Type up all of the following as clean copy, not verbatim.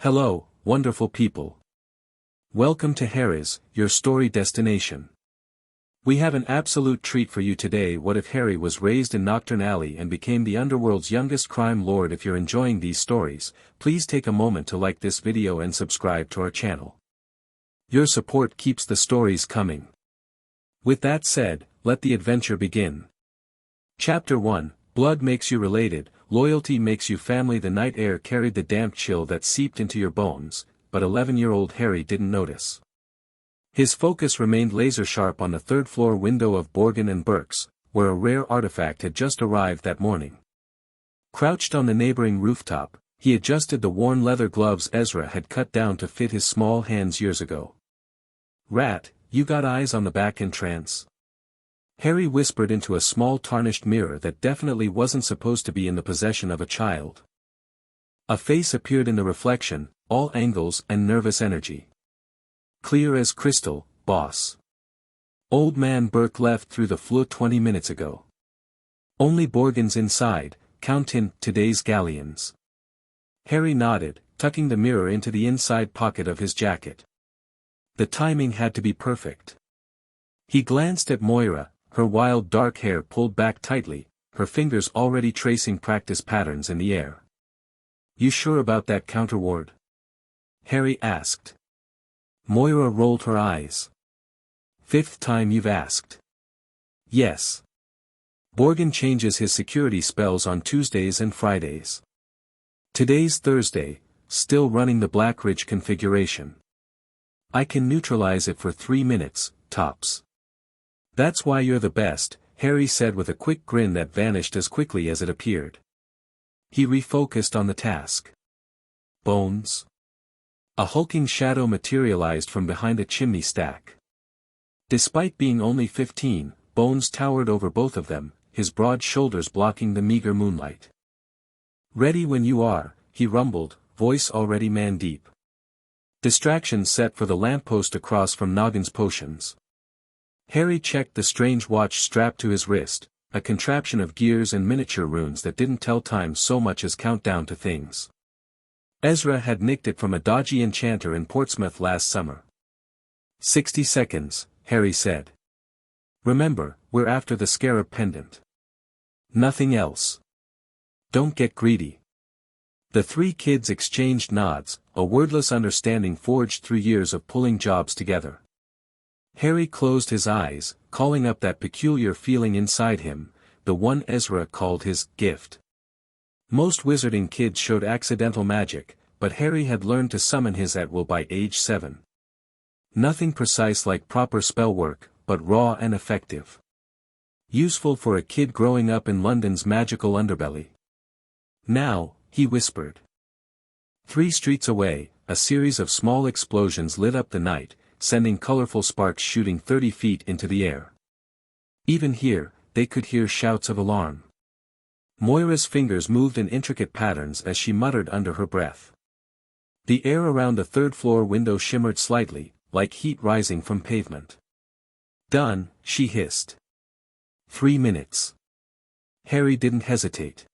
Hello, wonderful people. Welcome to Harry's, your story destination. We have an absolute treat for you today. What if Harry was raised in Knockturn Alley and became the Underworld's youngest crime lord? If you're enjoying these stories, please take a moment to like this video and subscribe to our channel. Your support keeps the stories coming. With that said, let the adventure begin. Chapter 1, Blood makes you related, loyalty makes you family. The night air carried the damp chill that seeped into your bones, but 11-year-old Harry didn't notice. His focus remained laser-sharp on the third-floor window of Borgin and Burke's, where a rare artifact had just arrived that morning. Crouched on the neighboring rooftop, he adjusted the worn leather gloves Ezra had cut down to fit his small hands years ago. "Rat, you got eyes on the back entrance?" Harry whispered into a small tarnished mirror that definitely wasn't supposed to be in the possession of a child. A face appeared in the reflection, all angles and nervous energy. "Clear as crystal, boss. Old man Burke left through the flue 20 minutes ago. Only Borgin's inside, count in today's galleons." Harry nodded, tucking the mirror into the inside pocket of his jacket. The timing had to be perfect. He glanced at Moira, her wild dark hair pulled back tightly, her fingers already tracing practice patterns in the air. "You sure about that counterward?" Harry asked. Moira rolled her eyes. "Fifth time you've asked." "Yes. Borgin changes his security spells on Tuesdays and Fridays. Today's Thursday, still running the Blackridge configuration. I can neutralize it for 3 minutes, tops." "That's why you're the best," Harry said with a quick grin that vanished as quickly as it appeared. He refocused on the task. Bones. A hulking shadow materialized from behind a chimney stack. Despite being only 15, Bones towered over both of them, his broad shoulders blocking the meager moonlight. "Ready when you are," he rumbled, voice already man-deep. Distraction set for the lamppost across from Noggin's Potions. Harry checked the strange watch strapped to his wrist, a contraption of gears and miniature runes that didn't tell time so much as count down to things. Ezra had nicked it from a dodgy enchanter in Portsmouth last summer. 60 seconds, Harry said. "Remember, we're after the scarab pendant. Nothing else. Don't get greedy." The three kids exchanged nods, a wordless understanding forged through years of pulling jobs together. Harry closed his eyes, calling up that peculiar feeling inside him, the one Ezra called his gift. Most wizarding kids showed accidental magic, but Harry had learned to summon his at will by age 7. Nothing precise like proper spell work, but raw and effective. Useful for a kid growing up in London's magical underbelly. "Now," he whispered. 3 streets away, a series of small explosions lit up the night, sending colorful sparks shooting 30 feet into the air. Even here, they could hear shouts of alarm. Moira's fingers moved in intricate patterns as she muttered under her breath. The air around the third-floor window shimmered slightly, like heat rising from pavement. "Done," she hissed. 3 minutes. Harry didn't hesitate.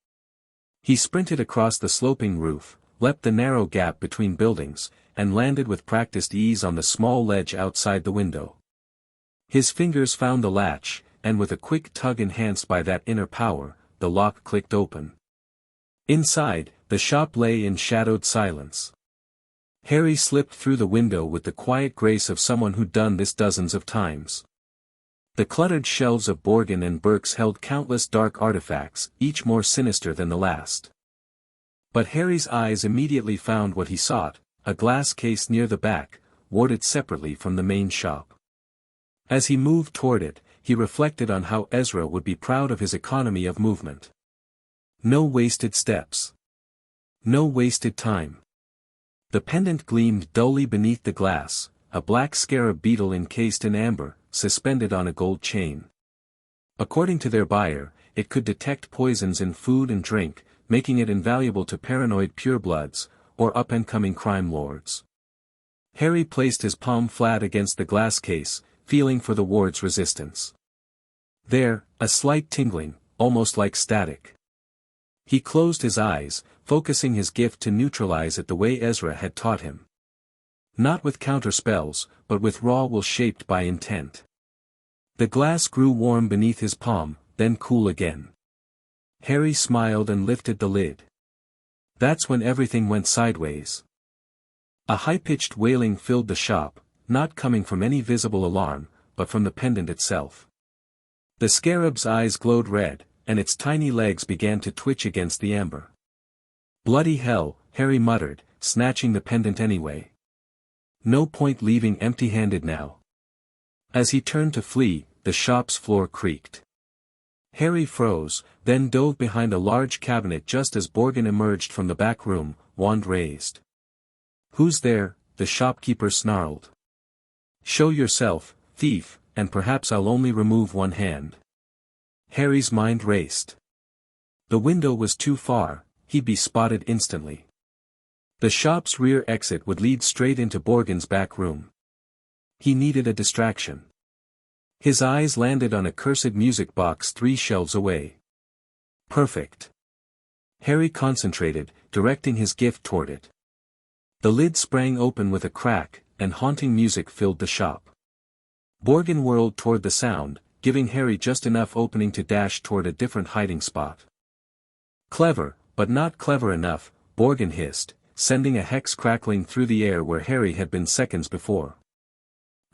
He sprinted across the sloping roof, leapt the narrow gap between buildings, and landed with practiced ease on the small ledge outside the window. His fingers found the latch, and with a quick tug enhanced by that inner power, the lock clicked open. Inside, the shop lay in shadowed silence. Harry slipped through the window with the quiet grace of someone who'd done this dozens of times. The cluttered shelves of Borgin and Burke's held countless dark artifacts, each more sinister than the last. But Harry's eyes immediately found what he sought, a glass case near the back, warded separately from the main shop. As he moved toward it, he reflected on how Ezra would be proud of his economy of movement. No wasted steps. No wasted time. The pendant gleamed dully beneath the glass, a black scarab beetle encased in amber, suspended on a gold chain. According to their buyer, it could detect poisons in food and drink, making it invaluable to paranoid purebloods, or up-and-coming crime lords. Harry placed his palm flat against the glass case, feeling for the ward's resistance. There, a slight tingling, almost like static. He closed his eyes, focusing his gift to neutralize it the way Ezra had taught him. Not with counterspells, but with raw will shaped by intent. The glass grew warm beneath his palm, then cool again. Harry smiled and lifted the lid. That's when everything went sideways. A high-pitched wailing filled the shop, not coming from any visible alarm, but from the pendant itself. The scarab's eyes glowed red, and its tiny legs began to twitch against the amber. Bloody hell, Harry muttered, snatching the pendant anyway. No point leaving empty-handed now. As he turned to flee, the shop's floor creaked. Harry froze, then dove behind a large cabinet just as Borgin emerged from the back room, wand raised. "Who's there?" the shopkeeper snarled. "Show yourself, thief, and perhaps I'll only remove one hand." Harry's mind raced. The window was too far, he'd be spotted instantly. The shop's rear exit would lead straight into Borgin's back room. He needed a distraction. His eyes landed on a cursed music box 3 shelves away. Perfect. Harry concentrated, directing his gift toward it. The lid sprang open with a crack, and haunting music filled the shop. Borgin whirled toward the sound, giving Harry just enough opening to dash toward a different hiding spot. "Clever, but not clever enough," Borgin hissed, sending a hex crackling through the air where Harry had been seconds before.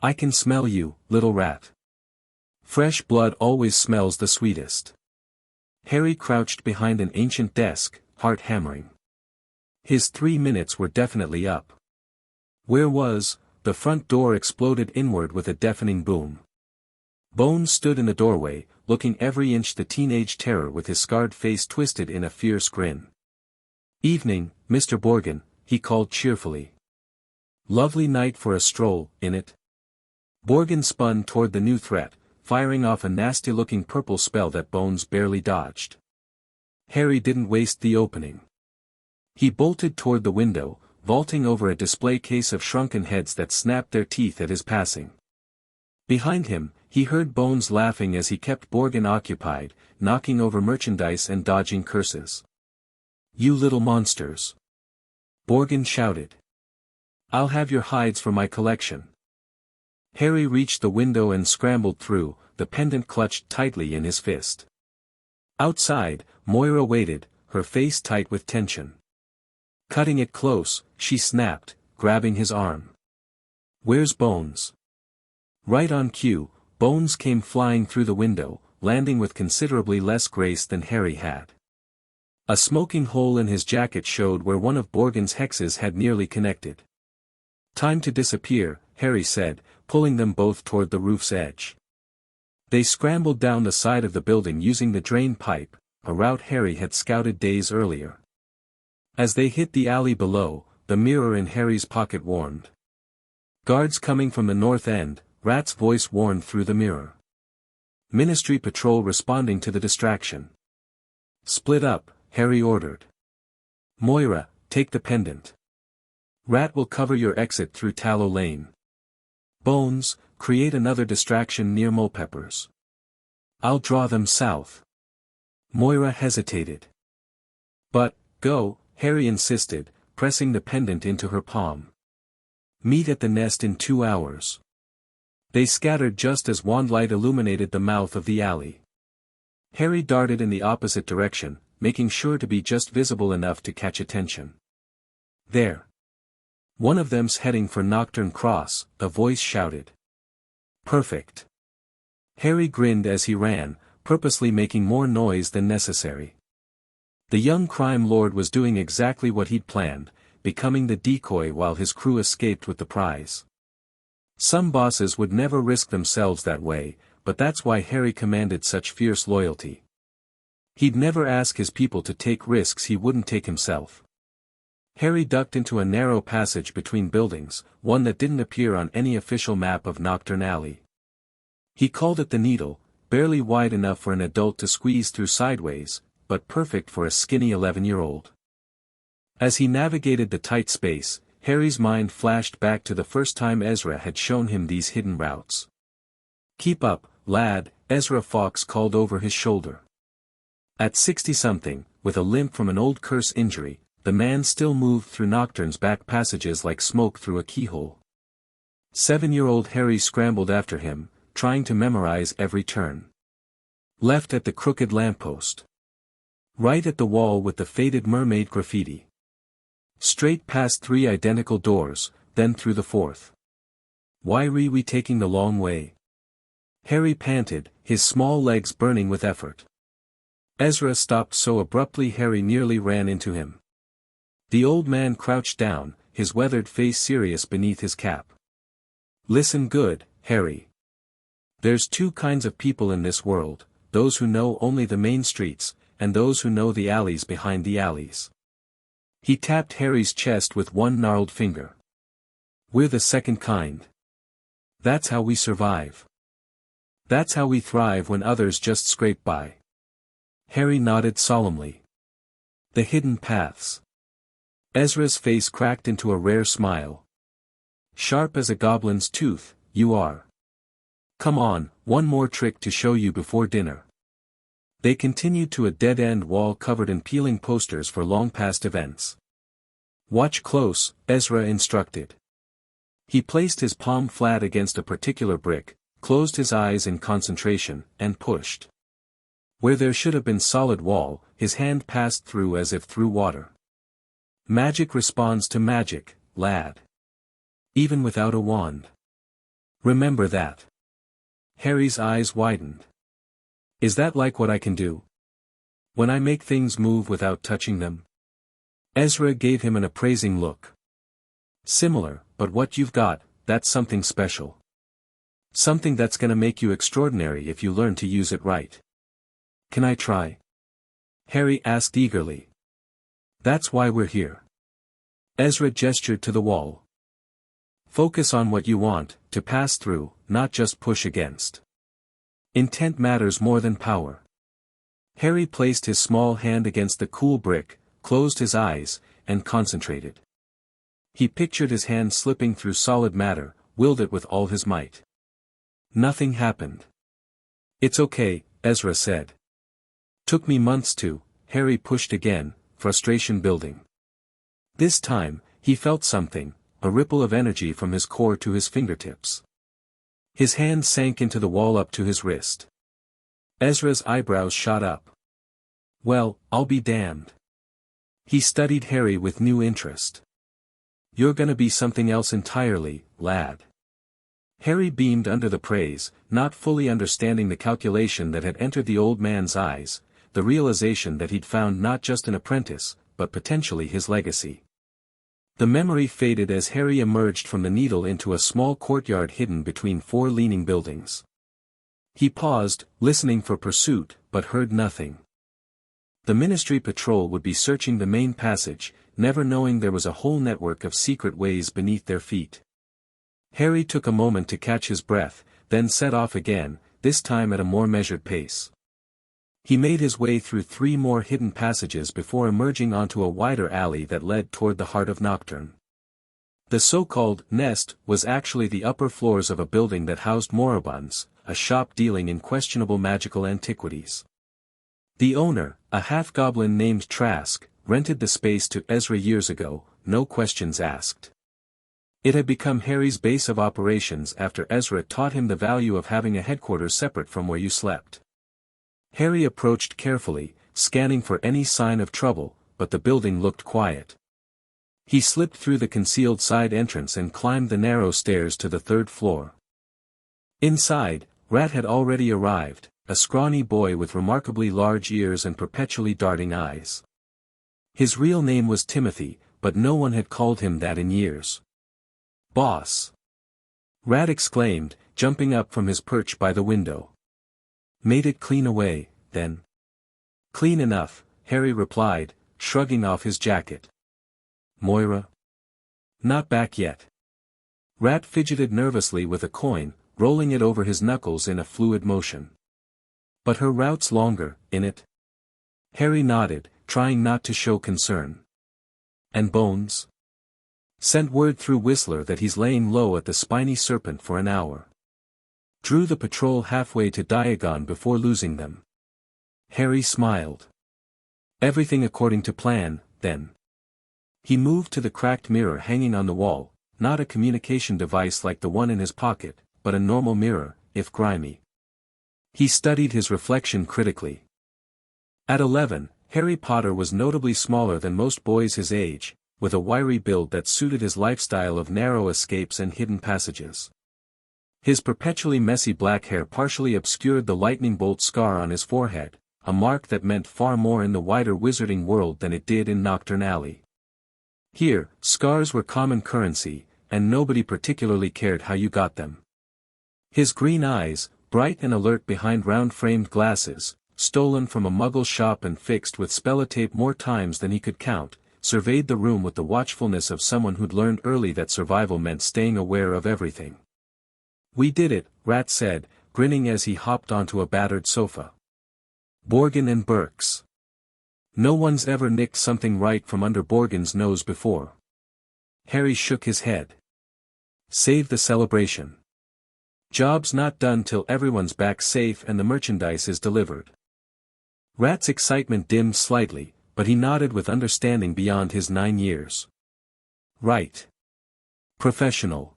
"I can smell you, little rat. Fresh blood always smells the sweetest." Harry crouched behind an ancient desk, heart hammering. His 3 minutes were definitely up. Where was, the front door exploded inward with a deafening boom. Bones stood in the doorway, looking every inch the teenage terror with his scarred face twisted in a fierce grin. "Evening, Mr. Borgin," he called cheerfully. "Lovely night for a stroll, innit?" Borgin spun toward the new threat, firing off a nasty-looking purple spell that Bones barely dodged. Harry didn't waste the opening. He bolted toward the window, vaulting over a display case of shrunken heads that snapped their teeth at his passing. Behind him, he heard Bones laughing as he kept Borgin occupied, knocking over merchandise and dodging curses. "You little monsters!" Borgin shouted. "I'll have your hides for my collection." Harry reached the window and scrambled through, the pendant clutched tightly in his fist. Outside, Moira waited, her face tight with tension. Cutting it close, she snapped, grabbing his arm. "Where's Bones?" Right on cue, Bones came flying through the window, landing with considerably less grace than Harry had. A smoking hole in his jacket showed where one of Borgin's hexes had nearly connected. "Time to disappear," Harry said, pulling them both toward the roof's edge. They scrambled down the side of the building using the drain pipe, a route Harry had scouted days earlier. As they hit the alley below, the mirror in Harry's pocket warned. "Guards coming from the north end," Rat's voice warned through the mirror. "Ministry patrol responding to the distraction." "Split up," Harry ordered. "Moira, take the pendant. Rat will cover your exit through Tallow Lane. Bones, create another distraction near Mulpeppers. I'll draw them south." Moira hesitated. "But, go," Harry insisted, pressing the pendant into her palm. "Meet at the nest in 2 hours." They scattered just as wandlight illuminated the mouth of the alley. Harry darted in the opposite direction, making sure to be just visible enough to catch attention. "There. One of them's heading for Knockturn Cross," a voice shouted. "Perfect." Harry grinned as he ran, purposely making more noise than necessary. The young crime lord was doing exactly what he'd planned, becoming the decoy while his crew escaped with the prize. Some bosses would never risk themselves that way, but that's why Harry commanded such fierce loyalty. He'd never ask his people to take risks he wouldn't take himself. Harry ducked into a narrow passage between buildings, one that didn't appear on any official map of Knockturn Alley. He called it the Needle, barely wide enough for an adult to squeeze through sideways, but perfect for a skinny 11-year-old. As he navigated the tight space, Harry's mind flashed back to the first time Ezra had shown him these hidden routes. "Keep up, lad," Ezra Fox called over his shoulder. At 60-something, with a limp from an old curse injury, the man still moved through Nocturn's back passages like smoke through a keyhole. 7-year-old Harry scrambled after him, trying to memorize every turn. Left at the crooked lamppost. Right at the wall with the faded mermaid graffiti. Straight past 3 identical doors, then through the 4th. Why were we taking the long way? Harry panted, his small legs burning with effort. Ezra stopped so abruptly Harry nearly ran into him. The old man crouched down, his weathered face serious beneath his cap. Listen good, Harry. There's 2 kinds of people in this world, those who know only the main streets, and those who know the alleys behind the alleys. He tapped Harry's chest with one gnarled finger. We're the second kind. That's how we survive. That's how we thrive when others just scrape by. Harry nodded solemnly. The hidden paths. Ezra's face cracked into a rare smile. Sharp as a goblin's tooth, you are. Come on, one more trick to show you before dinner. They continued to a dead-end wall covered in peeling posters for long-past events. Watch close, Ezra instructed. He placed his palm flat against a particular brick, closed his eyes in concentration, and pushed. Where there should have been solid wall, his hand passed through as if through water. Magic responds to magic, lad. Even without a wand. Remember that. Harry's eyes widened. Is that like what I can do? When I make things move without touching them? Ezra gave him an appraising look. Similar, but what you've got, that's something special. Something that's gonna make you extraordinary if you learn to use it right. Can I try? Harry asked eagerly. That's why we're here. Ezra gestured to the wall. Focus on what you want, to pass through, not just push against. Intent matters more than power. Harry placed his small hand against the cool brick, closed his eyes, and concentrated. He pictured his hand slipping through solid matter, willed it with all his might. Nothing happened. It's okay, Ezra said. Took me months to, Harry pushed again, frustration building. This time, he felt something, a ripple of energy from his core to his fingertips. His hand sank into the wall up to his wrist. Ezra's eyebrows shot up. Well, I'll be damned. He studied Harry with new interest. You're gonna be something else entirely, lad. Harry beamed under the praise, not fully understanding the calculation that had entered the old man's eyes, the realization that he'd found not just an apprentice, but potentially his legacy. The memory faded as Harry emerged from the needle into a small courtyard hidden between 4 leaning buildings. He paused, listening for pursuit, but heard nothing. The Ministry patrol would be searching the main passage, never knowing there was a whole network of secret ways beneath their feet. Harry took a moment to catch his breath, then set off again, this time at a more measured pace. He made his way through 3 more hidden passages before emerging onto a wider alley that led toward the heart of Knockturn. The so-called nest was actually the upper floors of a building that housed moribunds, a shop dealing in questionable magical antiquities. The owner, a half-goblin named Trask, rented the space to Ezra years ago, no questions asked. It had become Harry's base of operations after Ezra taught him the value of having a headquarters separate from where you slept. Harry approached carefully, scanning for any sign of trouble, but the building looked quiet. He slipped through the concealed side entrance and climbed the narrow stairs to the 3rd floor. Inside, Rat had already arrived, a scrawny boy with remarkably large ears and perpetually darting eyes. His real name was Timothy, but no one had called him that in years. Boss! Rat exclaimed, jumping up from his perch by the window. Made it clean away, then. Clean enough, Harry replied, shrugging off his jacket. Moira? Not back yet. Rat fidgeted nervously with a coin, rolling it over his knuckles in a fluid motion. But her route's longer, innit? Harry nodded, trying not to show concern. And Bones? Sent word through Whistler that he's laying low at the Spiny Serpent for an hour. Drew the patrol halfway to Diagon before losing them. Harry smiled. Everything according to plan, then. He moved to the cracked mirror hanging on the wall, not a communication device like the one in his pocket, but a normal mirror, if grimy. He studied his reflection critically. At 11, Harry Potter was notably smaller than most boys his age, with a wiry build that suited his lifestyle of narrow escapes and hidden passages. His perpetually messy black hair partially obscured the lightning bolt scar on his forehead, a mark that meant far more in the wider wizarding world than it did in Knockturn Alley. Here, scars were common currency, and nobody particularly cared how you got them. His green eyes, bright and alert behind round-framed glasses, stolen from a muggle shop and fixed with spellotape more times than he could count, surveyed the room with the watchfulness of someone who'd learned early that survival meant staying aware of everything. "We did it," Rat said, grinning as he hopped onto a battered sofa. "Borgin and Burks. No one's ever nicked something right from under Borgin's nose before." Harry shook his head. "Save the celebration. Job's not done till everyone's back safe and the merchandise is delivered." Rat's excitement dimmed slightly, but he nodded with understanding beyond his 9 years. "Right. Professional."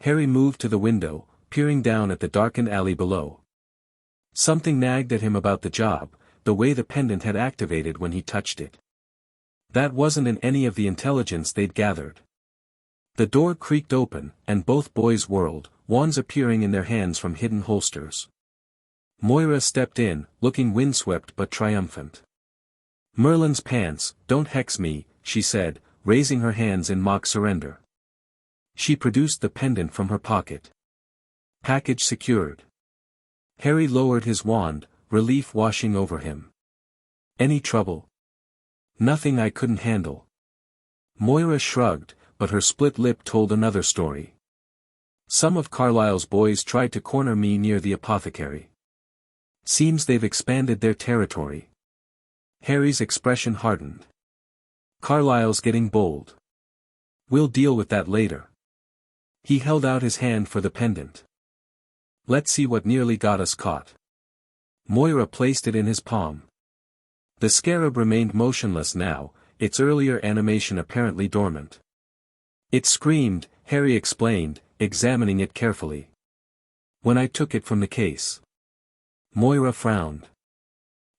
Harry moved to the window, peering down at the darkened alley below. Something nagged at him about the job, the way the pendant had activated when he touched it. That wasn't in any of the intelligence they'd gathered. The door creaked open, and both boys whirled, wands appearing in their hands from hidden holsters. Moira stepped in, looking windswept but triumphant. "Merlin's pants, don't hex me," she said, raising her hands in mock surrender. She produced the pendant from her pocket. "Package secured." Harry lowered his wand, relief washing over him. "Any trouble?" "Nothing I couldn't handle." Moira shrugged, but her split lip told another story. "Some of Carlisle's boys tried to corner me near the apothecary. Seems they've expanded their territory." Harry's expression hardened. "Carlisle's getting bold. We'll deal with that later." He held out his hand for the pendant. "Let's see what nearly got us caught." Moira placed it in his palm. The scarab remained motionless now, its earlier animation apparently dormant. "It screamed," Harry explained, examining it carefully. "When I took it from the case." Moira frowned.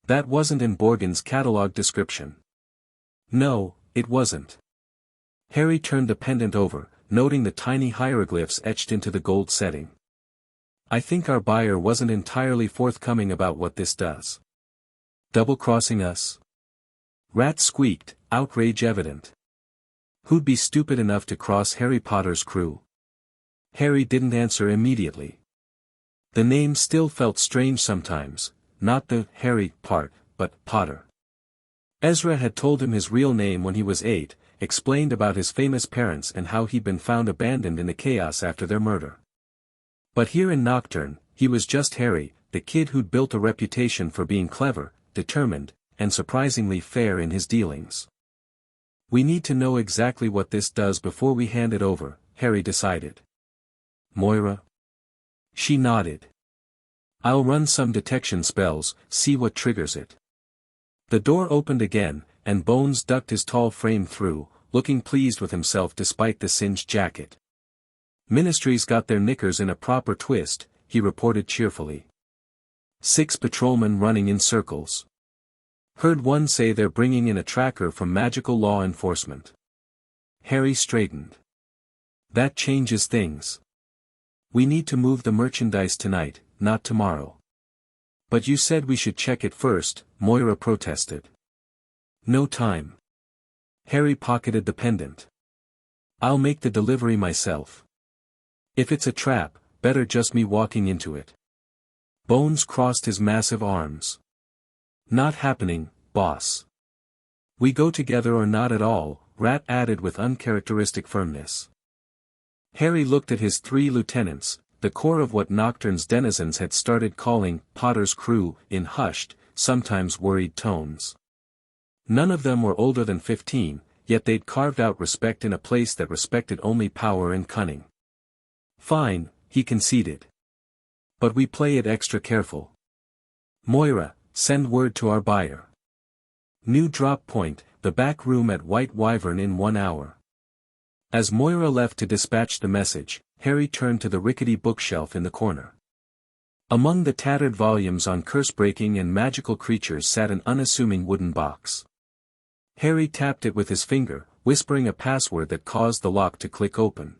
"That wasn't in Borgin's catalog description." "No, it wasn't." Harry turned the pendant over, noting the tiny hieroglyphs etched into the gold setting. "I think our buyer wasn't entirely forthcoming about what this does." "Double-crossing us?" Rat squeaked, outrage evident. Who'd be stupid enough to cross Harry Potter's crew? Harry didn't answer immediately. The name still felt strange sometimes, not the Harry part, but Potter. Ezra had told him his real name when he was 8, explained about his famous parents and how he'd been found abandoned in the chaos after their murder. But here in Knockturn, he was just Harry, the kid who'd built a reputation for being clever, determined, and surprisingly fair in his dealings. "We need to know exactly what this does before we hand it over," Harry decided. "Moira?" She nodded. "I'll run some detection spells, see what triggers it." The door opened again, and Bones ducked his tall frame through, looking pleased with himself despite the singed jacket. "Ministry's got their knickers in a proper twist," he reported cheerfully. 6 patrolmen running in circles. Heard one say they're bringing in a tracker from magical law enforcement. Harry straightened. "That changes things. We need to move the merchandise tonight, not tomorrow." "But you said we should check it first," Moira protested. "No time." Harry pocketed the pendant. "I'll make the delivery myself. If it's a trap, better just me walking into it." Bones crossed his massive arms. "Not happening, boss." "We go together or not at all," Rat added with uncharacteristic firmness. Harry looked at his 3 lieutenants, the core of what Nocturn's denizens had started calling Potter's crew, in hushed, sometimes worried tones. None of them were older than 15, yet they'd carved out respect in a place that respected only power and cunning. "Fine," he conceded. "But we play it extra careful. Moira, send word to our buyer." New drop point, the back room at White Wyvern in 1 hour. As Moira left to dispatch the message, Harry turned to the rickety bookshelf in the corner. Among the tattered volumes on curse-breaking and magical creatures sat an unassuming wooden box. Harry tapped it with his finger, whispering a password that caused the lock to click open.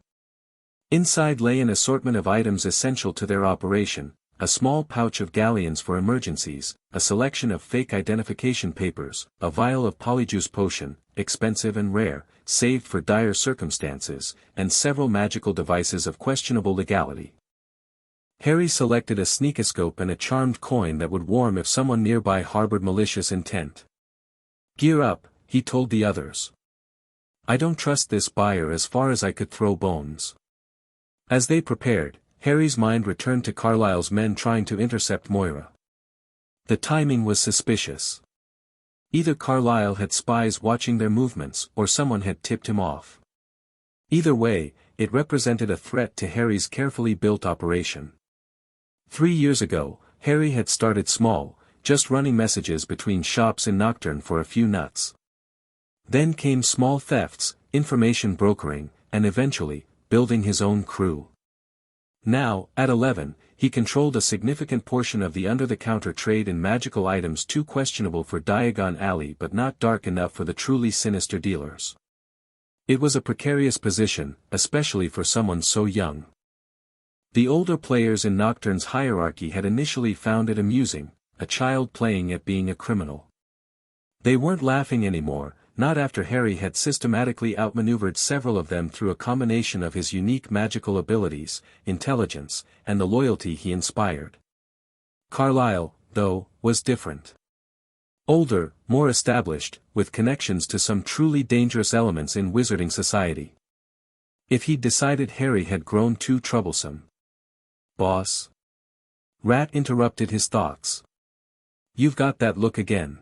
Inside lay an assortment of items essential to their operation, a small pouch of galleons for emergencies, a selection of fake identification papers, a vial of polyjuice potion, expensive and rare, saved for dire circumstances, and several magical devices of questionable legality. Harry selected a sneakoscope and a charmed coin that would warm if someone nearby harbored malicious intent. "Gear up," he told the others. "I don't trust this buyer as far as I could throw bones." As they prepared, Harry's mind returned to Carlisle's men trying to intercept Moira. The timing was suspicious. Either Carlisle had spies watching their movements or someone had tipped him off. Either way, it represented a threat to Harry's carefully built operation. 3 years ago, Harry had started small, just running messages between shops in Knockturn for a few nuts. Then came small thefts, information brokering, and eventually, building his own crew. Now, at 11, he controlled a significant portion of the under-the-counter trade in magical items too questionable for Diagon Alley but not dark enough for the truly sinister dealers. It was a precarious position, especially for someone so young. The older players in Nocturn's hierarchy had initially found it amusing, a child playing at being a criminal. They weren't laughing anymore, not after Harry had systematically outmaneuvered several of them through a combination of his unique magical abilities, intelligence, and the loyalty he inspired. Carlisle, though, was different. Older, more established, with connections to some truly dangerous elements in wizarding society. If he'd decided Harry had grown too troublesome. "Boss?" Rat interrupted his thoughts. "You've got that look again.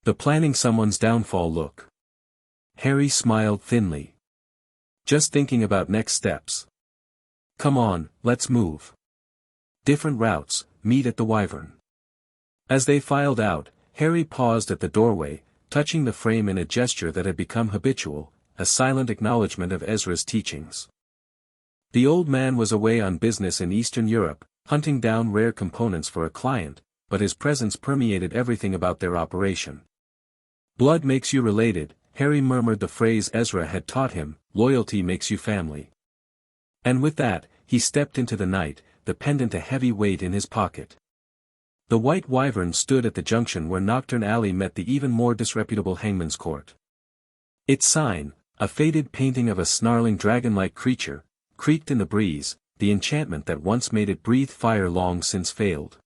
The planning someone's downfall look." Harry smiled thinly. "Just thinking about next steps. Come on, let's move. Different routes, meet at the Wyvern." As they filed out, Harry paused at the doorway, touching the frame in a gesture that had become habitual, a silent acknowledgement of Ezra's teachings. The old man was away on business in Eastern Europe, hunting down rare components for a client, but his presence permeated everything about their operation. "Blood makes you related," Harry murmured the phrase Ezra had taught him, "loyalty makes you family." And with that, he stepped into the night, the pendant a heavy weight in his pocket. The White Wyvern stood at the junction where Knockturn Alley met the even more disreputable Hangman's Court. Its sign, a faded painting of a snarling dragon-like creature, creaked in the breeze, the enchantment that once made it breathe fire long since failed.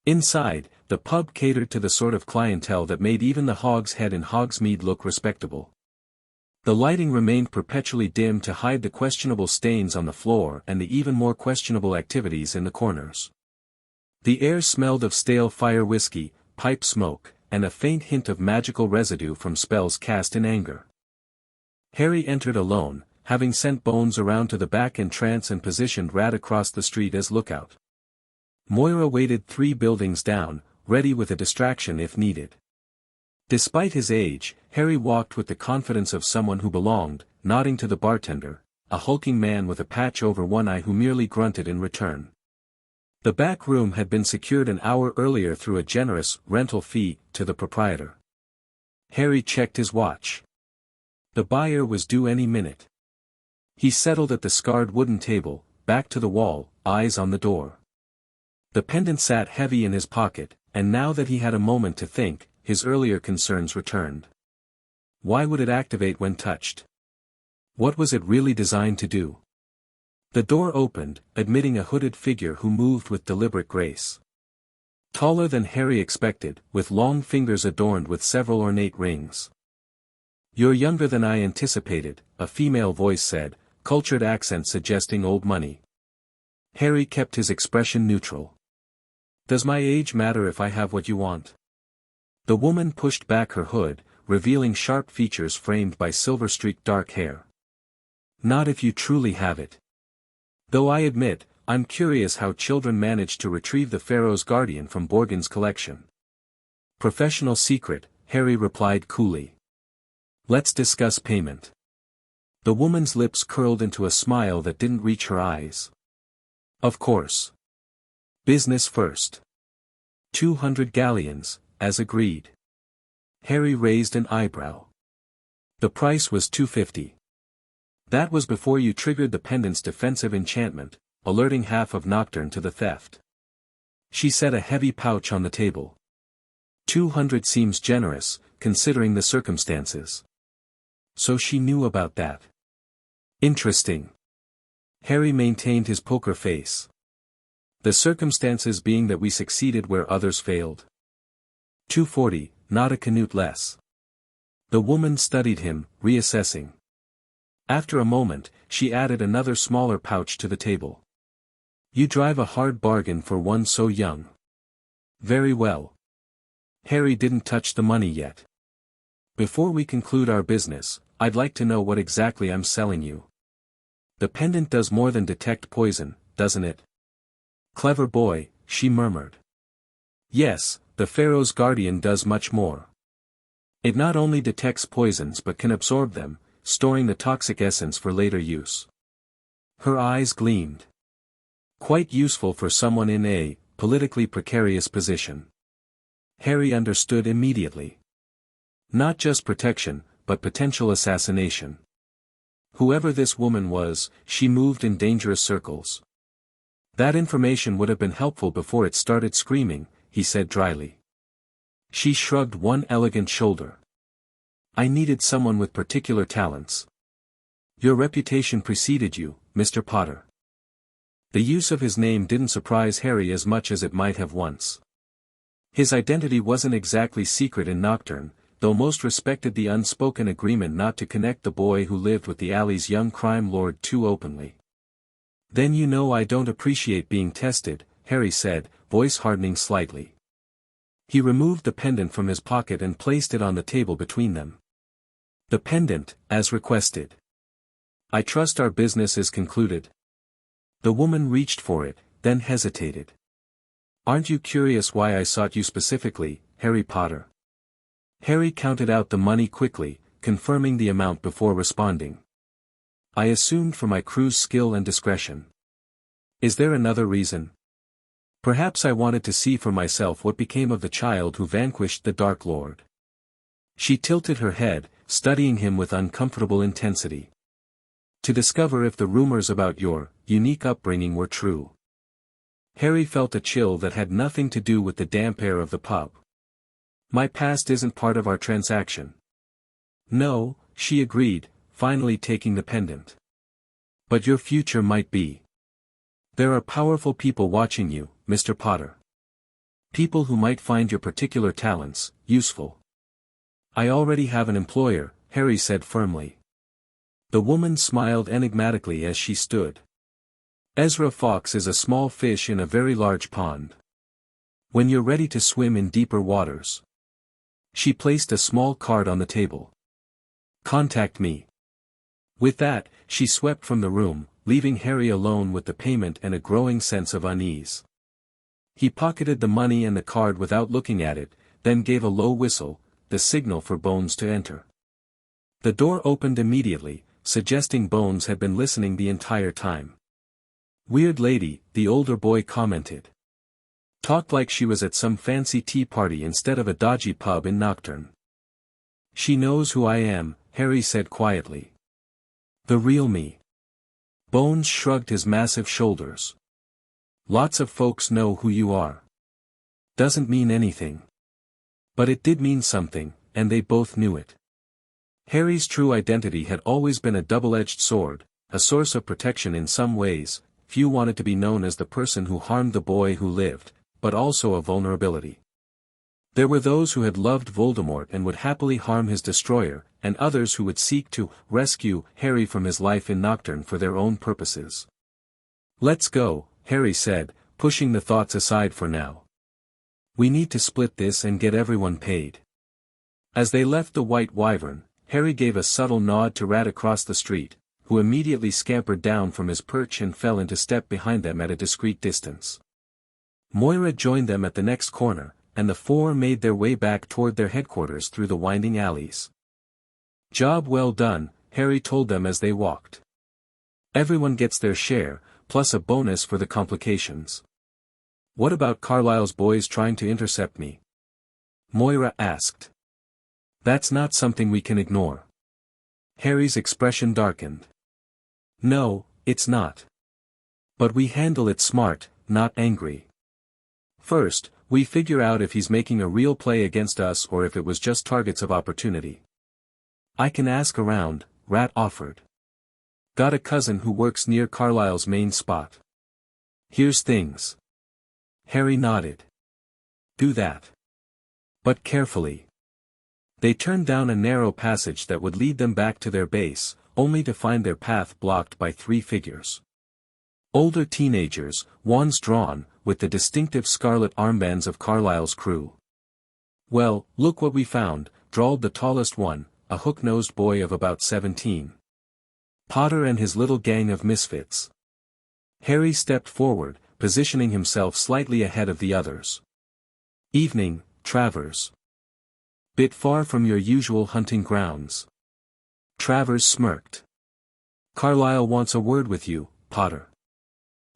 Inside, the pub catered to the sort of clientele that made even the Hog's Head in Hogsmeade look respectable. The lighting remained perpetually dim to hide the questionable stains on the floor and the even more questionable activities in the corners. The air smelled of stale fire whiskey, pipe smoke, and a faint hint of magical residue from spells cast in anger. Harry entered alone, having sent Bones around to the back entrance and positioned Rat across the street as lookout. Moira waited 3 buildings down, ready with a distraction if needed. Despite his age, Harry walked with the confidence of someone who belonged, nodding to the bartender, a hulking man with a patch over one eye who merely grunted in return. The back room had been secured an hour earlier through a generous rental fee to the proprietor. Harry checked his watch. The buyer was due any minute. He settled at the scarred wooden table, back to the wall, eyes on the door. The pendant sat heavy in his pocket, and now that he had a moment to think, his earlier concerns returned. Why would it activate when touched? What was it really designed to do? The door opened, admitting a hooded figure who moved with deliberate grace. Taller than Harry expected, with long fingers adorned with several ornate rings. "You're younger than I anticipated," a female voice said, cultured accent suggesting old money. Harry kept his expression neutral. "Does my age matter if I have what you want?" The woman pushed back her hood, revealing sharp features framed by silver-streaked dark hair. "Not if you truly have it. Though I admit, I'm curious how children manage to retrieve the Pharaoh's Guardian from Borgen's collection." "Professional secret," Harry replied coolly. Let's discuss payment. The woman's lips curled into a smile that didn't reach her eyes. Of course. Business first. 200 galleons, as agreed. Harry raised an eyebrow. The price was 250. That was before you triggered the pendant's defensive enchantment, alerting half of Knockturn to the theft. She set a heavy pouch on the table. 200 seems generous, considering the circumstances. So she knew about that. Interesting. Harry maintained his poker face. The circumstances being that we succeeded where others failed. 240, not a canute less. The woman studied him, reassessing. After a moment, she added another smaller pouch to the table. You drive a hard bargain for one so young. Very well. Harry didn't touch the money yet. Before we conclude our business, I'd like to know what exactly I'm selling you. The pendant does more than detect poison, doesn't it? Clever boy, she murmured. Yes, the Pharaoh's guardian does much more. It not only detects poisons but can absorb them, storing the toxic essence for later use. Her eyes gleamed. Quite useful for someone in a politically precarious position. Harry understood immediately. Not just protection, but potential assassination. Whoever this woman was, she moved in dangerous circles. That information would have been helpful before it started screaming, he said dryly. She shrugged one elegant shoulder. I needed someone with particular talents. Your reputation preceded you, Mr. Potter. The use of his name didn't surprise Harry as much as it might have once. His identity wasn't exactly secret in Knockturn, though most respected the unspoken agreement not to connect the boy who lived with the alley's young crime lord too openly. Then you know I don't appreciate being tested, Harry said, voice hardening slightly. He removed the pendant from his pocket and placed it on the table between them. The pendant, as requested. I trust our business is concluded. The woman reached for it, then hesitated. Aren't you curious why I sought you specifically, Harry Potter? Harry counted out the money quickly, confirming the amount before responding. I assumed for my crew's skill and discretion. Is there another reason? Perhaps I wanted to see for myself what became of the child who vanquished the Dark Lord. She tilted her head, studying him with uncomfortable intensity. To discover if the rumors about your unique upbringing were true. Harry felt a chill that had nothing to do with the damp air of the pub. My past isn't part of our transaction. No, she agreed, finally taking the pendant. But your future might be. There are powerful people watching you, Mr. Potter. People who might find your particular talents useful. I already have an employer, Harry said firmly. The woman smiled enigmatically as she stood. Ezra Fox is a small fish in a very large pond. When you're ready to swim in deeper waters. She placed a small card on the table. Contact me. With that, she swept from the room, leaving Harry alone with the payment and a growing sense of unease. He pocketed the money and the card without looking at it, then gave a low whistle, the signal for Bones to enter. The door opened immediately, suggesting Bones had been listening the entire time. Weird lady, the older boy commented. Talked like she was at some fancy tea party instead of a dodgy pub in Knockturn. She knows who I am, Harry said quietly. The real me. Bones shrugged his massive shoulders. Lots of folks know who you are. Doesn't mean anything. But it did mean something, and they both knew it. Harry's true identity had always been a double-edged sword, a source of protection in some ways. Few wanted to be known as the person who harmed the boy who lived, but also a vulnerability. There were those who had loved Voldemort and would happily harm his destroyer, and others who would seek to rescue Harry from his life in Knockturn for their own purposes. Let's go, Harry said, pushing the thoughts aside for now. We need to split this and get everyone paid. As they left the White Wyvern, Harry gave a subtle nod to Rat across the street, who immediately scampered down from his perch and fell into step behind them at a discreet distance. Moira joined them at the next corner, and the four made their way back toward their headquarters through the winding alleys. "Job well done," Harry told them as they walked. "Everyone gets their share, plus a bonus for the complications." "What about Carlisle's boys trying to intercept me?" Moira asked. "That's not something we can ignore." Harry's expression darkened. "No, it's not. But we handle it smart, not angry. First, we figure out if he's making a real play against us or if it was just targets of opportunity." "I can ask around," Rat offered. "Got a cousin who works near Carlisle's main spot. Here's things." Harry nodded. "Do that. But carefully." They turned down a narrow passage that would lead them back to their base, only to find their path blocked by three figures. Older teenagers, wands drawn, with the distinctive scarlet armbands of Carlisle's crew. "Well, look what we found," drawled the tallest one, a hook-nosed boy of about 17. "Potter and his little gang of misfits." Harry stepped forward, positioning himself slightly ahead of the others. "Evening, Travers. Bit far from your usual hunting grounds." Travers smirked. "Carlisle wants a word with you, Potter.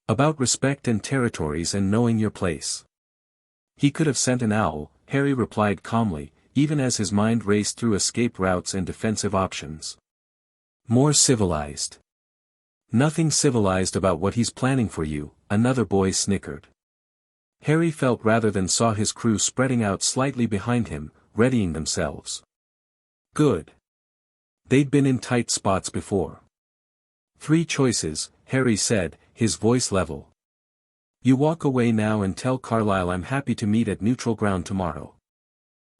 About respect and territories and knowing your place." "He could have sent an owl," Harry replied calmly, even as his mind raced through escape routes and defensive options. "More civilized." "Nothing civilized about what he's planning for you," another boy snickered. Harry felt rather than saw his crew spreading out slightly behind him, readying themselves. Good. They'd been in tight spots before. "Three choices," Harry said, his voice level. "You walk away now and tell Carlisle I'm happy to meet at neutral ground tomorrow.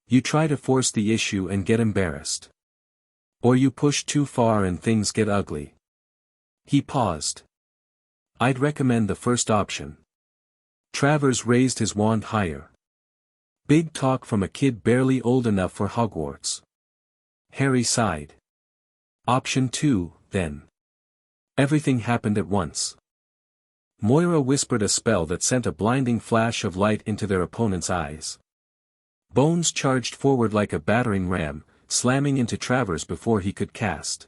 You try to force the issue and get embarrassed. Or you push too far and things get ugly." He paused. "I'd recommend the first option." Travers raised his wand higher. "Big talk from a kid barely old enough for Hogwarts." Harry sighed. "Option 2, then." Everything happened at once. Moira whispered a spell that sent a blinding flash of light into their opponent's eyes. Bones charged forward like a battering ram, slamming into Travers before he could cast.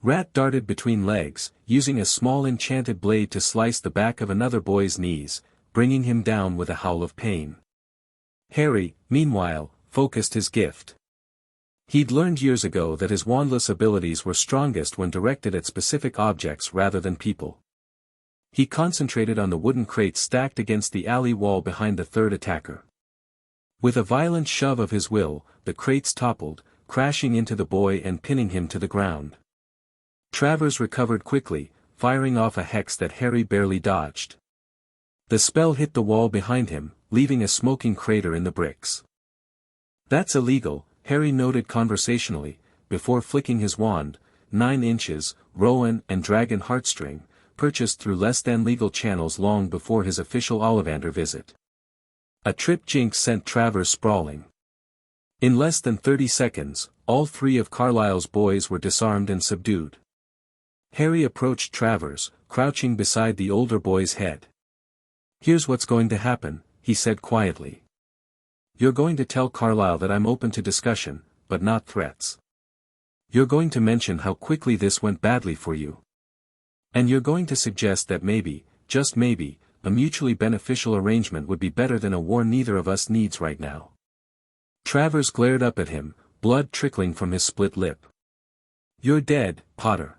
Rat darted between legs, using a small enchanted blade to slice the back of another boy's knees, bringing him down with a howl of pain. Harry, meanwhile, focused his gift. He'd learned years ago that his wandless abilities were strongest when directed at specific objects rather than people. He concentrated on the wooden crates stacked against the alley wall behind the third attacker. With a violent shove of his will, the crates toppled, crashing into the boy and pinning him to the ground. Travers recovered quickly, firing off a hex that Harry barely dodged. The spell hit the wall behind him, leaving a smoking crater in the bricks. "That's illegal," Harry noted conversationally, before flicking his wand. 9 inches, Rowan and Dragon Heartstring, purchased through less-than-legal channels long before his official Ollivander visit. A trip jinx sent Travers sprawling. In less than 30 seconds, all three of Carlisle's boys were disarmed and subdued. Harry approached Travers, crouching beside the older boy's head. "Here's what's going to happen," he said quietly. "You're going to tell Carlisle that I'm open to discussion, but not threats. You're going to mention how quickly this went badly for you. And you're going to suggest that maybe, just maybe, a mutually beneficial arrangement would be better than a war neither of us needs right now." Travers glared up at him, blood trickling from his split lip. "You're dead, Potter.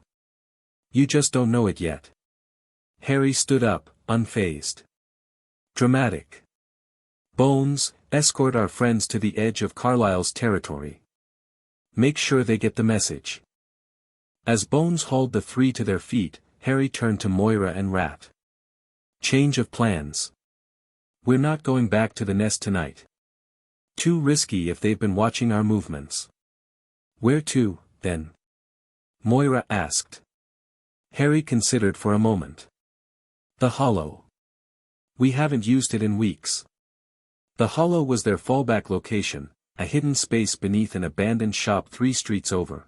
You just don't know it yet." Harry stood up, unfazed. Dramatic. "Bones, escort our friends to the edge of Carlisle's territory. Make sure they get the message." As Bones hauled the three to their feet, Harry turned to Moira and Rat. "Change of plans. We're not going back to the nest tonight. Too risky if they've been watching our movements." "Where to, then?" Moira asked. Harry considered for a moment. "The Hollow. We haven't used it in weeks." The Hollow was their fallback location, a hidden space beneath an abandoned shop 3 streets over.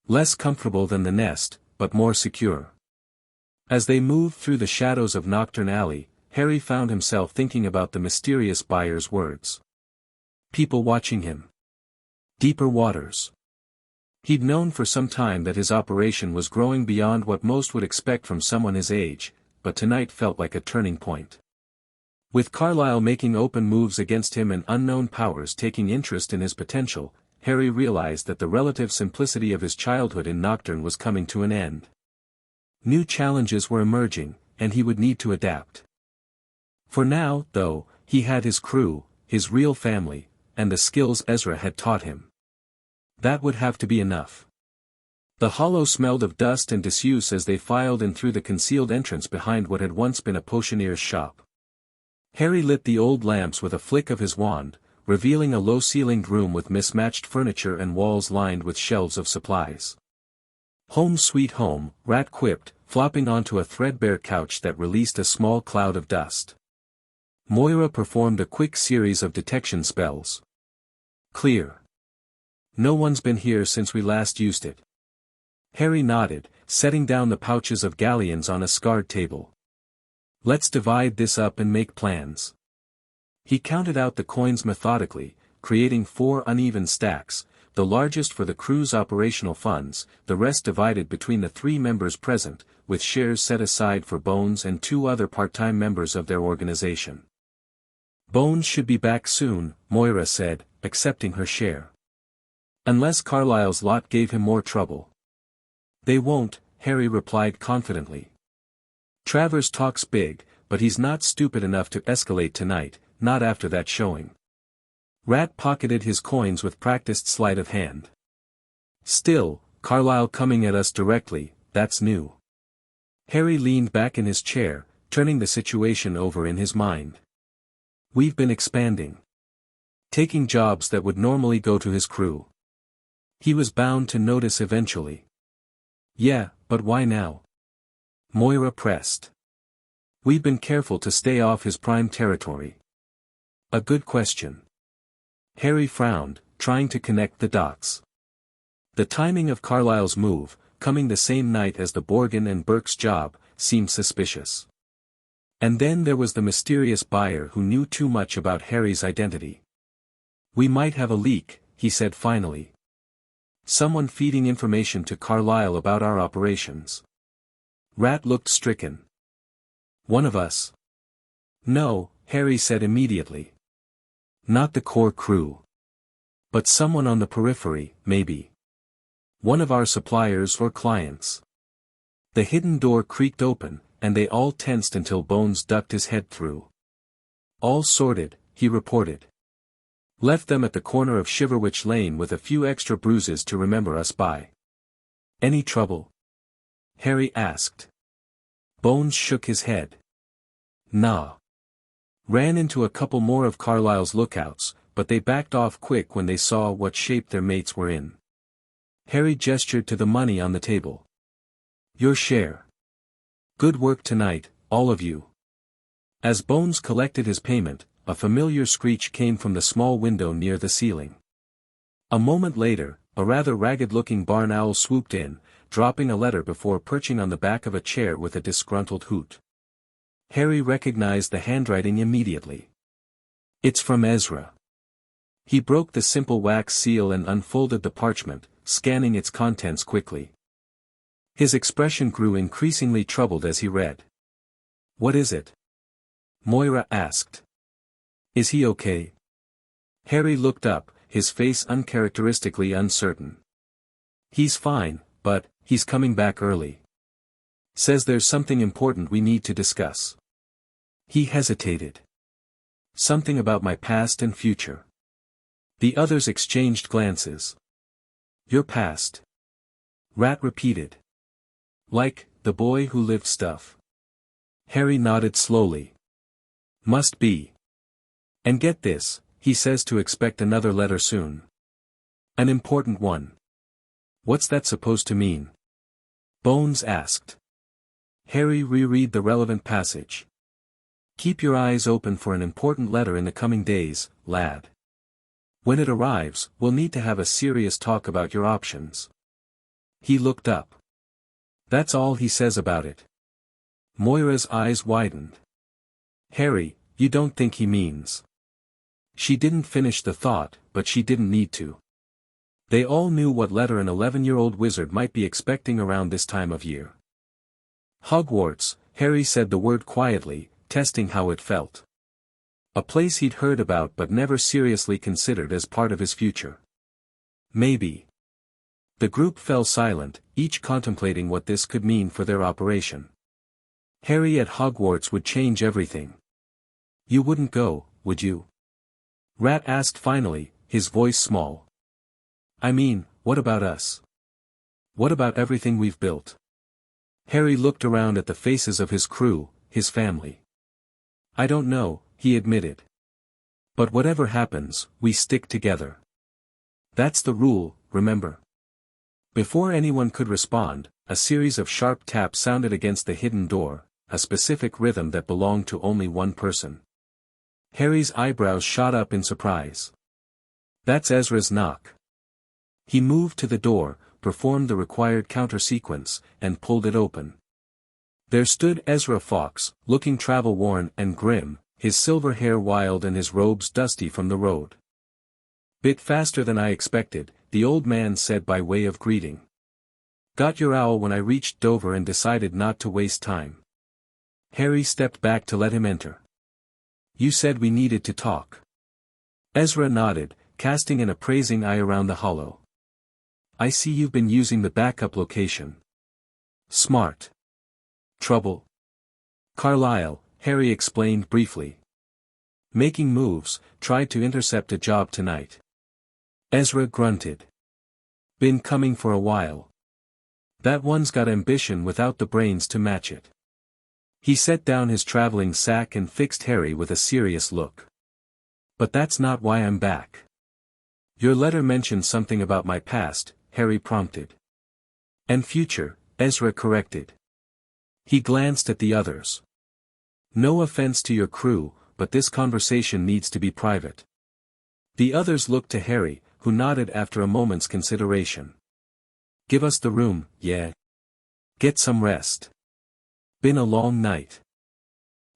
Less comfortable than the nest, but more secure. As they moved through the shadows of Knockturn Alley, Harry found himself thinking about the mysterious buyer's words. People watching him. Deeper waters. He'd known for some time that his operation was growing beyond what most would expect from someone his age, but tonight felt like a turning point. With Carlyle making open moves against him and unknown powers taking interest in his potential, Harry realized that the relative simplicity of his childhood in Knockturn was coming to an end. New challenges were emerging, and he would need to adapt. For now, though, he had his crew, his real family, and the skills Ezra had taught him. That would have to be enough. The hollow smelled of dust and disuse as they filed in through the concealed entrance behind what had once been a potioneer's shop. Harry lit the old lamps with a flick of his wand, revealing a low-ceilinged room with mismatched furniture and walls lined with shelves of supplies. "Home sweet home," Rat quipped, flopping onto a threadbare couch that released a small cloud of dust. Moira performed a quick series of detection spells. "Clear. No one's been here since we last used it." Harry nodded, setting down the pouches of galleons on a scarred table. "Let's divide this up and make plans." He counted out the coins methodically, creating 4 uneven stacks, the largest for the crew's operational funds, the rest divided between the 3 members present, with shares set aside for Bones and 2 other part-time members of their organization. "Bones should be back soon," Moira said, accepting her share. "Unless Carlyle's lot gave him more trouble." "They won't," Harry replied confidently. "Travers talks big, but he's not stupid enough to escalate tonight, not after that showing." Rat pocketed his coins with practiced sleight of hand. "Still, Carlyle coming at us directly, that's new." Harry leaned back in his chair, turning the situation over in his mind. "We've been expanding. Taking jobs that would normally go to his crew. He was bound to notice eventually." "Yeah, but why now?" Moira pressed. "We've been careful to stay off his prime territory." "A good question." Harry frowned, trying to connect the dots. The timing of Carlyle's move, coming the same night as the Borgin and Burke's job, seemed suspicious. And then there was the mysterious buyer who knew too much about Harry's identity. "We might have a leak," he said finally. "Someone feeding information to Carlyle about our operations." Rat looked stricken. "One of us?" "No," Harry said immediately. "Not the core crew. But someone on the periphery, maybe. One of our suppliers or clients." The hidden door creaked open, and they all tensed until Bones ducked his head through. "All sorted," he reported. "Left them at the corner of Shiverwich Lane with a few extra bruises to remember us by." "Any trouble?" Harry asked. Bones shook his head. "Nah. Ran into a couple more of Carlyle's lookouts, but they backed off quick when they saw what shape their mates were in." Harry gestured to the money on the table. "Your share. Good work tonight, all of you." As Bones collected his payment, a familiar screech came from the small window near the ceiling. A moment later, a rather ragged-looking barn owl swooped in, dropping a letter before perching on the back of a chair with a disgruntled hoot. Harry recognized the handwriting immediately. "It's from Ezra." He broke the simple wax seal and unfolded the parchment, scanning its contents quickly. His expression grew increasingly troubled as he read. "What is it?" Moira asked. "Is he okay?" Harry looked up, his face uncharacteristically uncertain. "He's fine, but, he's coming back early. Says there's something important we need to discuss." He hesitated. "Something about my past and future." The others exchanged glances. "Your past?" Rat repeated. "Like, the boy who lived stuff." Harry nodded slowly. "Must be. And get this, he says to expect another letter soon. An important one." "What's that supposed to mean?" Bones asked. Harry reread the relevant passage. "Keep your eyes open for an important letter in the coming days, lad. When it arrives, we'll need to have a serious talk about your options." He looked up. "That's all he says about it." Moira's eyes widened. Harry, you don't think he means. She didn't finish the thought, but she didn't need to. They all knew what letter an 11-year-old wizard might be expecting around this time of year. Hogwarts, Harry said the word quietly, testing how it felt. A place he'd heard about but never seriously considered as part of his future. Maybe. The group fell silent, each contemplating what this could mean for their operation. Harry at Hogwarts would change everything. You wouldn't go, would you? Rat asked finally, his voice small. I mean, what about us? What about everything we've built? Harry looked around at the faces of his crew, his family. I don't know, he admitted. But whatever happens, we stick together. That's the rule, remember? Before anyone could respond, a series of sharp taps sounded against the hidden door, a specific rhythm that belonged to only one person. Harry's eyebrows shot up in surprise. That's Ezra's knock. He moved to the door, performed the required counter-sequence, and pulled it open. There stood Ezra Fawkes, looking travel-worn and grim, his silver hair wild and his robes dusty from the road. Bit faster than I expected, the old man said by way of greeting. Got your owl when I reached Dover and decided not to waste time. Harry stepped back to let him enter. You said we needed to talk. Ezra nodded, casting an appraising eye around the hollow. I see you've been using the backup location. Smart. Trouble? Carlisle, Harry explained briefly. Making moves, tried to intercept a job tonight. Ezra grunted. Been coming for a while. That one's got ambition without the brains to match it. He set down his traveling sack and fixed Harry with a serious look. But that's not why I'm back. Your letter mentioned something about my past, Harry prompted. And future, Ezra corrected. He glanced at the others. No offense to your crew, but this conversation needs to be private. The others looked to Harry, who nodded after a moment's consideration. Give us the room, yeah. Get some rest. Been a long night.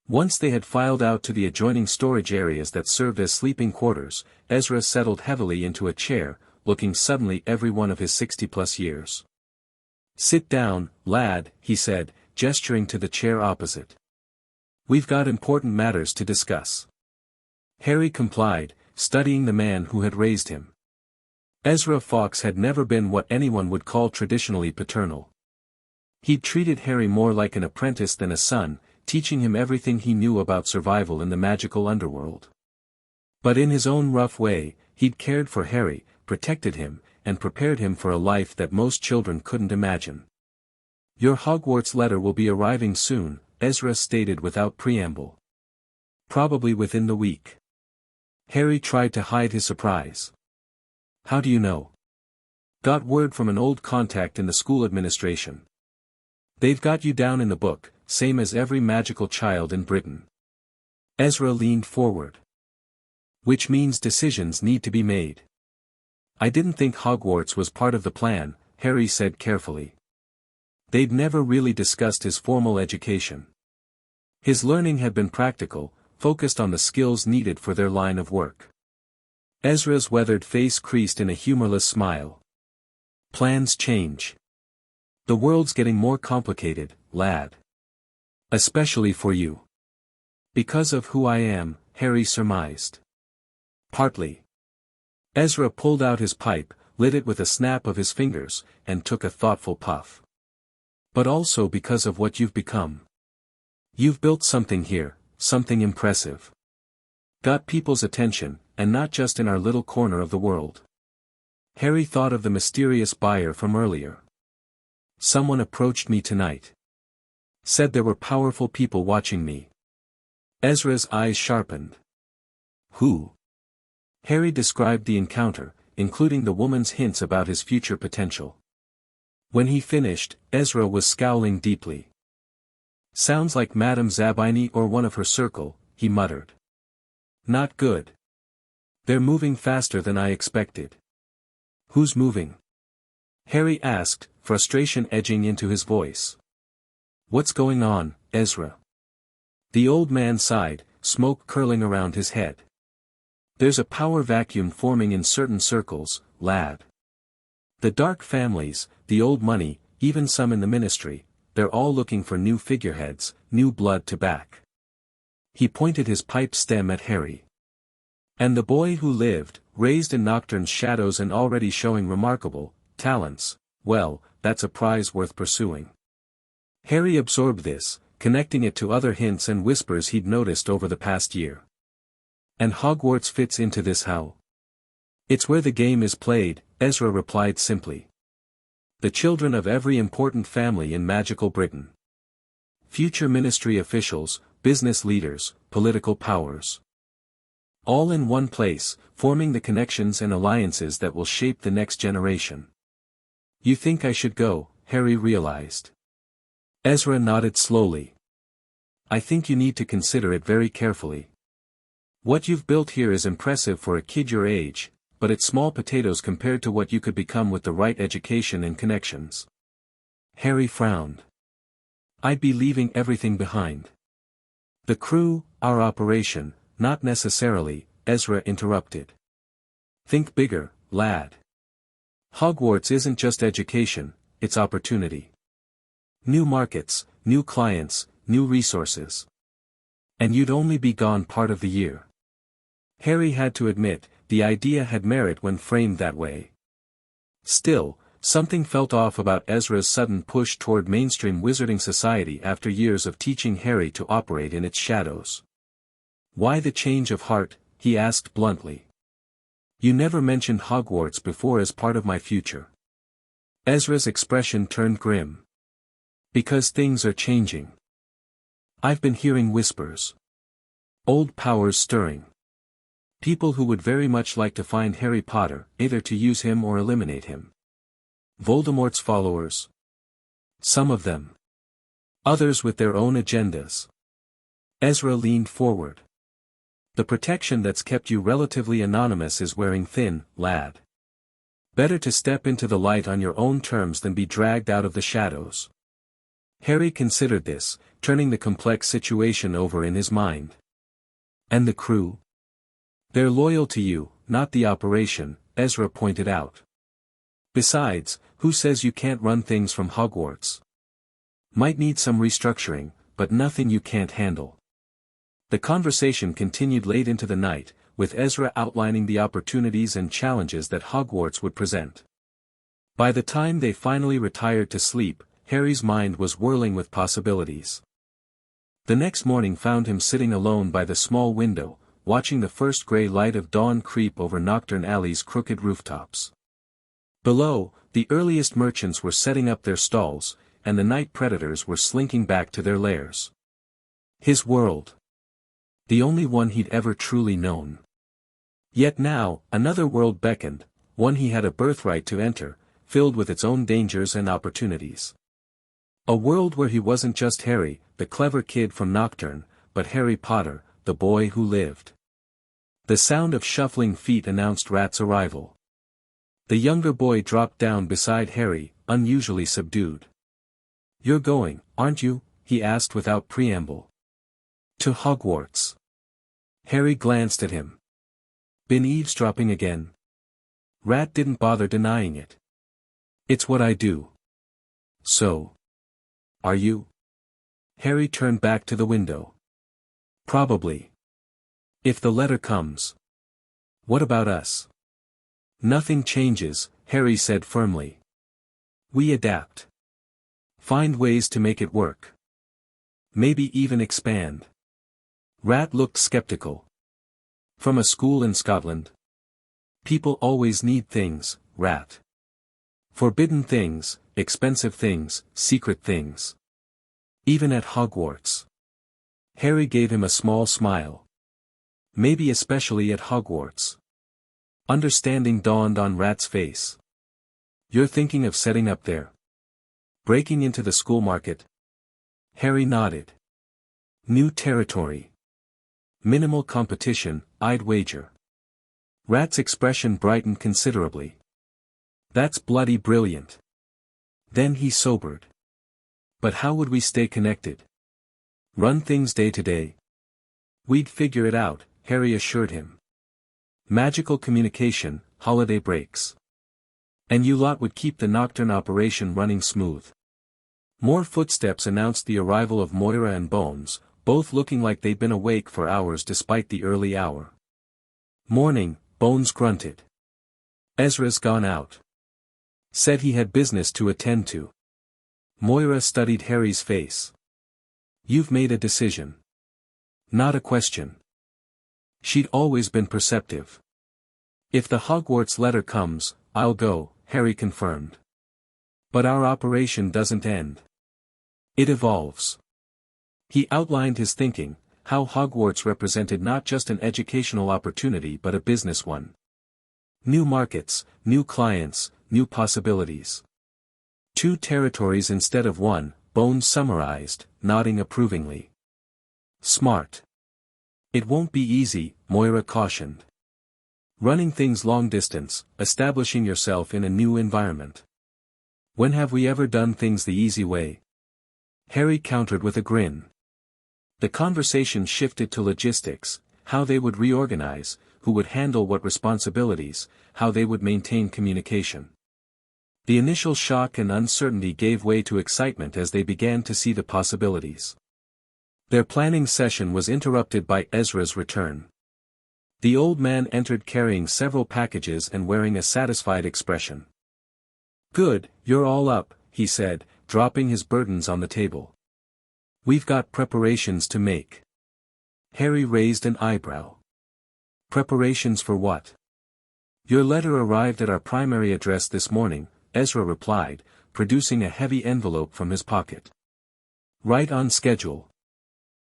Once they had filed out to the adjoining storage areas that served as sleeping quarters, Ezra settled heavily into a chair, looking suddenly every one of his 60-plus years. Sit down, lad, he said, gesturing to the chair opposite. We've got important matters to discuss. Harry complied, studying the man who had raised him. Ezra Fawkes had never been what anyone would call traditionally paternal. He'd treated Harry more like an apprentice than a son, teaching him everything he knew about survival in the magical underworld. But in his own rough way, he'd cared for Harry, protected him, and prepared him for a life that most children couldn't imagine. Your Hogwarts letter will be arriving soon, Ezra stated without preamble. Probably within the week. Harry tried to hide his surprise. How do you know? Got word from an old contact in the school administration. They've got you down in the book, same as every magical child in Britain. Ezra leaned forward. Which means decisions need to be made. I didn't think Hogwarts was part of the plan, Harry said carefully. They'd never really discussed his formal education. His learning had been practical, focused on the skills needed for their line of work. Ezra's weathered face creased in a humorless smile. Plans change. The world's getting more complicated, lad. Especially for you. Because of who I am, Harry surmised. Partly. Ezra pulled out his pipe, lit it with a snap of his fingers, and took a thoughtful puff. But also because of what you've become. You've built something here, something impressive. Got people's attention, and not just in our little corner of the world. Harry thought of the mysterious buyer from earlier. Someone approached me tonight. Said there were powerful people watching me. Ezra's eyes sharpened. Who? Harry described the encounter, including the woman's hints about his future potential. When he finished, Ezra was scowling deeply. Sounds like Madame Zabini or one of her circle, he muttered. Not good. They're moving faster than I expected. Who's moving? Harry asked, frustration edging into his voice. What's going on, Ezra? The old man sighed, smoke curling around his head. There's a power vacuum forming in certain circles, lad. The dark families, the old money, even some in the ministry, they're all looking for new figureheads, new blood to back. He pointed his pipe stem at Harry. And the boy who lived, raised in Knockturn's shadows and already showing remarkable talents, well, that's a prize worth pursuing. Harry absorbed this, connecting it to other hints and whispers he'd noticed over the past year. And Hogwarts fits into this how? It's where the game is played, Ezra replied simply. The children of every important family in magical Britain. Future ministry officials, business leaders, political powers. All in one place, forming the connections and alliances that will shape the next generation. You think I should go, Harry realized. Ezra nodded slowly. I think you need to consider it very carefully. What you've built here is impressive for a kid your age, but it's small potatoes compared to what you could become with the right education and connections. Harry frowned. I'd be leaving everything behind. The crew, our operation, not necessarily, Ezra interrupted. Think bigger, lad. Hogwarts isn't just education, it's opportunity. New markets, new clients, new resources. And you'd only be gone part of the year. Harry had to admit, the idea had merit when framed that way. Still, something felt off about Ezra's sudden push toward mainstream wizarding society after years of teaching Harry to operate in its shadows. Why the change of heart, he asked bluntly. You never mentioned Hogwarts before as part of my future. Ezra's expression turned grim. Because things are changing. I've been hearing whispers. Old powers stirring. People who would very much like to find Harry Potter, either to use him or eliminate him. Voldemort's followers. Some of them. Others with their own agendas. Ezra leaned forward. The protection that's kept you relatively anonymous is wearing thin, lad. Better to step into the light on your own terms than be dragged out of the shadows. Harry considered this, turning the complex situation over in his mind. And the crew? They're loyal to you, not the operation, Ezra pointed out. Besides, who says you can't run things from Hogwarts? Might need some restructuring, but nothing you can't handle. The conversation continued late into the night, with Ezra outlining the opportunities and challenges that Hogwarts would present. By the time they finally retired to sleep, Harry's mind was whirling with possibilities. The next morning found him sitting alone by the small window, watching the first grey light of dawn creep over Knockturn Alley's crooked rooftops. Below, the earliest merchants were setting up their stalls, and the night predators were slinking back to their lairs. His world. The only one he'd ever truly known. Yet now, another world beckoned, one he had a birthright to enter, filled with its own dangers and opportunities. A world where he wasn't just Harry, the clever kid from Knockturn, but Harry Potter, the boy who lived. The sound of shuffling feet announced Rat's arrival. The younger boy dropped down beside Harry, unusually subdued. You're going, aren't you? He asked without preamble. To Hogwarts. Harry glanced at him. Been eavesdropping again? Rat didn't bother denying it. It's what I do. So. Are you? Harry turned back to the window. Probably. If the letter comes. What about us? Nothing changes, Harry said firmly. We adapt. Find ways to make it work. Maybe even expand. Rat looked skeptical. From a school in Scotland? People always need things, Rat. Forbidden things, expensive things, secret things. Even at Hogwarts. Harry gave him a small smile. Maybe especially at Hogwarts. Understanding dawned on Rat's face. You're thinking of setting up there? Breaking into the school market? Harry nodded. New territory. Minimal competition, I'd wager. Rat's expression brightened considerably. That's bloody brilliant. Then he sobered. But how would we stay connected? Run things day to day? We'd figure it out, Harry assured him. Magical communication, holiday breaks. And you lot would keep the Knockturn operation running smooth. More footsteps announced the arrival of Moira and Bones, both looking like they'd been awake for hours despite the early hour. Morning, Bones grunted. Ezra's gone out. Said he had business to attend to. Moira studied Harry's face. You've made a decision. Not a question. She'd always been perceptive. If the Hogwarts letter comes, I'll go, Harry confirmed. But our operation doesn't end. It evolves. He outlined his thinking, how Hogwarts represented not just an educational opportunity but a business one. New markets, new clients, new possibilities. 2 territories instead of 1, Bones summarized, nodding approvingly. Smart. It won't be easy, Moira cautioned. Running things long distance, establishing yourself in a new environment. When have we ever done things the easy way? Harry countered with a grin. The conversation shifted to logistics, how they would reorganize, who would handle what responsibilities, how they would maintain communication. The initial shock and uncertainty gave way to excitement as they began to see the possibilities. Their planning session was interrupted by Ezra's return. The old man entered carrying several packages and wearing a satisfied expression. Good, you're all up, he said, dropping his burdens on the table. We've got preparations to make. Harry raised an eyebrow. Preparations for what? Your letter arrived at our primary address this morning, Ezra replied, producing a heavy envelope from his pocket. Right on schedule.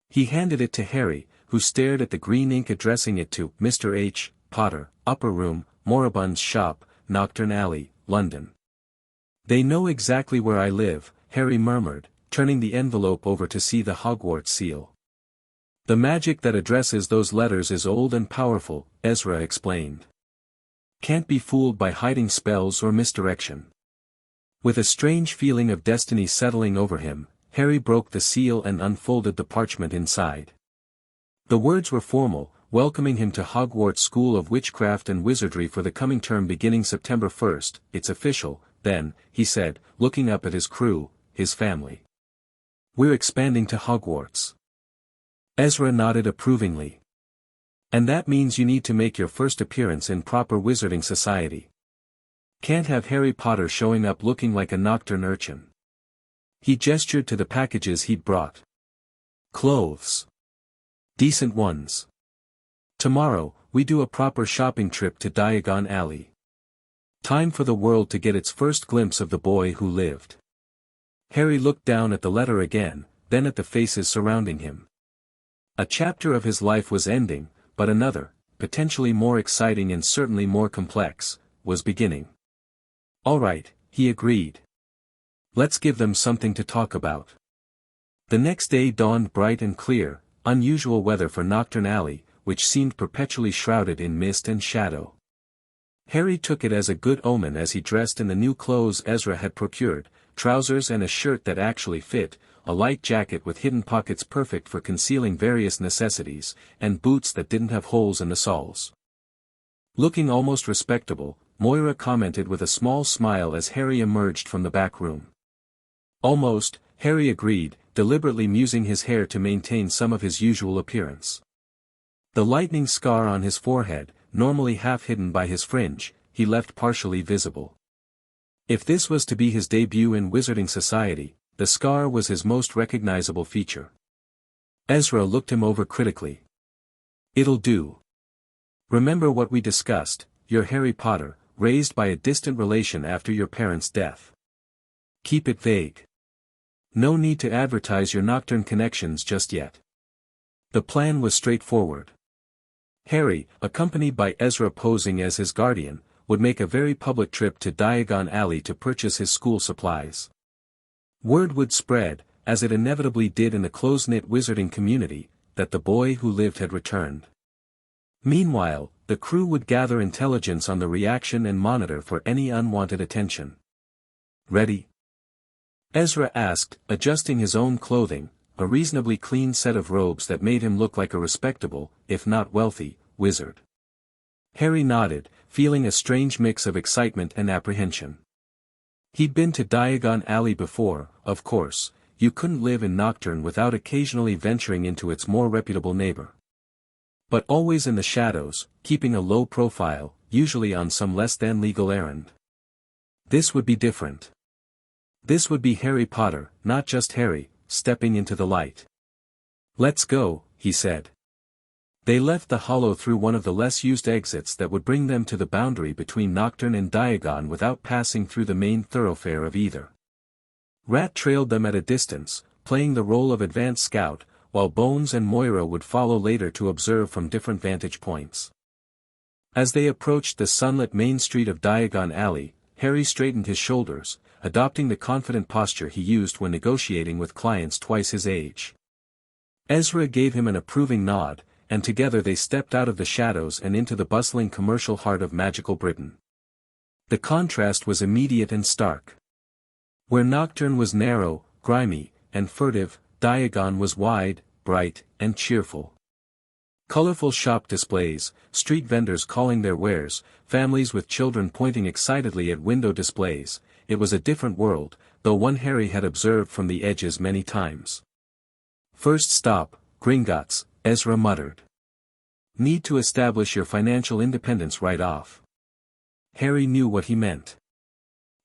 He handed it to Harry, who stared at the green ink addressing it to Mr. H. Potter, Upper Room, Moribund's Shop, Knockturn Alley, London. They know exactly where I live, Harry murmured, turning the envelope over to see the Hogwarts seal. The magic that addresses those letters is old and powerful, Ezra explained. Can't be fooled by hiding spells or misdirection. With a strange feeling of destiny settling over him, Harry broke the seal and unfolded the parchment inside. The words were formal, welcoming him to Hogwarts School of Witchcraft and Wizardry for the coming term beginning September 1st, it's official, then, he said, looking up at his crew, his family. We're expanding to Hogwarts. Ezra nodded approvingly. And that means you need to make your first appearance in proper wizarding society. Can't have Harry Potter showing up looking like a Knockturn urchin. He gestured to the packages he'd brought. Clothes. Decent ones. Tomorrow, we do a proper shopping trip to Diagon Alley. Time for the world to get its first glimpse of the boy who lived. Harry looked down at the letter again, then at the faces surrounding him. A chapter of his life was ending, but another, potentially more exciting and certainly more complex, was beginning. All right, he agreed. Let's give them something to talk about. The next day dawned bright and clear, unusual weather for Knockturn Alley, which seemed perpetually shrouded in mist and shadow. Harry took it as a good omen as he dressed in the new clothes Ezra had procured, trousers and a shirt that actually fit, a light jacket with hidden pockets perfect for concealing various necessities, and boots that didn't have holes in the soles. Looking almost respectable, Moira commented with a small smile as Harry emerged from the back room. Almost, Harry agreed, deliberately musing his hair to maintain some of his usual appearance. The lightning scar on his forehead, normally half hidden by his fringe, he left partially visible. If this was to be his debut in wizarding society, the scar was his most recognizable feature. Ezra looked him over critically. It'll do. Remember what we discussed, you're Harry Potter, raised by a distant relation after your parents' death. Keep it vague. No need to advertise your Knockturn connections just yet. The plan was straightforward. Harry, accompanied by Ezra posing as his guardian, would make a very public trip to Diagon Alley to purchase his school supplies. Word would spread, as it inevitably did in the close-knit wizarding community, that the boy who lived had returned. Meanwhile, the crew would gather intelligence on the reaction and monitor for any unwanted attention. Ready? Ezra asked, adjusting his own clothing, a reasonably clean set of robes that made him look like a respectable, if not wealthy, wizard. Harry nodded, feeling a strange mix of excitement and apprehension. He'd been to Diagon Alley before, of course. You couldn't live in Knockturn without occasionally venturing into its more reputable neighbor. But always in the shadows, keeping a low profile, usually on some less-than-legal errand. This would be different. This would be Harry Potter, not just Harry, stepping into the light. "Let's go," he said. They left the hollow through one of the less-used exits that would bring them to the boundary between Knockturn and Diagon without passing through the main thoroughfare of either. Rat trailed them at a distance, playing the role of advance scout, while Bones and Moira would follow later to observe from different vantage points. As they approached the sunlit main street of Diagon Alley, Harry straightened his shoulders, adopting the confident posture he used when negotiating with clients twice his age. Ezra gave him an approving nod, and together they stepped out of the shadows and into the bustling commercial heart of magical Britain. The contrast was immediate and stark. Where Knockturn was narrow, grimy, and furtive, Diagon was wide, bright, and cheerful. Colorful shop displays, street vendors calling their wares, families with children pointing excitedly at window displays. It was a different world, though one Harry had observed from the edges many times. "First stop, Gringotts," Ezra muttered. "Need to establish your financial independence right off." Harry knew what he meant.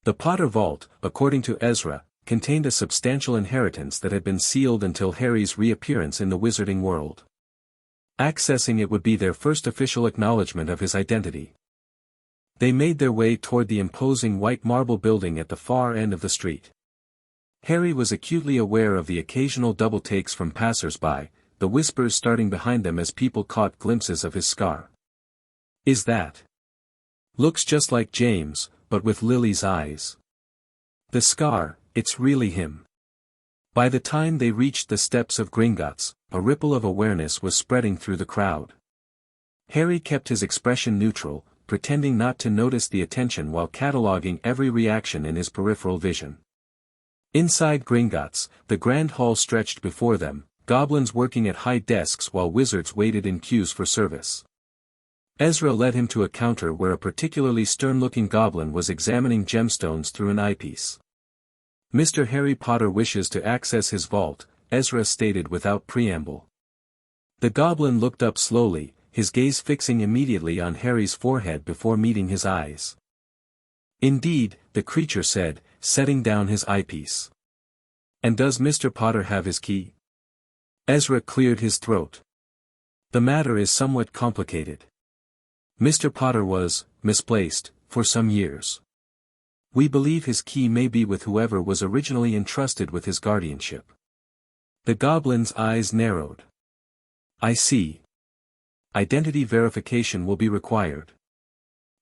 The Potter Vault, according to Ezra, contained a substantial inheritance that had been sealed until Harry's reappearance in the wizarding world. Accessing it would be their first official acknowledgement of his identity. They made their way toward the imposing white marble building at the far end of the street. Harry was acutely aware of the occasional double takes from passers-by, the whispers starting behind them as people caught glimpses of his scar. "Is that? Looks just like James, but with Lily's eyes. The scar, it's really him." By the time they reached the steps of Gringotts, a ripple of awareness was spreading through the crowd. Harry kept his expression neutral, pretending not to notice the attention while cataloging every reaction in his peripheral vision. Inside Gringotts, the grand hall stretched before them, goblins working at high desks while wizards waited in queues for service. Ezra led him to a counter where a particularly stern-looking goblin was examining gemstones through an eyepiece. "Mr. Harry Potter wishes to access his vault," Ezra stated without preamble. The goblin looked up slowly, his gaze fixing immediately on Harry's forehead before meeting his eyes. "Indeed," the creature said, setting down his eyepiece. "And does Mr. Potter have his key?" Ezra cleared his throat. "The matter is somewhat complicated. Mr. Potter was misplaced for some years. We believe his key may be with whoever was originally entrusted with his guardianship." The goblin's eyes narrowed. "I see. Identity verification will be required."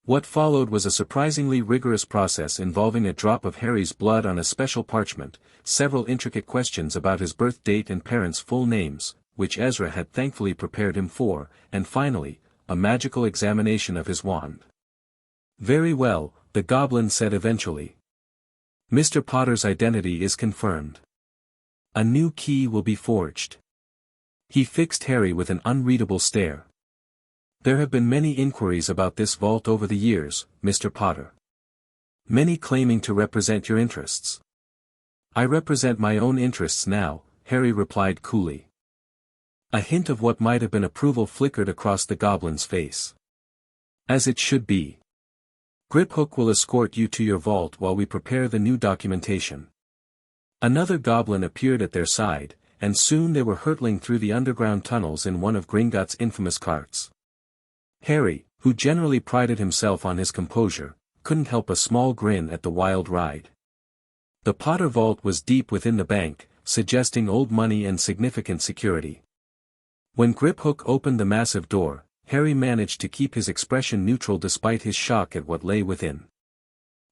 What followed was a surprisingly rigorous process involving a drop of Harry's blood on a special parchment, several intricate questions about his birth date and parents' full names, which Ezra had thankfully prepared him for, and finally, a magical examination of his wand. "Very well," the goblin said eventually. "Mr. Potter's identity is confirmed. A new key will be forged." He fixed Harry with an unreadable stare. "There have been many inquiries about this vault over the years, Mr. Potter. Many claiming to represent your interests." "I represent my own interests now," Harry replied coolly. A hint of what might have been approval flickered across the goblin's face. "As it should be. Griphook will escort you to your vault while we prepare the new documentation." Another goblin appeared at their side, and soon they were hurtling through the underground tunnels in one of Gringotts' infamous carts. Harry, who generally prided himself on his composure, couldn't help a small grin at the wild ride. The Potter vault was deep within the bank, suggesting old money and significant security. When Griphook opened the massive door, Harry managed to keep his expression neutral despite his shock at what lay within.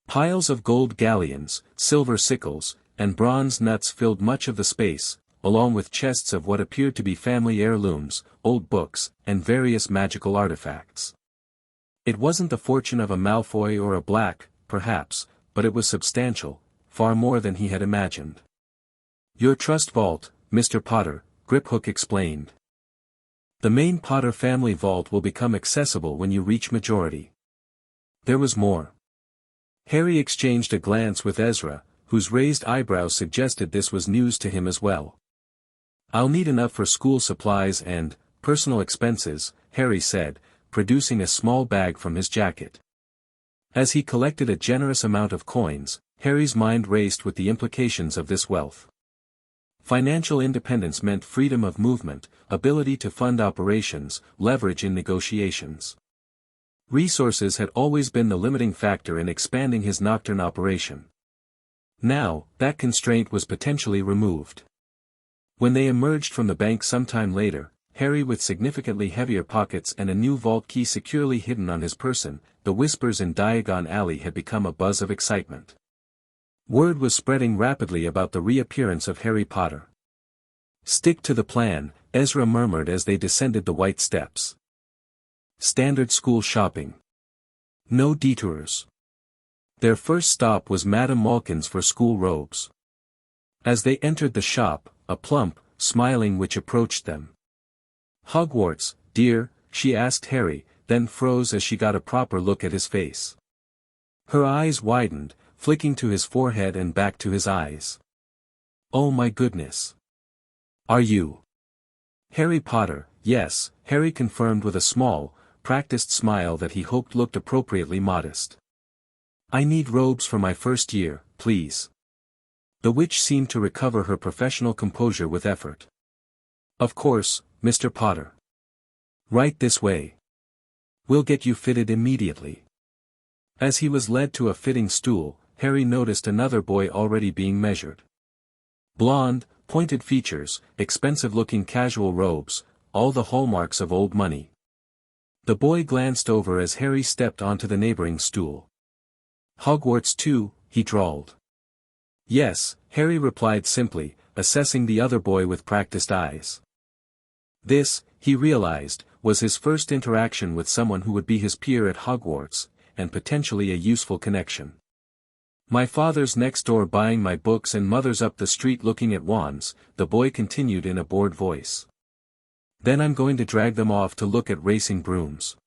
Piles of gold galleons, silver sickles, and bronze nuts filled much of the space, along with chests of what appeared to be family heirlooms, old books, and various magical artifacts. It wasn't the fortune of a Malfoy or a Black, perhaps, but it was substantial, far more than he had imagined. "Your trust vault," Mr. Potter, Griphook explained. The main Potter family vault will become accessible when you reach majority. There was more. Harry exchanged a glance with Ezra, whose raised eyebrows suggested this was news to him as well. I'll need enough for school supplies and personal expenses, Harry said, producing a small bag from his jacket. As he collected a generous amount of coins, Harry's mind raced with the implications of this wealth. Financial independence meant freedom of movement, ability to fund operations, leverage in negotiations. Resources had always been the limiting factor in expanding his Knockturn operation. Now, that constraint was potentially removed. When they emerged from the bank sometime later, Harry with significantly heavier pockets and a new vault key securely hidden on his person, the whispers in Diagon Alley had become a buzz of excitement. Word was spreading rapidly about the reappearance of Harry Potter. Stick to the plan, Ezra murmured as they descended the white steps. Standard school shopping. No detours. Their first stop was Madame Malkin's for school robes. As they entered the shop, a plump, smiling witch approached them. Hogwarts, dear, she asked Harry, then froze as she got a proper look at his face. Her eyes widened, flicking to his forehead and back to his eyes. Oh my goodness. Are you Harry Potter? Yes, Harry confirmed with a small, practiced smile that he hoped looked appropriately modest. I need robes for my first year, please. The witch seemed to recover her professional composure with effort. Of course, Mr. Potter. Right this way. We'll get you fitted immediately. As he was led to a fitting stool, Harry noticed another boy already being measured. Blonde, pointed features, expensive-looking casual robes, all the hallmarks of old money. The boy glanced over as Harry stepped onto the neighboring stool. Hogwarts too, he drawled. Yes, Harry replied simply, assessing the other boy with practiced eyes. This, he realized, was his first interaction with someone who would be his peer at Hogwarts, and potentially a useful connection. My father's next door buying my books and mother's up the street looking at wands, the boy continued in a bored voice. Then I'm going to drag them off to look at racing brooms.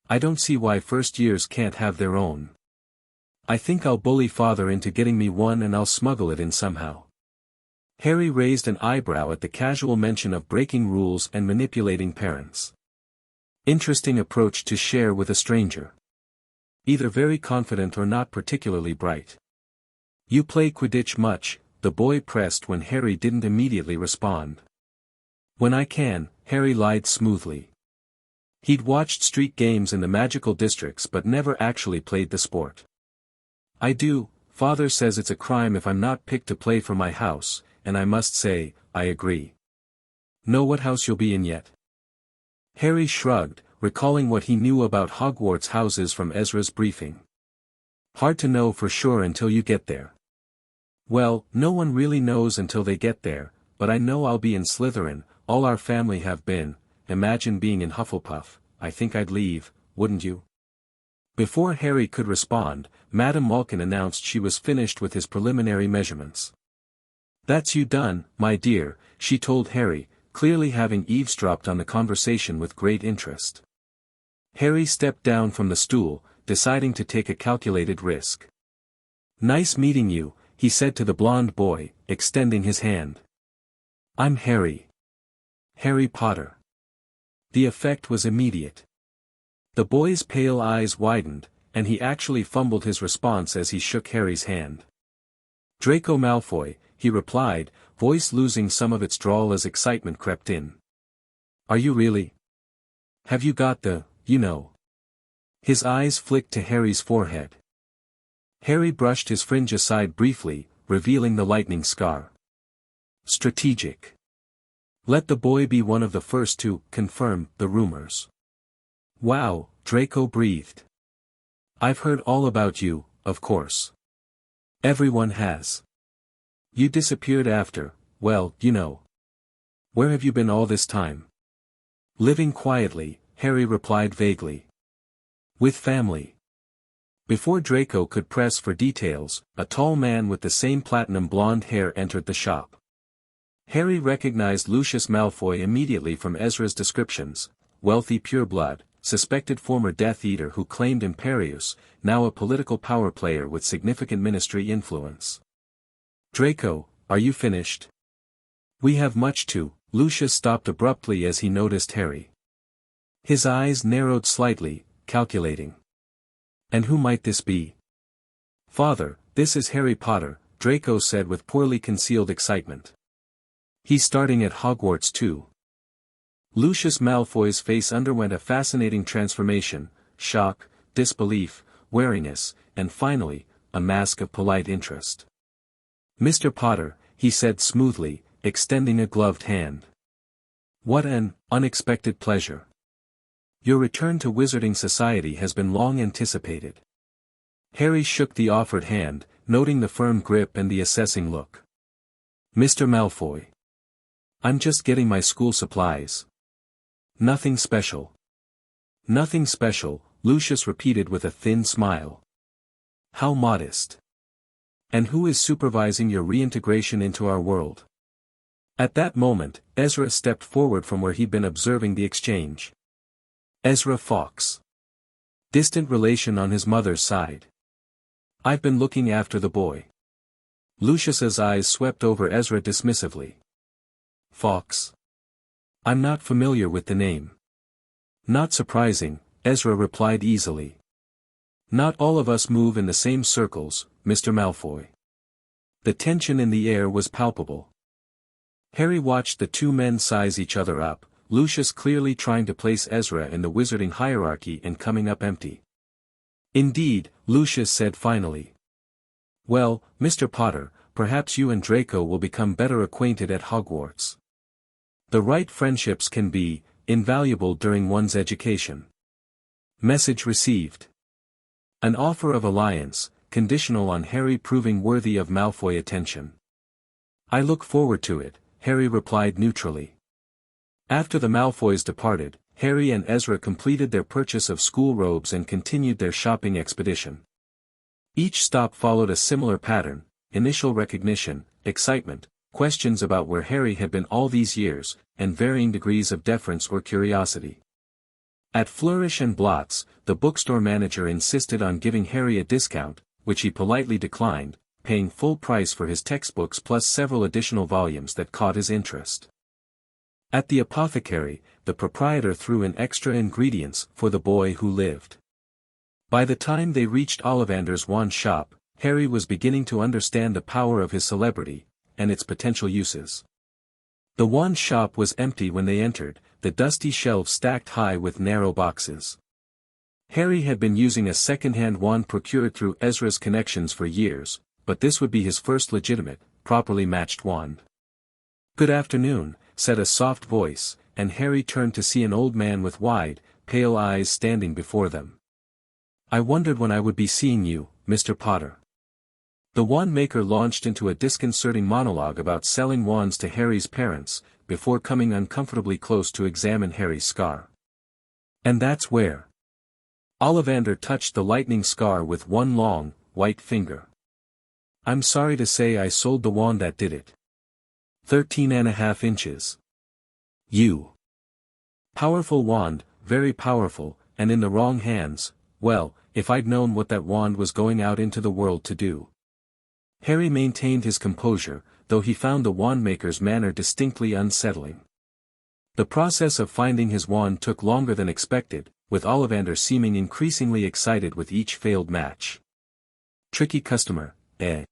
I don't see why first years can't have their own. I think I'll bully father into getting me one and I'll smuggle it in somehow. Harry raised an eyebrow at the casual mention of breaking rules and manipulating parents. Interesting approach to share with a stranger. Either very confident or not particularly bright. You play Quidditch much, the boy pressed when Harry didn't immediately respond. When I can, Harry lied smoothly. He'd watched street games in the magical districts but never actually played the sport. I do, father says it's a crime if I'm not picked to play for my house, and I must say, I agree. Know what house you'll be in yet? Harry shrugged, recalling what he knew about Hogwarts houses from Ezra's briefing. Hard to know for sure until you get there. Well, no one really knows until they get there, but I know I'll be in Slytherin, all our family have been. Imagine being in Hufflepuff, I think I'd leave, wouldn't you? Before Harry could respond, Madame Malkin announced she was finished with his preliminary measurements. That's you done, my dear, she told Harry, clearly having eavesdropped on the conversation with great interest. Harry stepped down from the stool, deciding to take a calculated risk. Nice meeting you, he said to the blonde boy, extending his hand. I'm Harry. Harry Potter. The effect was immediate. The boy's pale eyes widened, and he actually fumbled his response as he shook Harry's hand. Draco Malfoy, he replied, voice losing some of its drawl as excitement crept in. Are you really? Have you got the, you know? His eyes flicked to Harry's forehead. Harry brushed his fringe aside briefly, revealing the lightning scar. Strategic. Let the boy be one of the first to confirm the rumors. Wow, Draco breathed. I've heard all about you, of course. Everyone has. You disappeared after, well, you know. Where have you been all this time? Living quietly, Harry replied vaguely. With family. Before Draco could press for details, a tall man with the same platinum blonde hair entered the shop. Harry recognized Lucius Malfoy immediately from Ezra's descriptions: wealthy pureblood, suspected former Death Eater who claimed Imperius, now a political power player with significant ministry influence. "Draco, are you finished?" "We have much to." Lucius stopped abruptly as he noticed Harry. His eyes narrowed slightly, calculating. "And who might this be?" "Father, this is Harry Potter," Draco said with poorly concealed excitement. "He's starting at Hogwarts too." Lucius Malfoy's face underwent a fascinating transformation: shock, disbelief, wariness, and finally, a mask of polite interest. "Mr. Potter," he said smoothly, extending a gloved hand. "What an unexpected pleasure. Your return to Wizarding Society has been long anticipated." Harry shook the offered hand, noting the firm grip and the assessing look. "Mr. Malfoy. I'm just getting my school supplies. Nothing special." "Nothing special," Lucius repeated with a thin smile. "How modest. And who is supervising your reintegration into our world?" At that moment, Ezra stepped forward from where he'd been observing the exchange. Ezra Fawkes. Distant relation on his mother's side. "I've been looking after the boy." Lucius's eyes swept over Ezra dismissively. "Fawkes? I'm not familiar with the name." "Not surprising," Ezra replied easily. "Not all of us move in the same circles, Mr. Malfoy." The tension in the air was palpable. Harry watched the two men size each other up, Lucius clearly trying to place Ezra in the wizarding hierarchy and coming up empty. "Indeed," Lucius said finally. "Well, Mr. Potter, perhaps you and Draco will become better acquainted at Hogwarts. The right friendships can be invaluable during one's education." Message received. An offer of alliance, conditional on Harry proving worthy of Malfoy attention. "I look forward to it," Harry replied neutrally. After the Malfoys departed, Harry and Ezra completed their purchase of school robes and continued their shopping expedition. Each stop followed a similar pattern: initial recognition, excitement, questions about where Harry had been all these years, and varying degrees of deference or curiosity. At Flourish and Blott's, the bookstore manager insisted on giving Harry a discount, which he politely declined, paying full price for his textbooks plus several additional volumes that caught his interest. At the apothecary, the proprietor threw in extra ingredients for the boy who lived. By the time they reached Ollivander's wand shop, Harry was beginning to understand the power of his celebrity, and its potential uses. The wand shop was empty when they entered, the dusty shelves stacked high with narrow boxes. Harry had been using a second-hand wand procured through Ezra's connections for years, but this would be his first legitimate, properly matched wand. "Good afternoon," said a soft voice, and Harry turned to see an old man with wide, pale eyes standing before them. "I wondered when I would be seeing you, Mr. Potter." The wand maker launched into a disconcerting monologue about selling wands to Harry's parents, before coming uncomfortably close to examine Harry's scar. "And that's where." Ollivander touched the lightning scar with one long, white finger. "I'm sorry to say I sold the wand that did it. 13.5 inches. You. Powerful wand, very powerful, and in the wrong hands. Well, if I'd known what that wand was going out into the world to do." Harry maintained his composure, though he found the wand-maker's manner distinctly unsettling. The process of finding his wand took longer than expected, with Ollivander seeming increasingly excited with each failed match. "Tricky customer, eh?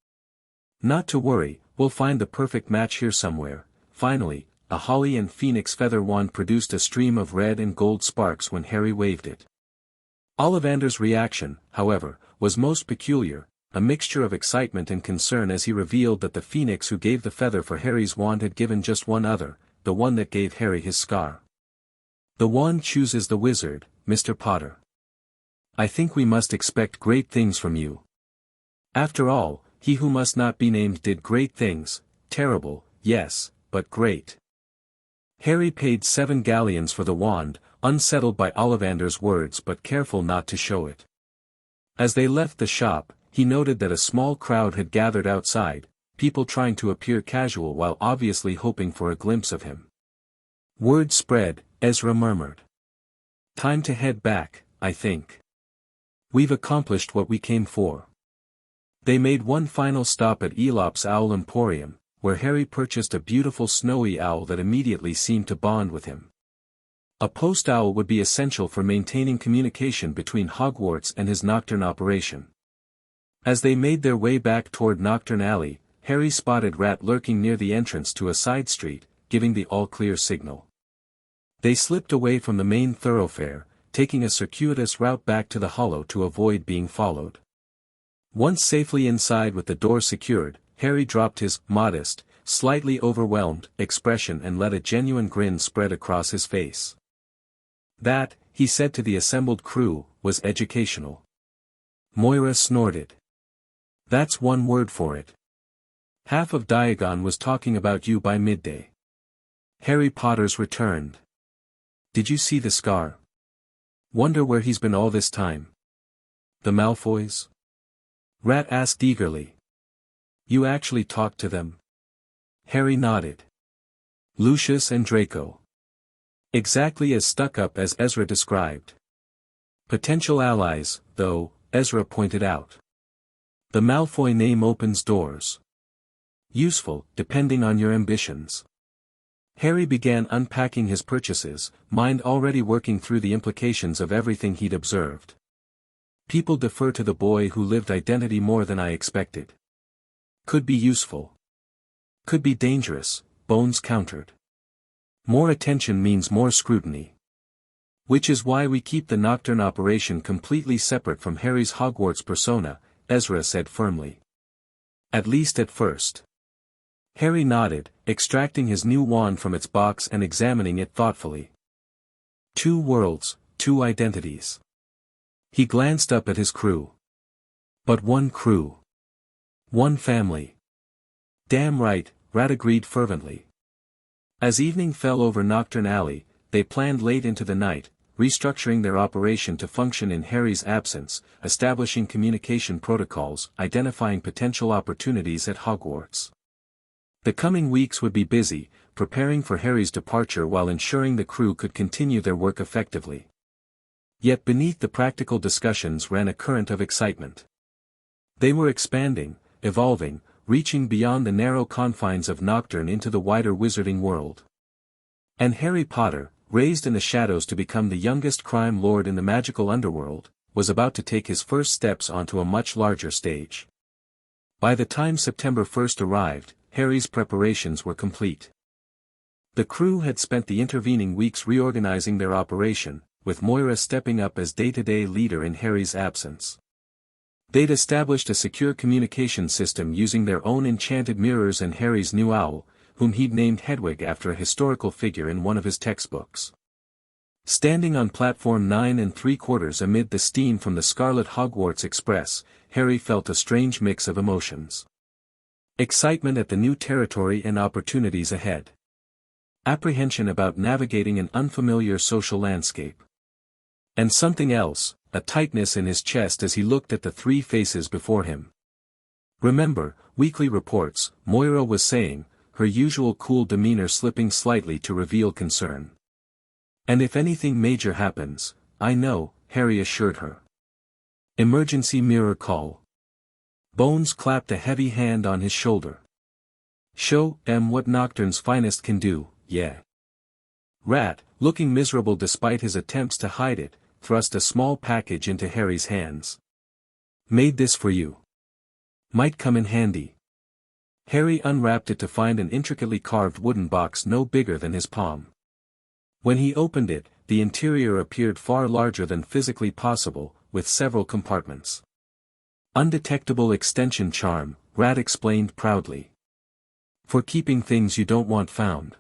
Not to worry, we'll find the perfect match here somewhere." Finally, a holly and phoenix feather wand produced a stream of red and gold sparks when Harry waved it. Ollivander's reaction, however, was most peculiar, a mixture of excitement and concern as he revealed that the phoenix who gave the feather for Harry's wand had given just one other, the one that gave Harry his scar. "The wand chooses the wizard, Mr. Potter. I think we must expect great things from you. After all, he who must not be named did great things, terrible, yes, but great." Harry paid 7 galleons for the wand, unsettled by Ollivander's words but careful not to show it. As they left the shop, he noted that a small crowd had gathered outside, people trying to appear casual while obviously hoping for a glimpse of him. Word spread, Ezra murmured. Time to head back, I think. We've accomplished what we came for. They made one final stop at Elop's Owl Emporium, where Harry purchased a beautiful snowy owl that immediately seemed to bond with him. A post owl would be essential for maintaining communication between Hogwarts and his Knockturn operation. As they made their way back toward Knockturn Alley, Harry spotted Rat lurking near the entrance to a side street, giving the all-clear signal. They slipped away from the main thoroughfare, taking a circuitous route back to the Hollow to avoid being followed. Once safely inside with the door secured, Harry dropped his modest, slightly overwhelmed expression and let a genuine grin spread across his face. That, he said to the assembled crew, was educational. Moira snorted. That's one word for it. Half of Diagon was talking about you by midday. Harry Potter's returned. Did you see the scar? Wonder where he's been all this time. The Malfoys? Rat asked eagerly. You actually talked to them? Harry nodded. Lucius and Draco. Exactly as stuck-up as Ezra described. Potential allies, though, Ezra pointed out. The Malfoy name opens doors. Useful, depending on your ambitions. Harry began unpacking his purchases, mind already working through the implications of everything he'd observed. People defer to the boy who lived identity more than I expected. Could be useful. Could be dangerous, Bones countered. More attention means more scrutiny. Which is why we keep the Knockturn operation completely separate from Harry's Hogwarts persona, Ezra said firmly. At least at first. Harry nodded, extracting his new wand from its box and examining it thoughtfully. 2 worlds, 2 identities. He glanced up at his crew. But one crew. One family. Damn right, Rat agreed fervently. As evening fell over Knockturn Alley, they planned late into the night, restructuring their operation to function in Harry's absence, establishing communication protocols, identifying potential opportunities at Hogwarts. The coming weeks would be busy, preparing for Harry's departure while ensuring the crew could continue their work effectively. Yet beneath the practical discussions ran a current of excitement. They were expanding, evolving, reaching beyond the narrow confines of Knockturn into the wider wizarding world. And Harry Potter, raised in the shadows to become the youngest crime lord in the magical underworld, was about to take his first steps onto a much larger stage. By the time September 1st arrived, Harry's preparations were complete. The crew had spent the intervening weeks reorganizing their operation, with Moira stepping up as day-to-day leader in Harry's absence. They'd established a secure communication system using their own enchanted mirrors and Harry's new owl, whom he'd named Hedwig after a historical figure in one of his textbooks. Standing on platform 9 3/4 amid the steam from the Scarlet Hogwarts Express, Harry felt a strange mix of emotions. Excitement at the new territory and opportunities ahead. Apprehension about navigating an unfamiliar social landscape. And something else, a tightness in his chest as he looked at the 3 faces before him. Remember, weekly reports, Moira was saying, her usual cool demeanor slipping slightly to reveal concern. And if anything major happens, I know, Harry assured her. Emergency mirror call. Bones clapped a heavy hand on his shoulder. Show them what Knockturn's finest can do, yeah. Rat, looking miserable despite his attempts to hide it, thrust a small package into Harry's hands. Made this for you. Might come in handy. Harry unwrapped it to find an intricately carved wooden box no bigger than his palm. When he opened it, the interior appeared far larger than physically possible, with several compartments. Undetectable extension charm, Rat explained proudly. For keeping things you don't want found.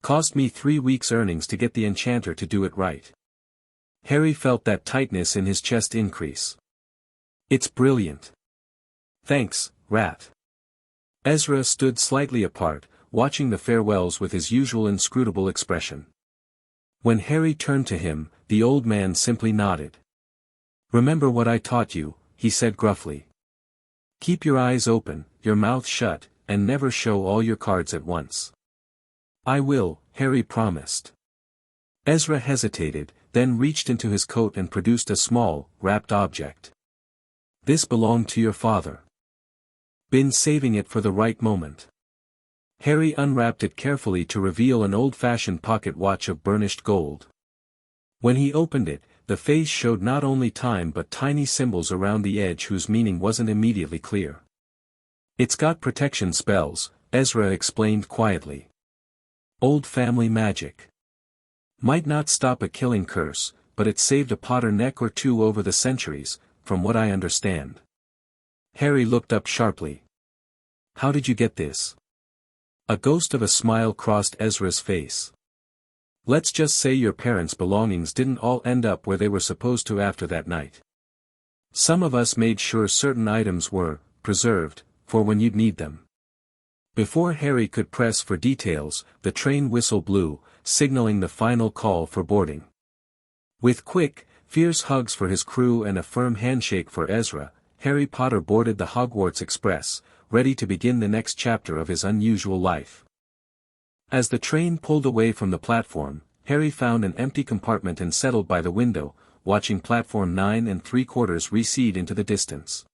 Cost me 3 weeks' earnings to get the enchanter to do it right. Harry felt that tightness in his chest increase. It's brilliant. Thanks, Rat. Ezra stood slightly apart, watching the farewells with his usual inscrutable expression. When Harry turned to him, the old man simply nodded. Remember what I taught you, he said gruffly. Keep your eyes open, your mouth shut, and never show all your cards at once." "I will," Harry promised. Ezra hesitated, then reached into his coat and produced a small, wrapped object. "This belonged to your father. Been saving it for the right moment." Harry unwrapped it carefully to reveal an old-fashioned pocket watch of burnished gold. When he opened it, the face showed not only time but tiny symbols around the edge whose meaning wasn't immediately clear. "It's got protection spells," Ezra explained quietly. "Old family magic. Might not stop a killing curse, but it saved a Potter neck or two over the centuries, from what I understand." Harry looked up sharply. "How did you get this?" A ghost of a smile crossed Ezra's face. "Let's just say your parents' belongings didn't all end up where they were supposed to after that night. Some of us made sure certain items were preserved, for when you'd need them." Before Harry could press for details, the train whistle blew, signaling the final call for boarding. With quick, fierce hugs for his crew and a firm handshake for Ezra, Harry Potter boarded the Hogwarts Express, ready to begin the next chapter of his unusual life. As the train pulled away from the platform, Harry found an empty compartment and settled by the window, watching platform 9 3/4 recede into the distance.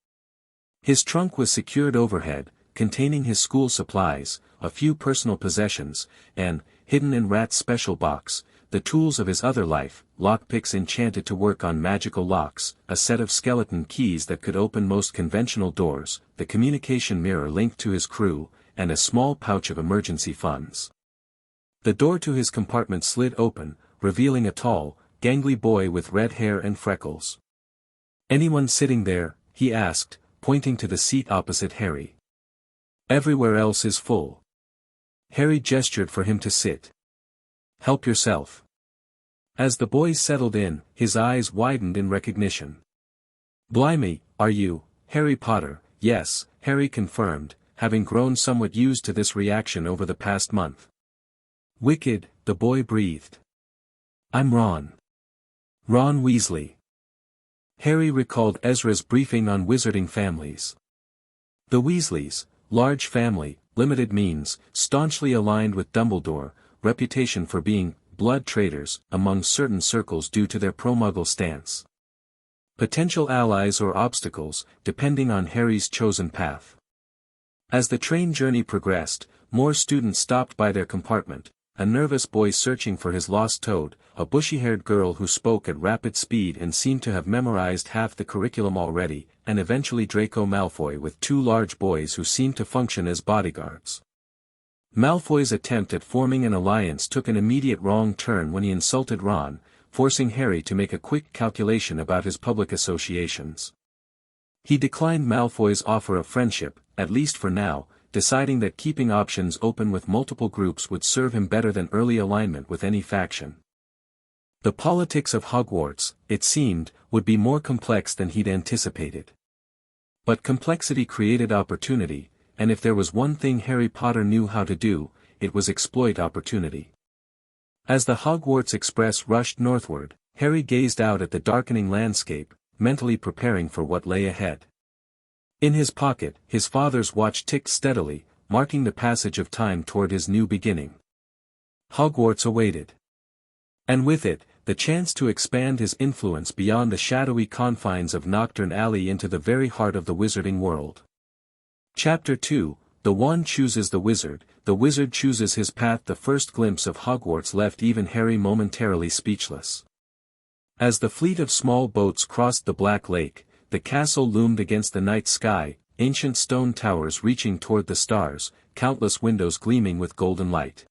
His trunk was secured overhead, containing his school supplies, a few personal possessions, and, hidden in Rat's special box, the tools of his other life, lockpicks enchanted to work on magical locks, a set of skeleton keys that could open most conventional doors, the communication mirror linked to his crew, and a small pouch of emergency funds. The door to his compartment slid open, revealing a tall, gangly boy with red hair and freckles. "Anyone sitting there?" he asked, pointing to the seat opposite Harry. "Everywhere else is full." Harry gestured for him to sit. "Help yourself." As the boy settled in, his eyes widened in recognition. "Blimey, are you, Harry Potter?" "Yes," Harry confirmed, having grown somewhat used to this reaction over the past month. "Wicked," the boy breathed. "I'm Ron. Ron Weasley." Harry recalled Ezra's briefing on wizarding families. The Weasleys, large family, limited means, staunchly aligned with Dumbledore, reputation for being blood traitors among certain circles due to their pro-Muggle stance. Potential allies or obstacles, depending on Harry's chosen path. As the train journey progressed, more students stopped by their compartment, a nervous boy searching for his lost toad, a bushy-haired girl who spoke at rapid speed and seemed to have memorized half the curriculum already, and eventually Draco Malfoy with two large boys who seemed to function as bodyguards. Malfoy's attempt at forming an alliance took an immediate wrong turn when he insulted Ron, forcing Harry to make a quick calculation about his public associations. He declined Malfoy's offer of friendship, at least for now, deciding that keeping options open with multiple groups would serve him better than early alignment with any faction. The politics of Hogwarts, it seemed, would be more complex than he'd anticipated. But complexity created opportunity, and if there was one thing Harry Potter knew how to do, it was exploit opportunity. As the Hogwarts Express rushed northward, Harry gazed out at the darkening landscape, mentally preparing for what lay ahead. In his pocket, his father's watch ticked steadily, marking the passage of time toward his new beginning. Hogwarts awaited. And with it, the chance to expand his influence beyond the shadowy confines of Knockturn Alley into the very heart of the wizarding world. Chapter 2, The Wand Chooses the Wizard chooses his path. The first glimpse of Hogwarts left even Harry momentarily speechless. As the fleet of small boats crossed the Black Lake, the castle loomed against the night sky, ancient stone towers reaching toward the stars, countless windows gleaming with golden light.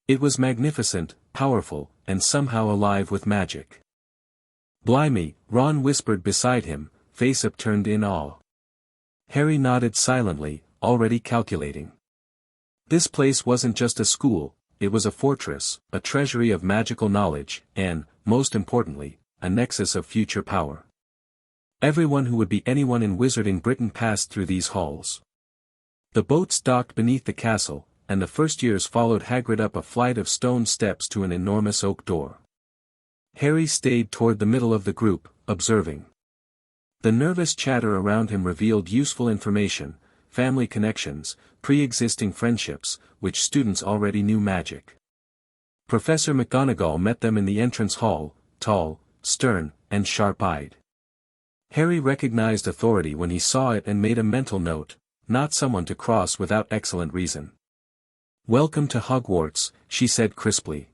It was magnificent, powerful, and somehow alive with magic. "Blimey," Ron whispered beside him, face upturned in awe. Harry nodded silently, already calculating. This place wasn't just a school, it was a fortress, a treasury of magical knowledge, and, most importantly, a nexus of future power. Everyone who would be anyone in wizarding Britain passed through these halls. The boats docked beneath the castle, and the first years followed Hagrid up a flight of stone steps to an enormous oak door. Harry stayed toward the middle of the group, observing. The nervous chatter around him revealed useful information, family connections, pre-existing friendships, which students already knew magic. Professor McGonagall met them in the entrance hall, tall, stern, and sharp-eyed. Harry recognized authority when he saw it and made a mental note, not someone to cross without excellent reason. "Welcome to Hogwarts," she said crisply.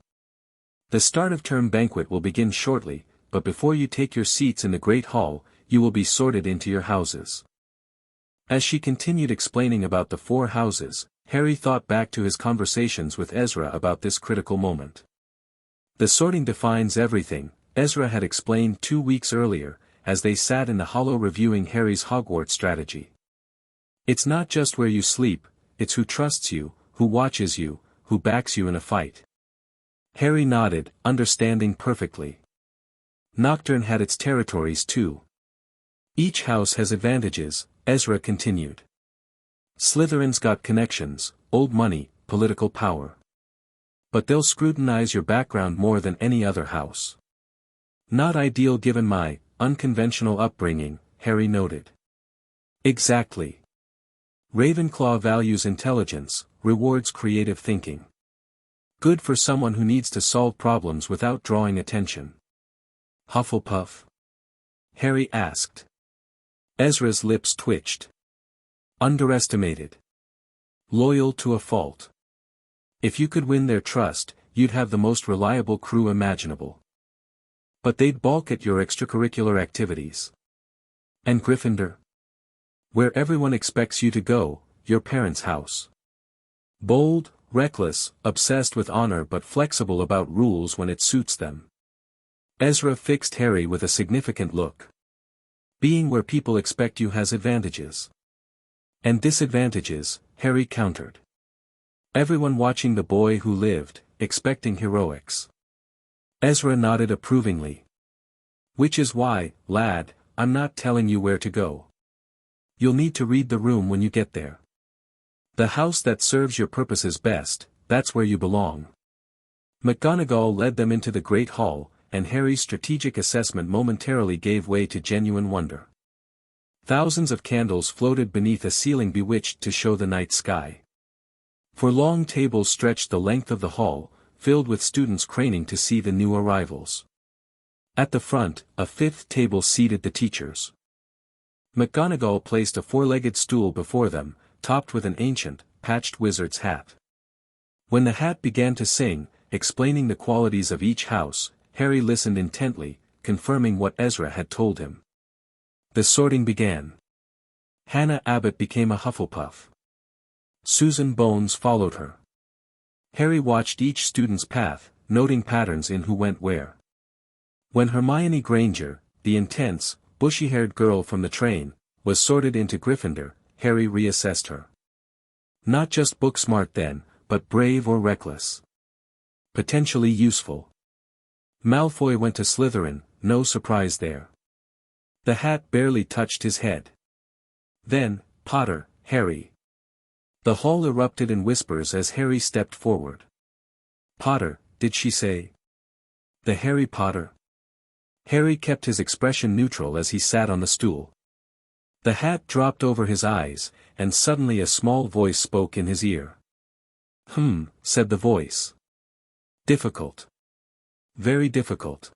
"The start-of-term banquet will begin shortly, but before you take your seats in the Great Hall, you will be sorted into your houses." As she continued explaining about the 4 houses, Harry thought back to his conversations with Ezra about this critical moment. The sorting defines everything, Ezra had explained 2 weeks earlier, as they sat in the hollow reviewing Harry's Hogwarts strategy. "It's not just where you sleep, it's who trusts you, who watches you, who backs you in a fight." Harry nodded, understanding perfectly. Knockturn had its territories too. "Each house has advantages," Ezra continued. "Slytherin's got connections, old money, political power. But they'll scrutinize your background more than any other house." "Not ideal given my unconventional upbringing," Harry noted. "Exactly. Ravenclaw values intelligence, rewards creative thinking. Good for someone who needs to solve problems without drawing attention." "Hufflepuff?" Harry asked. Ezra's lips twitched. "Underestimated. Loyal to a fault. If you could win their trust, you'd have the most reliable crew imaginable. But they'd balk at your extracurricular activities." "And Gryffindor?" "Where everyone expects you to go, your parents' house. Bold, reckless, obsessed with honor but flexible about rules when it suits them." Ezra fixed Harry with a significant look. "Being where people expect you has advantages." "And disadvantages," Harry countered. "Everyone watching the boy who lived, expecting heroics." Ezra nodded approvingly. "Which is why, lad, I'm not telling you where to go. You'll need to read the room when you get there. The house that serves your purposes best, that's where you belong." McGonagall led them into the Great Hall, and Harry's strategic assessment momentarily gave way to genuine wonder. Thousands of candles floated beneath a ceiling bewitched to show the night sky. 4 long tables stretched the length of the hall, filled with students craning to see the new arrivals. At the front, a 5th table seated the teachers. McGonagall placed a 4-legged stool before them, topped with an ancient, patched wizard's hat. When the hat began to sing, explaining the qualities of each house, Harry listened intently, confirming what Ezra had told him. The sorting began. Hannah Abbott became a Hufflepuff. Susan Bones followed her. Harry watched each student's path, noting patterns in who went where. When Hermione Granger, the intense, bushy-haired girl from the train, was sorted into Gryffindor, Harry reassessed her. Not just book-smart then, but brave or reckless. Potentially useful. Malfoy went to Slytherin, no surprise there. The hat barely touched his head. Then, Potter, Harry. The hall erupted in whispers as Harry stepped forward. "Potter, did she say? The Harry Potter?" Harry kept his expression neutral as he sat on the stool. The hat dropped over his eyes, and suddenly a small voice spoke in his ear. Said the voice. "Difficult. Very difficult.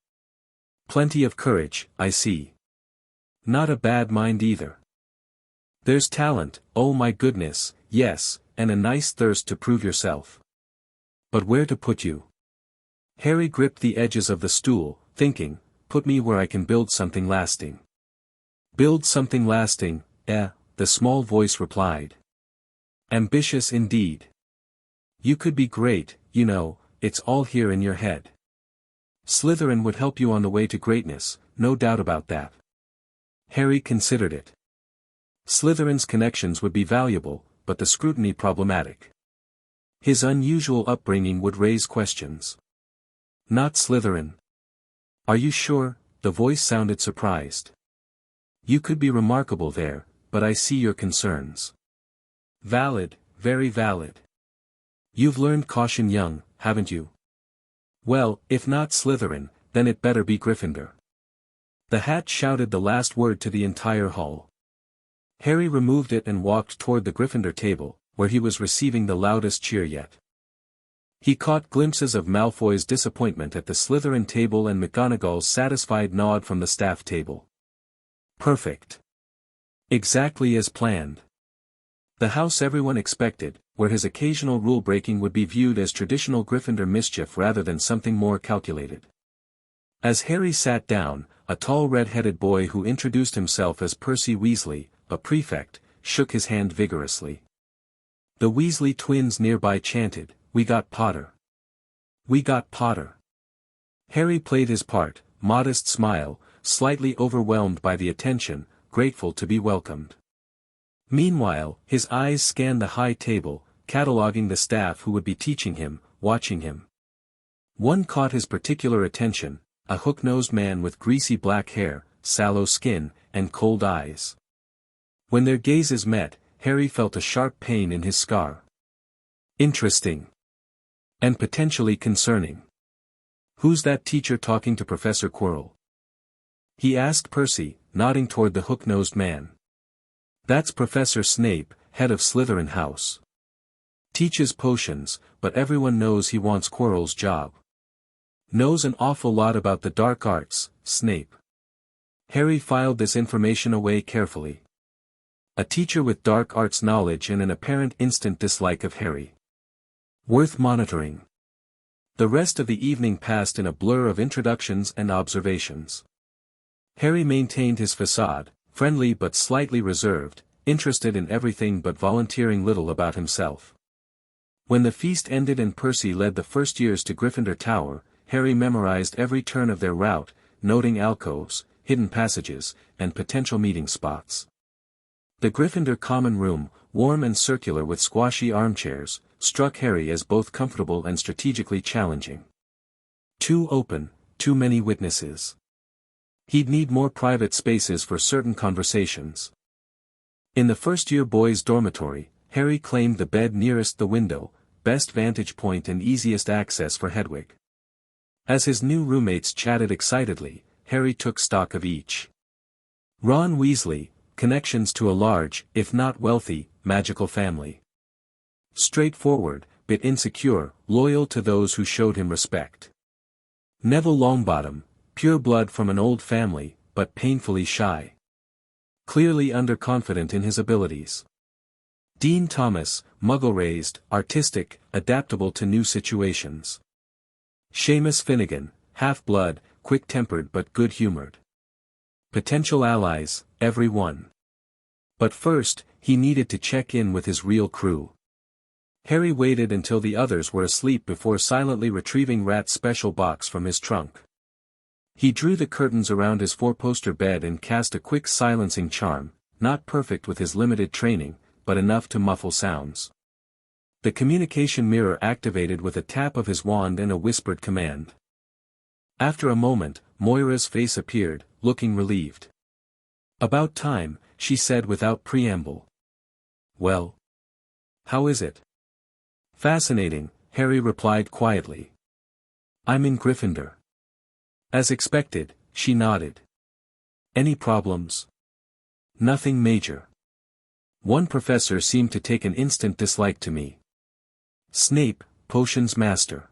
Plenty of courage, I see. Not a bad mind either. There's talent, oh my goodness, yes, and a nice thirst to prove yourself. But where to put you?" Harry gripped the edges of the stool, thinking, "Put me where I can build something lasting." "Build something lasting, the small voice replied. "Ambitious indeed. You could be great, you know, it's all here in your head. Slytherin would help you on the way to greatness, no doubt about that." Harry considered it. Slytherin's connections would be valuable, but the scrutiny problematic. His unusual upbringing would raise questions. "Not Slytherin." "Are you sure?" The voice sounded surprised. "You could be remarkable there, but I see your concerns." "Valid, very valid. You've learned caution young, haven't you? Well, if not Slytherin, then it better be Gryffindor." The hat shouted the last word to the entire hall. Harry removed it and walked toward the Gryffindor table, where he was receiving the loudest cheer yet. He caught glimpses of Malfoy's disappointment at the Slytherin table and McGonagall's satisfied nod from the staff table. Perfect. Exactly as planned. The house everyone expected, where his occasional rule-breaking would be viewed as traditional Gryffindor mischief rather than something more calculated. As Harry sat down, a tall red-headed boy who introduced himself as Percy Weasley, a prefect, shook his hand vigorously. The Weasley twins nearby chanted, "We got Potter. We got Potter." Harry played his part, modest smile, slightly overwhelmed by the attention, grateful to be welcomed. Meanwhile, his eyes scanned the high table, cataloguing the staff who would be teaching him, watching him. One caught his particular attention, a hook-nosed man with greasy black hair, sallow skin, and cold eyes. When their gazes met, Harry felt a sharp pain in his scar. Interesting. And potentially concerning. "Who's that teacher talking to Professor Quirrell?" he asked Percy, nodding toward the hook-nosed man. "That's Professor Snape, head of Slytherin House. Teaches potions, but everyone knows he wants Quirrell's job. Knows an awful lot about the dark arts, Snape." Harry filed this information away carefully. A teacher with dark arts knowledge and an apparent instant dislike of Harry. Worth monitoring. The rest of the evening passed in a blur of introductions and observations. Harry maintained his facade, friendly but slightly reserved, interested in everything but volunteering little about himself. When the feast ended and Percy led the first years to Gryffindor Tower, Harry memorized every turn of their route, noting alcoves, hidden passages, and potential meeting spots. The Gryffindor common room, warm and circular with squashy armchairs, struck Harry as both comfortable and strategically challenging. Too open, too many witnesses. He'd need more private spaces for certain conversations. In the first-year boys' dormitory, Harry claimed the bed nearest the window, best vantage point and easiest access for Hedwig. As his new roommates chatted excitedly, Harry took stock of each. Ron Weasley, connections to a large, if not wealthy, magical family. Straightforward, bit insecure, loyal to those who showed him respect. Neville Longbottom, pure blood from an old family, but painfully shy. Clearly underconfident in his abilities. Dean Thomas, muggle-raised, artistic, adaptable to new situations. Seamus Finnegan, half-blood, quick-tempered but good-humored. Potential allies, every one. But first, he needed to check in with his real crew. Harry waited until the others were asleep before silently retrieving Rat's special box from his trunk. He drew the curtains around his four-poster bed and cast a quick silencing charm, not perfect with his limited training, but enough to muffle sounds. The communication mirror activated with a tap of his wand and a whispered command. After a moment, Moira's face appeared, looking relieved. "About time," she said without preamble. "Well? How is it?" "Fascinating," Harry replied quietly. "I'm in Gryffindor." As expected, she nodded. "Any problems?" "Nothing major. One professor seemed to take an instant dislike to me. Snape, potions master."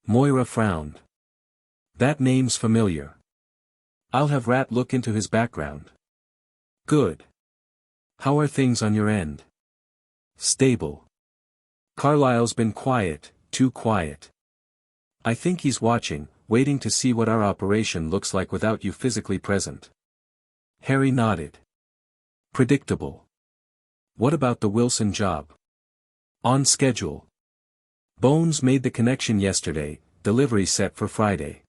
Moira frowned. "That name's familiar. I'll have Rat look into his background." "Good. How are things on your end?" "Stable. Carlisle's been quiet, too quiet. I think he's watching, waiting to see what our operation looks like without you physically present." Harry nodded. "Predictable. What about the Wilson job?" "On schedule. Bones made the connection yesterday, delivery set for Friday."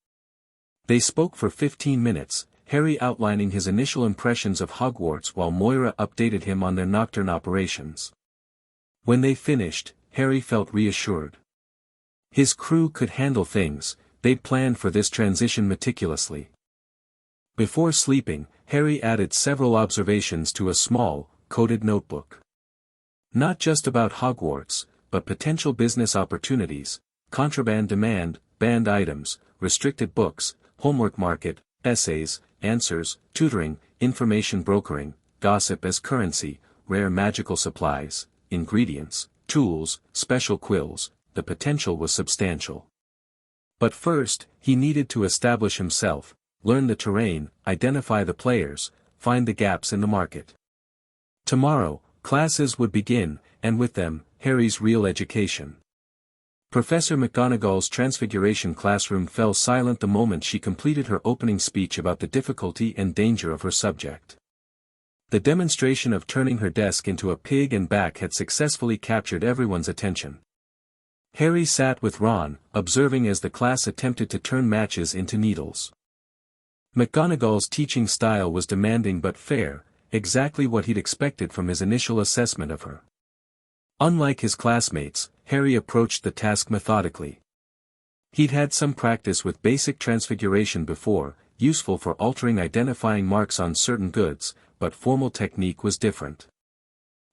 They spoke for 15 minutes, Harry outlining his initial impressions of Hogwarts while Moira updated him on their Knockturn operations. When they finished, Harry felt reassured. His crew could handle things, they'd planned for this transition meticulously. Before sleeping, Harry added several observations to a small, coded notebook. Not just about Hogwarts, but potential business opportunities, contraband demand, banned items, restricted books, homework market, essays, answers, tutoring, information brokering, gossip as currency, rare magical supplies, ingredients, tools, special quills. The potential was substantial. But first, he needed to establish himself, learn the terrain, identify the players, find the gaps in the market. Tomorrow, classes would begin, and with them, Harry's real education. Professor McGonagall's Transfiguration classroom fell silent the moment she completed her opening speech about the difficulty and danger of her subject. The demonstration of turning her desk into a pig and back had successfully captured everyone's attention. Harry sat with Ron, observing as the class attempted to turn matches into needles. McGonagall's teaching style was demanding but fair, exactly what he'd expected from his initial assessment of her. Unlike his classmates, Harry approached the task methodically. He'd had some practice with basic transfiguration before, useful for altering identifying marks on certain goods, but formal technique was different.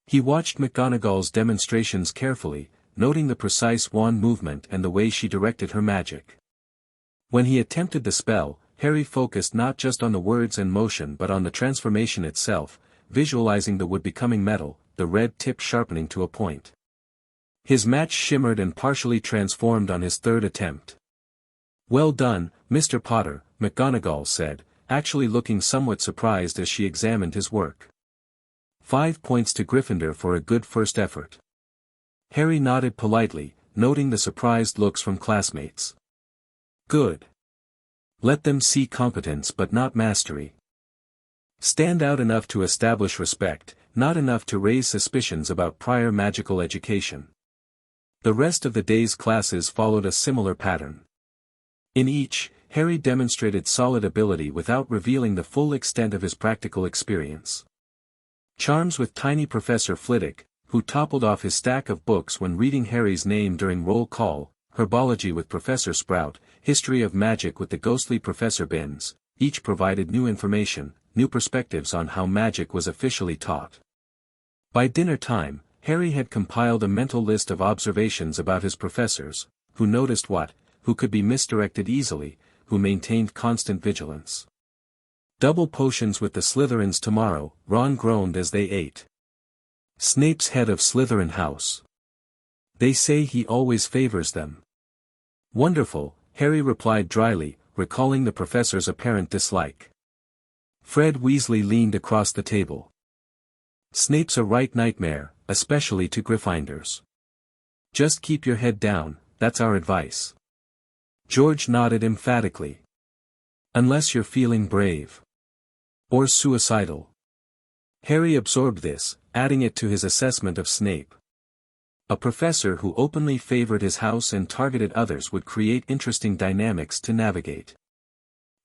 He watched McGonagall's demonstrations carefully, noting the precise wand movement and the way she directed her magic. When he attempted the spell, Harry focused not just on the words and motion but on the transformation itself, visualizing the wood becoming metal, the red tip sharpening to a point. His match shimmered and partially transformed on his third attempt. "Well done, Mr. Potter," McGonagall said, actually looking somewhat surprised as she examined his work. 5 points to Gryffindor for a good first effort. Harry nodded politely, noting the surprised looks from classmates. "Good. Let them see competence but not mastery. Stand out enough to establish respect, not enough to raise suspicions about prior magical education." The rest of the day's classes followed a similar pattern. In each, Harry demonstrated solid ability without revealing the full extent of his practical experience. Charms with tiny Professor Flitwick, who toppled off his stack of books when reading Harry's name during roll call, herbology with Professor Sprout, history of magic with the ghostly Professor Binns, each provided new information, new perspectives on how magic was officially taught. By dinner time, Harry had compiled a mental list of observations about his professors, who noticed what, who could be misdirected easily, who maintained constant vigilance. "Double potions with the Slytherins tomorrow," Ron groaned as they ate. "Snape's head of Slytherin house. They say he always favors them." "Wonderful," Harry replied dryly, recalling the professor's apparent dislike. Fred Weasley leaned across the table. "Snape's a right nightmare, especially to Gryffindors. Just keep your head down, that's our advice." George nodded emphatically. "Unless you're feeling brave. Or suicidal." Harry absorbed this, adding it to his assessment of Snape. A professor who openly favored his house and targeted others would create interesting dynamics to navigate.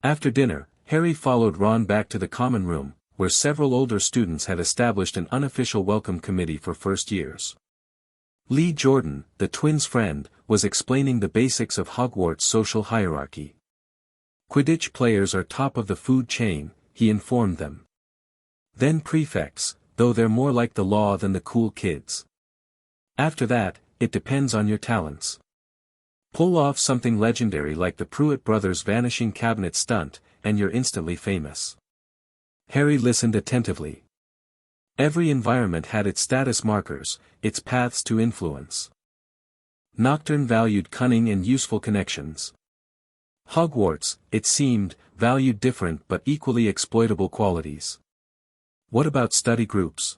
After dinner, Harry followed Ron back to the common room, where several older students had established an unofficial welcome committee for first years. Lee Jordan, the twins' friend, was explaining the basics of Hogwarts' social hierarchy. "Quidditch players are top of the food chain," he informed them. "Then prefects, though they're more like the law than the cool kids. After that, it depends on your talents. Pull off something legendary like the Pruitt brothers' vanishing cabinet stunt, and you're instantly famous." Harry listened attentively. Every environment had its status markers, its paths to influence. Knockturn valued cunning and useful connections. Hogwarts, it seemed, valued different but equally exploitable qualities. "What about study groups?"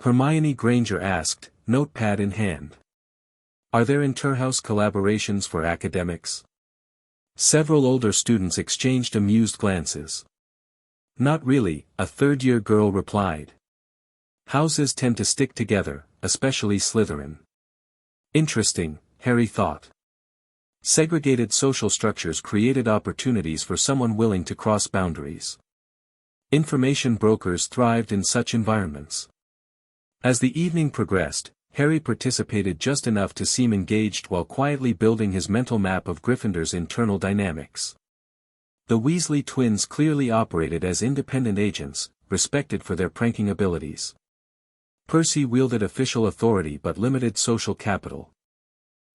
Hermione Granger asked, notepad in hand. "Are there inter-house collaborations for academics?" Several older students exchanged amused glances. "Not really," a third-year girl replied. "Houses tend to stick together, especially Slytherin." Interesting, Harry thought. Segregated social structures created opportunities for someone willing to cross boundaries. Information brokers thrived in such environments. As the evening progressed, Harry participated just enough to seem engaged while quietly building his mental map of Gryffindor's internal dynamics. The Weasley twins clearly operated as independent agents, respected for their pranking abilities. Percy wielded official authority but limited social capital.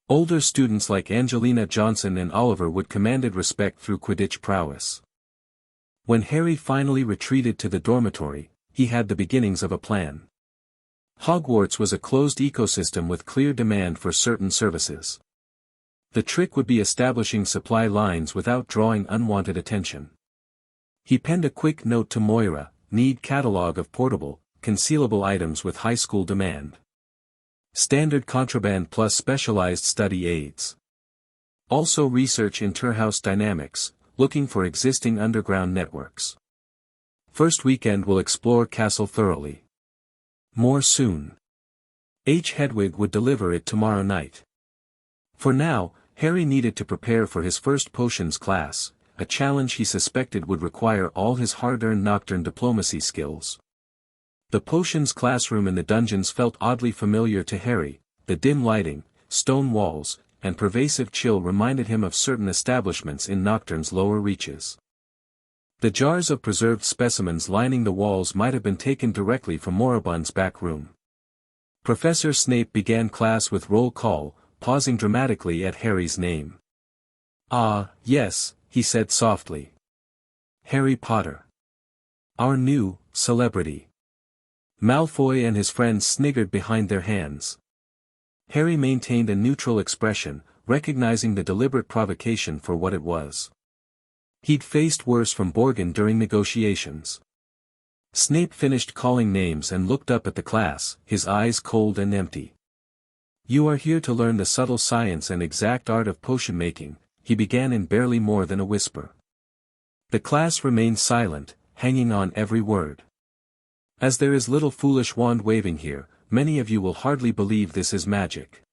Older students like Angelina Johnson and Oliver Wood commanded respect through Quidditch prowess. When Harry finally retreated to the dormitory, he had the beginnings of a plan. Hogwarts was a closed ecosystem with clear demand for certain services. The trick would be establishing supply lines without drawing unwanted attention. He penned a quick note to Moira, need catalog of portable, concealable items with high school demand. Standard contraband plus specialized study aids. Also research interhouse dynamics, looking for existing underground networks. First weekend will explore castle thoroughly. More soon. H. Hedwig would deliver it tomorrow night. For now, Harry needed to prepare for his first potions class, a challenge he suspected would require all his hard-earned Knockturn diplomacy skills. The potions classroom in the dungeons felt oddly familiar to Harry, the dim lighting, stone walls, and pervasive chill reminded him of certain establishments in Knockturn's lower reaches. The jars of preserved specimens lining the walls might have been taken directly from Moribund's back room. Professor Snape began class with roll call, pausing dramatically at Harry's name. "Ah, yes," he said softly. "Harry Potter. Our new celebrity." Malfoy and his friends sniggered behind their hands. Harry maintained a neutral expression, recognizing the deliberate provocation for what it was. He'd faced worse from Borgin during negotiations. Snape finished calling names and looked up at the class, his eyes cold and empty. "You are here to learn the subtle science and exact art of potion making," he began in barely more than a whisper. The class remained silent, hanging on every word. "As there is little foolish wand-waving here, many of you will hardly believe this is magic.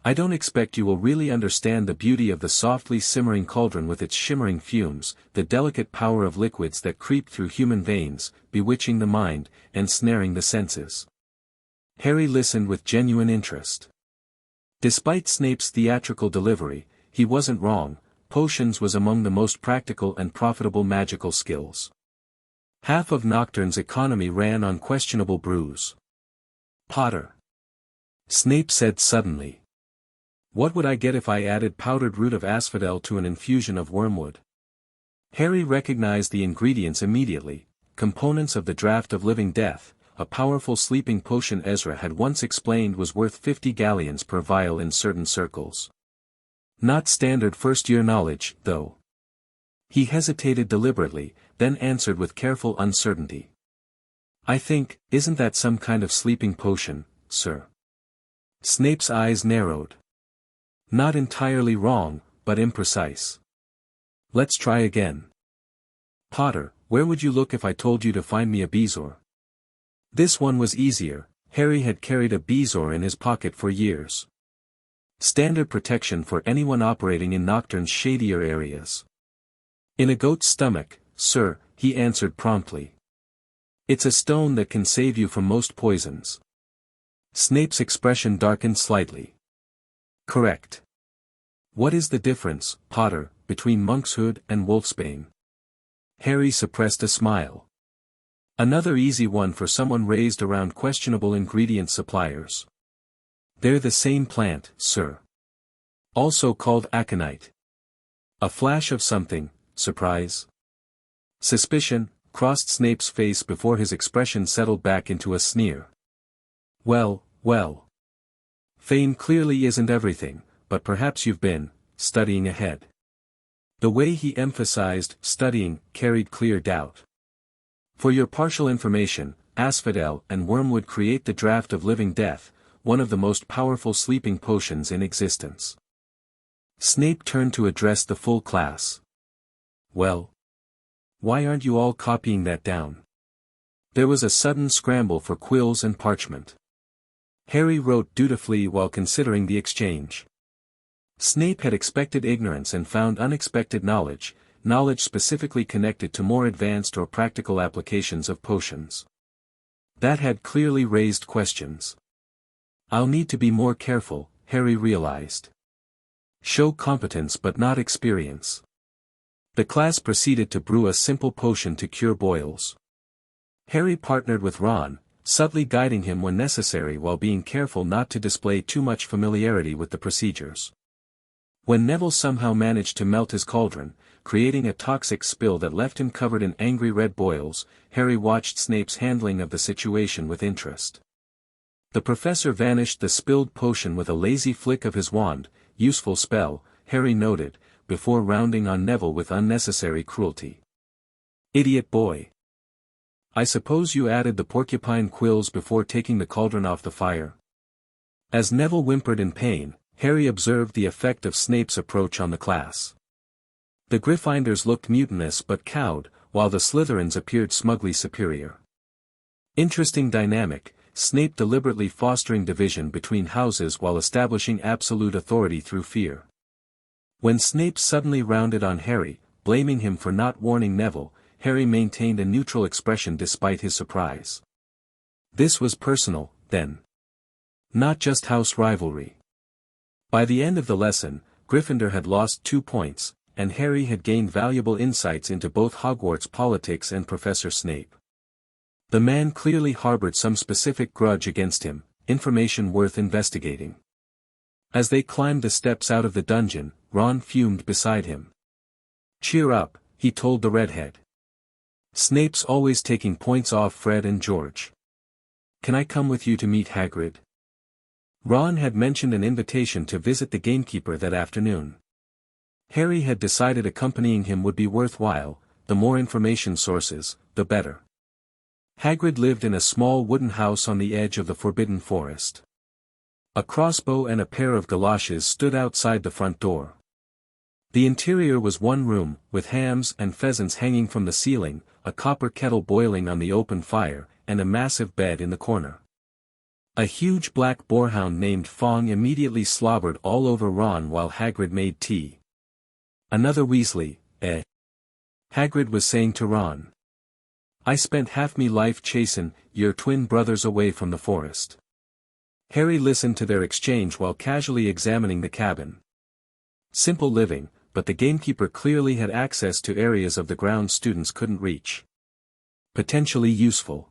I don't expect you will really understand the beauty of the softly simmering cauldron with its shimmering fumes, the delicate power of liquids that creep through human veins, bewitching the mind, ensnaring the senses." Harry listened with genuine interest. Despite Snape's theatrical delivery, he wasn't wrong, potions was among the most practical and profitable magical skills. Half of Nocturn's economy ran on questionable brews. "Potter," Snape said suddenly. "What would I get if I added powdered root of asphodel to an infusion of wormwood?" Harry recognized the ingredients immediately, components of the draught of living death, a powerful sleeping potion Ezra had once explained was worth 50 galleons per vial in certain circles. Not standard first-year knowledge, though. He hesitated deliberately, then answered with careful uncertainty. "I think, isn't that some kind of sleeping potion, sir?" Snape's eyes narrowed. "Not entirely wrong, but imprecise. Let's try again. Potter, where would you look if I told you to find me a bezoar?" This one was easier. Harry had carried a bezoar in his pocket for years. Standard protection for anyone operating in Knockturn's shadier areas. "In a goat's stomach, sir," he answered promptly. "It's a stone that can save you from most poisons." Snape's expression darkened slightly. "Correct. What is the difference, Potter, between monkshood and wolfsbane?" Harry suppressed a smile. Another easy one for someone raised around questionable ingredient suppliers. "They're the same plant, sir. Also called aconite." A flash of something, surprise, suspicion, crossed Snape's face before his expression settled back into a sneer. Well. Fame clearly isn't everything, but perhaps you've been studying ahead." The way he emphasized studying carried clear doubt. "For your partial information, asphodel and wormwood create the draught of living death, one of the most powerful sleeping potions in existence." Snape turned to address the full class. "Well, why aren't you all copying that down?" There was a sudden scramble for quills and parchment. Harry wrote dutifully while considering the exchange. Snape had expected ignorance and found unexpected knowledge specifically connected to more advanced or practical applications of potions. That had clearly raised questions. "I'll need to be more careful," Harry realized. Show competence but not experience. The class proceeded to brew a simple potion to cure boils. Harry partnered with Ron, subtly guiding him when necessary while being careful not to display too much familiarity with the procedures. When Neville somehow managed to melt his cauldron, creating a toxic spill that left him covered in angry red boils, Harry watched Snape's handling of the situation with interest. The professor vanished the spilled potion with a lazy flick of his wand, useful spell, Harry noted, before rounding on Neville with unnecessary cruelty. Idiot boy. I suppose you added the porcupine quills before taking the cauldron off the fire? As Neville whimpered in pain, Harry observed the effect of Snape's approach on the class. The Gryffindors looked mutinous but cowed, while the Slytherins appeared smugly superior. Interesting dynamic, Snape deliberately fostering division between houses while establishing absolute authority through fear. When Snape suddenly rounded on Harry, blaming him for not warning Neville, Harry maintained a neutral expression despite his surprise. This was personal, then. Not just house rivalry. By the end of the lesson, Gryffindor had lost 2 points, and Harry had gained valuable insights into both Hogwarts politics and Professor Snape. The man clearly harbored some specific grudge against him, information worth investigating. As they climbed the steps out of the dungeon, Ron fumed beside him. "Cheer up," he told the redhead. "Snape's always taking points off Fred and George. Can I come with you to meet Hagrid?" Ron had mentioned an invitation to visit the gamekeeper that afternoon. Harry had decided accompanying him would be worthwhile, the more information sources, the better. Hagrid lived in a small wooden house on the edge of the Forbidden Forest. A crossbow and a pair of galoshes stood outside the front door. The interior was one room, with hams and pheasants hanging from the ceiling, a copper kettle boiling on the open fire, and a massive bed in the corner. A huge black boarhound named Fong immediately slobbered all over Ron while Hagrid made tea. "Another Weasley, eh?" Hagrid was saying to Ron. "I spent half me life chasin' your twin brothers away from the forest." Harry listened to their exchange while casually examining the cabin. Simple living, but the gamekeeper clearly had access to areas of the grounds students couldn't reach. Potentially useful.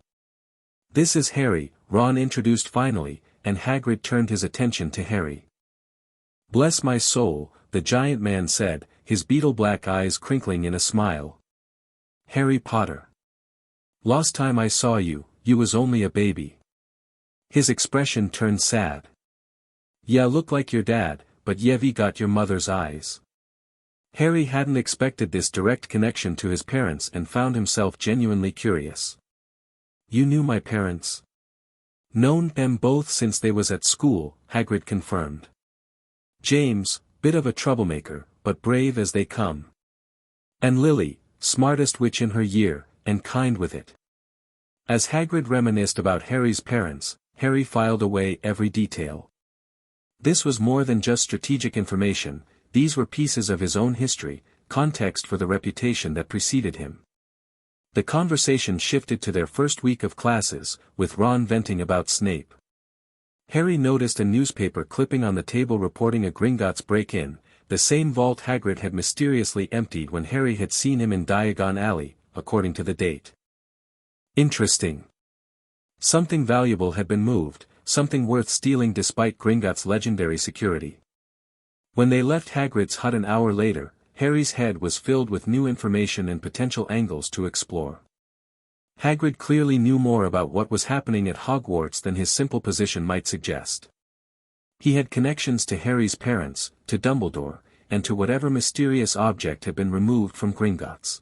"This is Harry," Ron introduced finally, and Hagrid turned his attention to Harry. "Bless my soul," the giant man said, his beetle-black eyes crinkling in a smile. "Harry Potter. Last time I saw you, you was only a baby." His expression turned sad. "Ya look like your dad, but ye've got your mother's eyes." Harry hadn't expected this direct connection to his parents and found himself genuinely curious. "You knew my parents?" "Known them both since they was at school," Hagrid confirmed. "James, bit of a troublemaker, but brave as they come. And Lily, smartest witch in her year, and kind with it." As Hagrid reminisced about Harry's parents, Harry filed away every detail. This was more than just strategic information, these were pieces of his own history, context for the reputation that preceded him. The conversation shifted to their first week of classes, with Ron venting about Snape. Harry noticed a newspaper clipping on the table reporting a Gringotts break-in, the same vault Hagrid had mysteriously emptied when Harry had seen him in Diagon Alley, according to the date. Interesting. Something valuable had been moved, something worth stealing despite Gringotts' legendary security. When they left Hagrid's hut an hour later, Harry's head was filled with new information and potential angles to explore. Hagrid clearly knew more about what was happening at Hogwarts than his simple position might suggest. He had connections to Harry's parents, to Dumbledore, and to whatever mysterious object had been removed from Gringotts.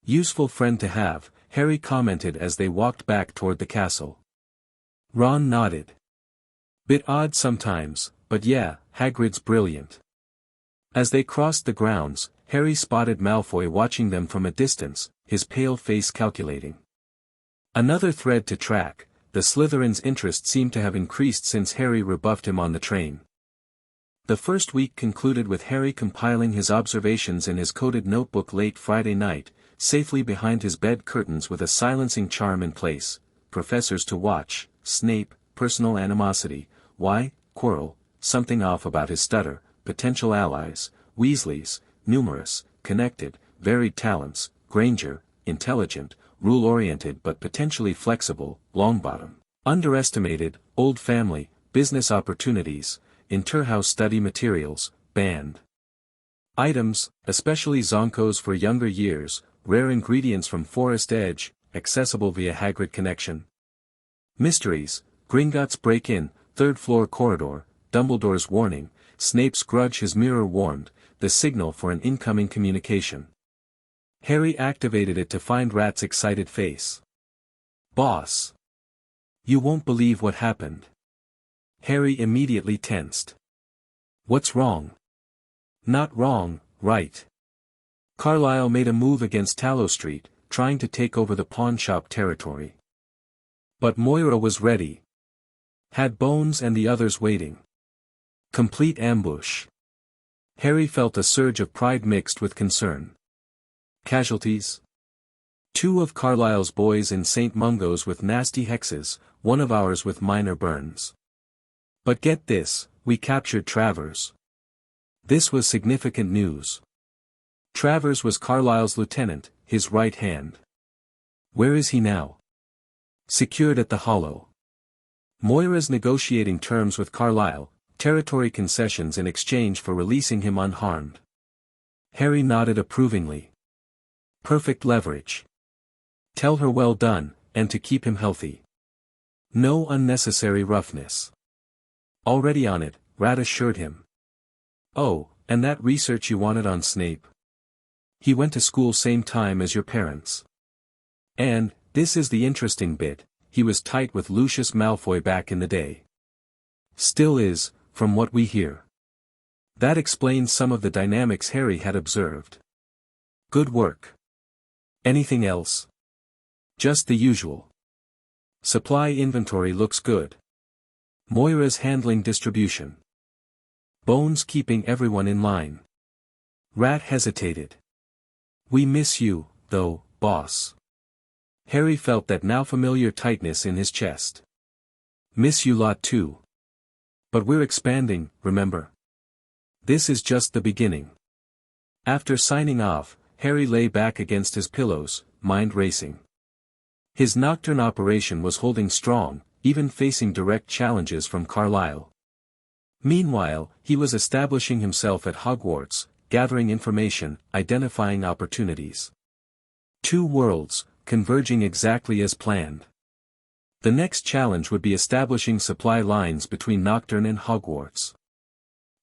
"Useful friend to have," Harry commented as they walked back toward the castle. Ron nodded. "Bit odd sometimes, but yeah, Hagrid's brilliant." As they crossed the grounds, Harry spotted Malfoy watching them from a distance, his pale face calculating. Another thread to track, the Slytherin's interest seemed to have increased since Harry rebuffed him on the train. The first week concluded with Harry compiling his observations in his coded notebook late Friday night, safely behind his bed curtains with a silencing charm in place: professors to watch, Snape, personal animosity, why, Quirrell, something off about his stutter, potential allies, Weasleys, numerous, connected, varied talents, Granger, intelligent, rule-oriented but potentially flexible, Longbottom, underestimated, old family, business opportunities, interhouse study materials, banned. Items, especially zonkos for younger years, rare ingredients from Forest Edge, accessible via Hagrid connection. Mysteries, Gringotts break-in, third-floor corridor, Dumbledore's warning, Snape's grudge his mirror warned, the signal for an incoming communication. Harry activated it to find Rat's excited face. "Boss! You won't believe what happened." Harry immediately tensed. "What's wrong?" "Not wrong, right." Carlisle made a move against Tallow Street, trying to take over the pawnshop territory. But Moira was ready. Had Bones and the others waiting. Complete ambush. Harry felt a surge of pride mixed with concern. Casualties? 2 of Carlisle's boys in St. Mungo's with nasty hexes, 1 of ours with minor burns. But get this, we captured Travers. This was significant news. Travers was Carlisle's lieutenant, his right hand. Where is he now? Secured at the Hollow. Moira's negotiating terms with Carlisle, territory concessions in exchange for releasing him unharmed. Harry nodded approvingly. Perfect leverage. Tell her well done, and to keep him healthy. No unnecessary roughness. Already on it, Rat assured him. Oh, and that research you wanted on Snape? He went to school same time as your parents. And, this is the interesting bit, he was tight with Lucius Malfoy back in the day. Still is, from what we hear. That explains some of the dynamics Harry had observed. Good work. Anything else? Just the usual. Supply inventory looks good. Moira's handling distribution. Bones keeping everyone in line. Rat hesitated. We miss you, though, boss. Harry felt that now familiar tightness in his chest. Miss you lot too. But we're expanding, remember? This is just the beginning. After signing off, Harry lay back against his pillows, mind racing. His Knockturn operation was holding strong, even facing direct challenges from Carlisle. Meanwhile, he was establishing himself at Hogwarts, gathering information, identifying opportunities. 2 worlds, converging exactly as planned. The next challenge would be establishing supply lines between Knockturn and Hogwarts.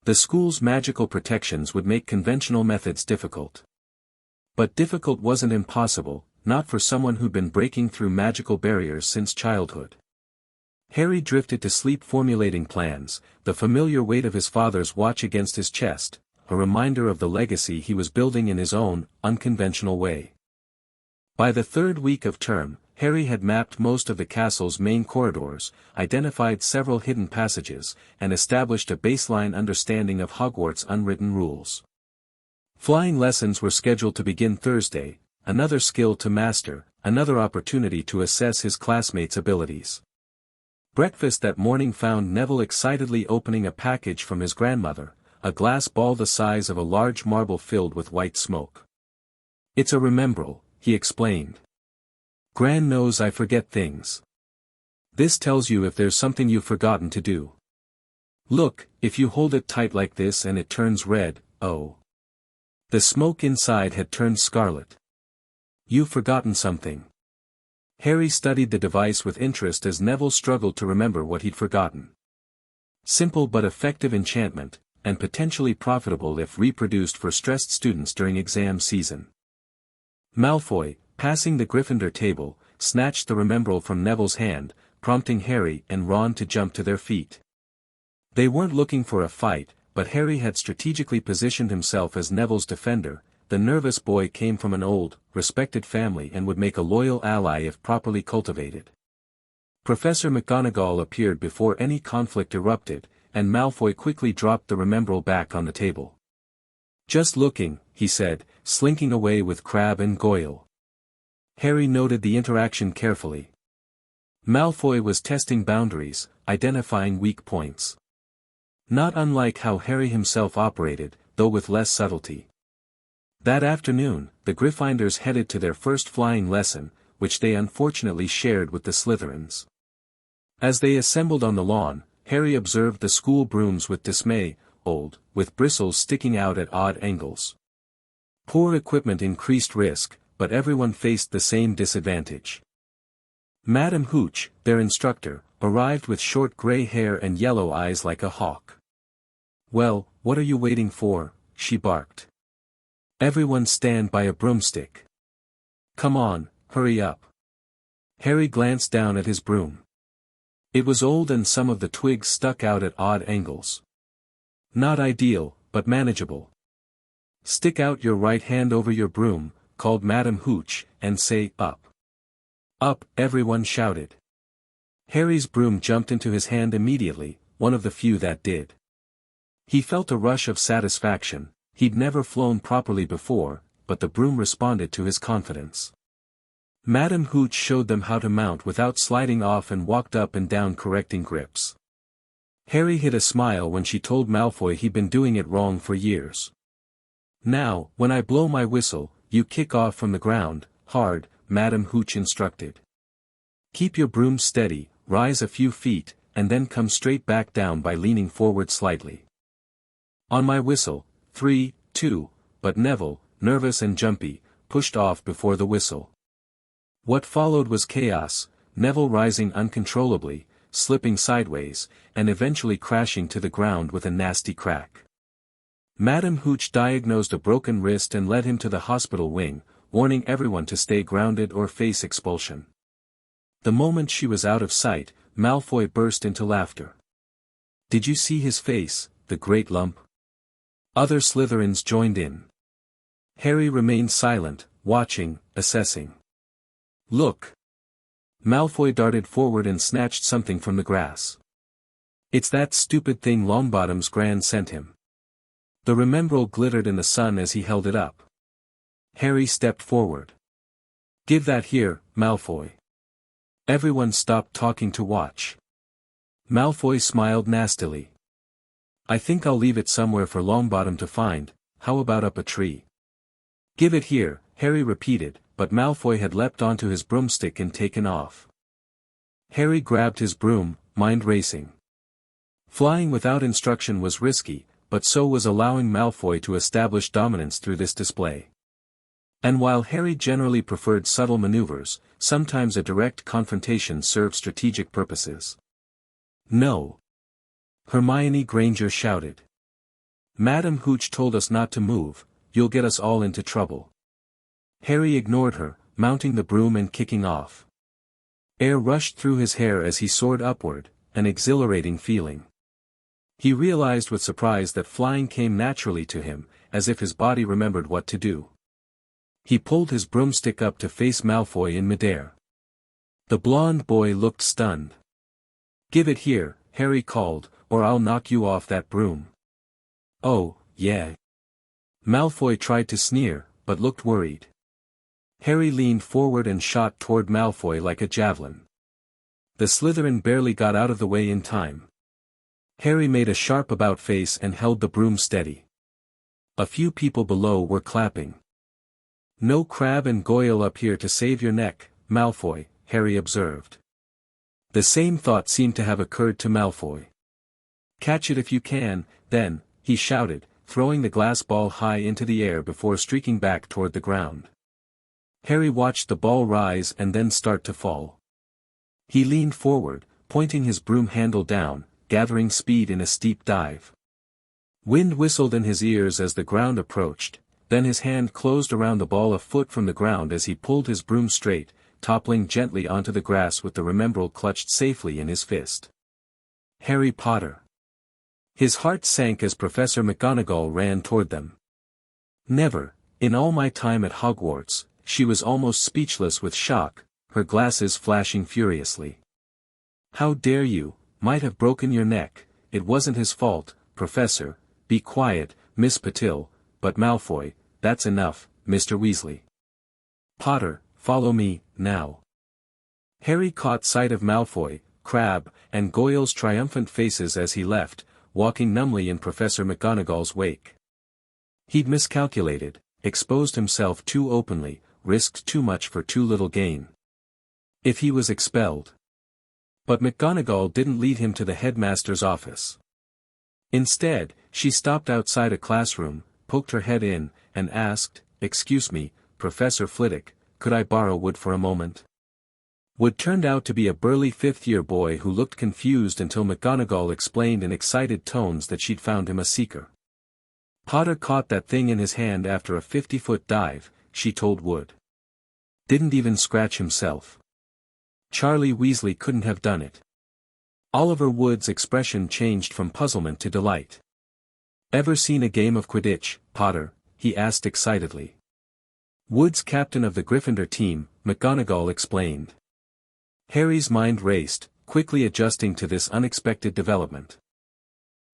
The school's magical protections would make conventional methods difficult. But difficult wasn't impossible, not for someone who'd been breaking through magical barriers since childhood. Harry drifted to sleep formulating plans, the familiar weight of his father's watch against his chest, a reminder of the legacy he was building in his own, unconventional way. By the 3rd week of term, Harry had mapped most of the castle's main corridors, identified several hidden passages, and established a baseline understanding of Hogwarts' unwritten rules. Flying lessons were scheduled to begin Thursday, another skill to master, another opportunity to assess his classmates' abilities. Breakfast that morning found Neville excitedly opening a package from his grandmother, a glass ball the size of a large marble filled with white smoke. It's a remembrall, he explained. Gran knows I forget things. This tells you if there's something you've forgotten to do. Look, if you hold it tight like this and it turns red, oh. The smoke inside had turned scarlet. You've forgotten something. Harry studied the device with interest as Neville struggled to remember what he'd forgotten. Simple but effective enchantment, and potentially profitable if reproduced for stressed students during exam season. Malfoy, passing the Gryffindor table, snatched the remembrall from Neville's hand, prompting Harry and Ron to jump to their feet. They weren't looking for a fight, but Harry had strategically positioned himself as Neville's defender. The nervous boy came from an old, respected family and would make a loyal ally if properly cultivated. Professor McGonagall appeared before any conflict erupted, and Malfoy quickly dropped the remembrall back on the table. Just looking, he said, slinking away with Crabbe and Goyle. Harry noted the interaction carefully. Malfoy was testing boundaries, identifying weak points. Not unlike how Harry himself operated, though with less subtlety. That afternoon, the Gryffindors headed to their first flying lesson, which they unfortunately shared with the Slytherins. As they assembled on the lawn, Harry observed the school brooms with dismay, old, with bristles sticking out at odd angles. Poor equipment increased risk, but everyone faced the same disadvantage. Madam Hooch, their instructor, arrived with short gray hair and yellow eyes like a hawk. "Well, what are you waiting for?" she barked. "Everyone stand by a broomstick. Come on, hurry up." Harry glanced down at his broom. It was old and some of the twigs stuck out at odd angles. Not ideal, but manageable. "Stick out your right hand over your broom," called Madam Hooch, "and say, 'Up.'" "Up," everyone shouted. Harry's broom jumped into his hand immediately, one of the few that did. He felt a rush of satisfaction. He'd never flown properly before, but the broom responded to his confidence. Madam Hooch showed them how to mount without sliding off and walked up and down correcting grips. Harry hid a smile when she told Malfoy he'd been doing it wrong for years. "Now, when I blow my whistle, you kick off from the ground, hard," Madam Hooch instructed. "Keep your broom steady, rise a few feet, and then come straight back down by leaning forward slightly. On my whistle, 3, 2, but Neville, nervous and jumpy, pushed off before the whistle. What followed was chaos, Neville rising uncontrollably, slipping sideways, and eventually crashing to the ground with a nasty crack. Madam Hooch diagnosed a broken wrist and led him to the hospital wing, warning everyone to stay grounded or face expulsion. The moment she was out of sight, Malfoy burst into laughter. "Did you see his face, the great lump?" Other Slytherins joined in. Harry remained silent, watching, assessing. "Look!" Malfoy darted forward and snatched something from the grass. "It's that stupid thing Longbottom's Gran sent him." The Remembrall glittered in the sun as he held it up. Harry stepped forward. "Give that here, Malfoy." Everyone stopped talking to watch. Malfoy smiled nastily. "I think I'll leave it somewhere for Longbottom to find. How about up a tree?" "Give it here," Harry repeated, but Malfoy had leapt onto his broomstick and taken off. Harry grabbed his broom, mind racing. Flying without instruction was risky, but so was allowing Malfoy to establish dominance through this display. And while Harry generally preferred subtle maneuvers, sometimes a direct confrontation served strategic purposes. "No!" Hermione Granger shouted. "Madam Hooch told us not to move, you'll get us all into trouble." Harry ignored her, mounting the broom and kicking off. Air rushed through his hair as he soared upward, an exhilarating feeling. He realized with surprise that flying came naturally to him, as if his body remembered what to do. He pulled his broomstick up to face Malfoy in midair. The blonde boy looked stunned. "Give it here," Harry called, "or I'll knock you off that broom." "Oh, yeah." Malfoy tried to sneer, but looked worried. Harry leaned forward and shot toward Malfoy like a javelin. The Slytherin barely got out of the way in time. Harry made a sharp about-face and held the broom steady. A few people below were clapping. "No Crabbe and Goyle up here to save your neck, Malfoy," Harry observed. The same thought seemed to have occurred to Malfoy. "Catch it if you can, then," he shouted, throwing the glass ball high into the air before streaking back toward the ground. Harry watched the ball rise and then start to fall. He leaned forward, pointing his broom handle down, gathering speed in a steep dive. Wind whistled in his ears as the ground approached, then his hand closed around the ball a foot from the ground as he pulled his broom straight, toppling gently onto the grass with the Remembrall clutched safely in his fist. Harry Potter. His heart sank as Professor McGonagall ran toward them. Never, in all my time at Hogwarts, she was almost speechless with shock, her glasses flashing furiously. "How dare you, might have broken your neck, it wasn't his fault, Professor, be quiet, Miss Patil, but Malfoy, that's enough, Mr. Weasley. Potter, follow me, now." Harry caught sight of Malfoy, Crabbe, and Goyle's triumphant faces as he left, walking numbly in Professor McGonagall's wake. He'd miscalculated, exposed himself too openly, risked too much for too little gain. If he was expelled. But McGonagall didn't lead him to the headmaster's office. Instead, She stopped outside a classroom, poked her head in, and asked, "Excuse me, Professor Flitwick, could I borrow Wood for a moment?" Wood turned out to be a burly fifth-year boy who looked confused until McGonagall explained in excited tones that she'd found him a seeker. "Potter caught that thing in his hand after a 50-foot dive," she told Wood. "Didn't even scratch himself. Charlie Weasley couldn't have done it." Oliver Wood's expression changed from puzzlement to delight. "Ever seen a game of Quidditch, Potter?" he asked excitedly. "Wood's captain of the Gryffindor team," McGonagall explained. Harry's mind raced, quickly adjusting to this unexpected development.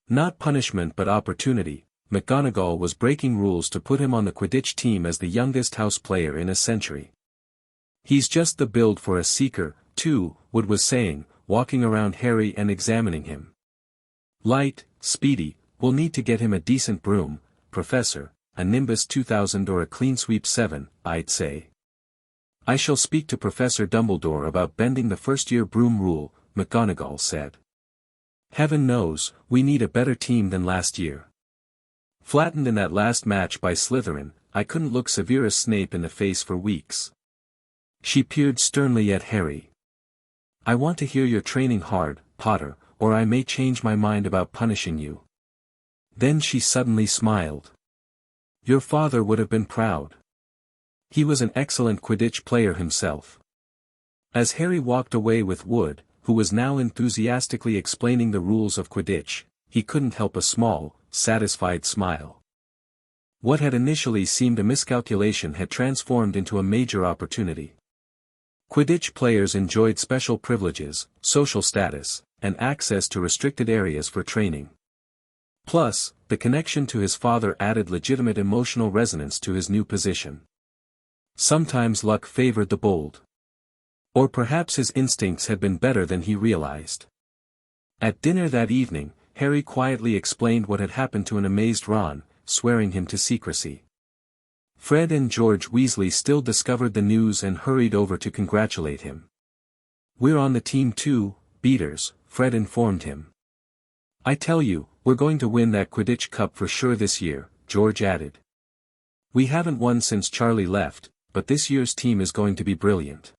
Not punishment but opportunity, McGonagall was breaking rules to put him on the Quidditch team as the youngest house player in a century. "He's just the build for a seeker, too," Wood was saying, walking around Harry and examining him. "Light, speedy, we'll need to get him a decent broom, Professor, a Nimbus 2000 or a Clean Sweep 7, I'd say." "I shall speak to Professor Dumbledore about bending the first-year broom rule," McGonagall said. "Heaven knows, we need a better team than last year. Flattened in that last match by Slytherin, I couldn't look Severus Snape in the face for weeks." She peered sternly at Harry. "I want to hear you're training hard, Potter, or I may change my mind about punishing you." Then she suddenly smiled. "Your father would have been proud. He was an excellent Quidditch player himself." As Harry walked away with Wood, who was now enthusiastically explaining the rules of Quidditch, he couldn't help a small, satisfied smile. What had initially seemed a miscalculation had transformed into a major opportunity. Quidditch players enjoyed special privileges, social status, and access to restricted areas for training. Plus, the connection to his father added legitimate emotional resonance to his new position. Sometimes luck favored the bold. Or perhaps his instincts had been better than he realized. At dinner that evening, Harry quietly explained what had happened to an amazed Ron, swearing him to secrecy. Fred and George Weasley still discovered the news and hurried over to congratulate him. "We're on the team too, beaters," Fred informed him. "I tell you, we're going to win that Quidditch Cup for sure this year," George added. "We haven't won since Charlie left, but this year's team is going to be brilliant."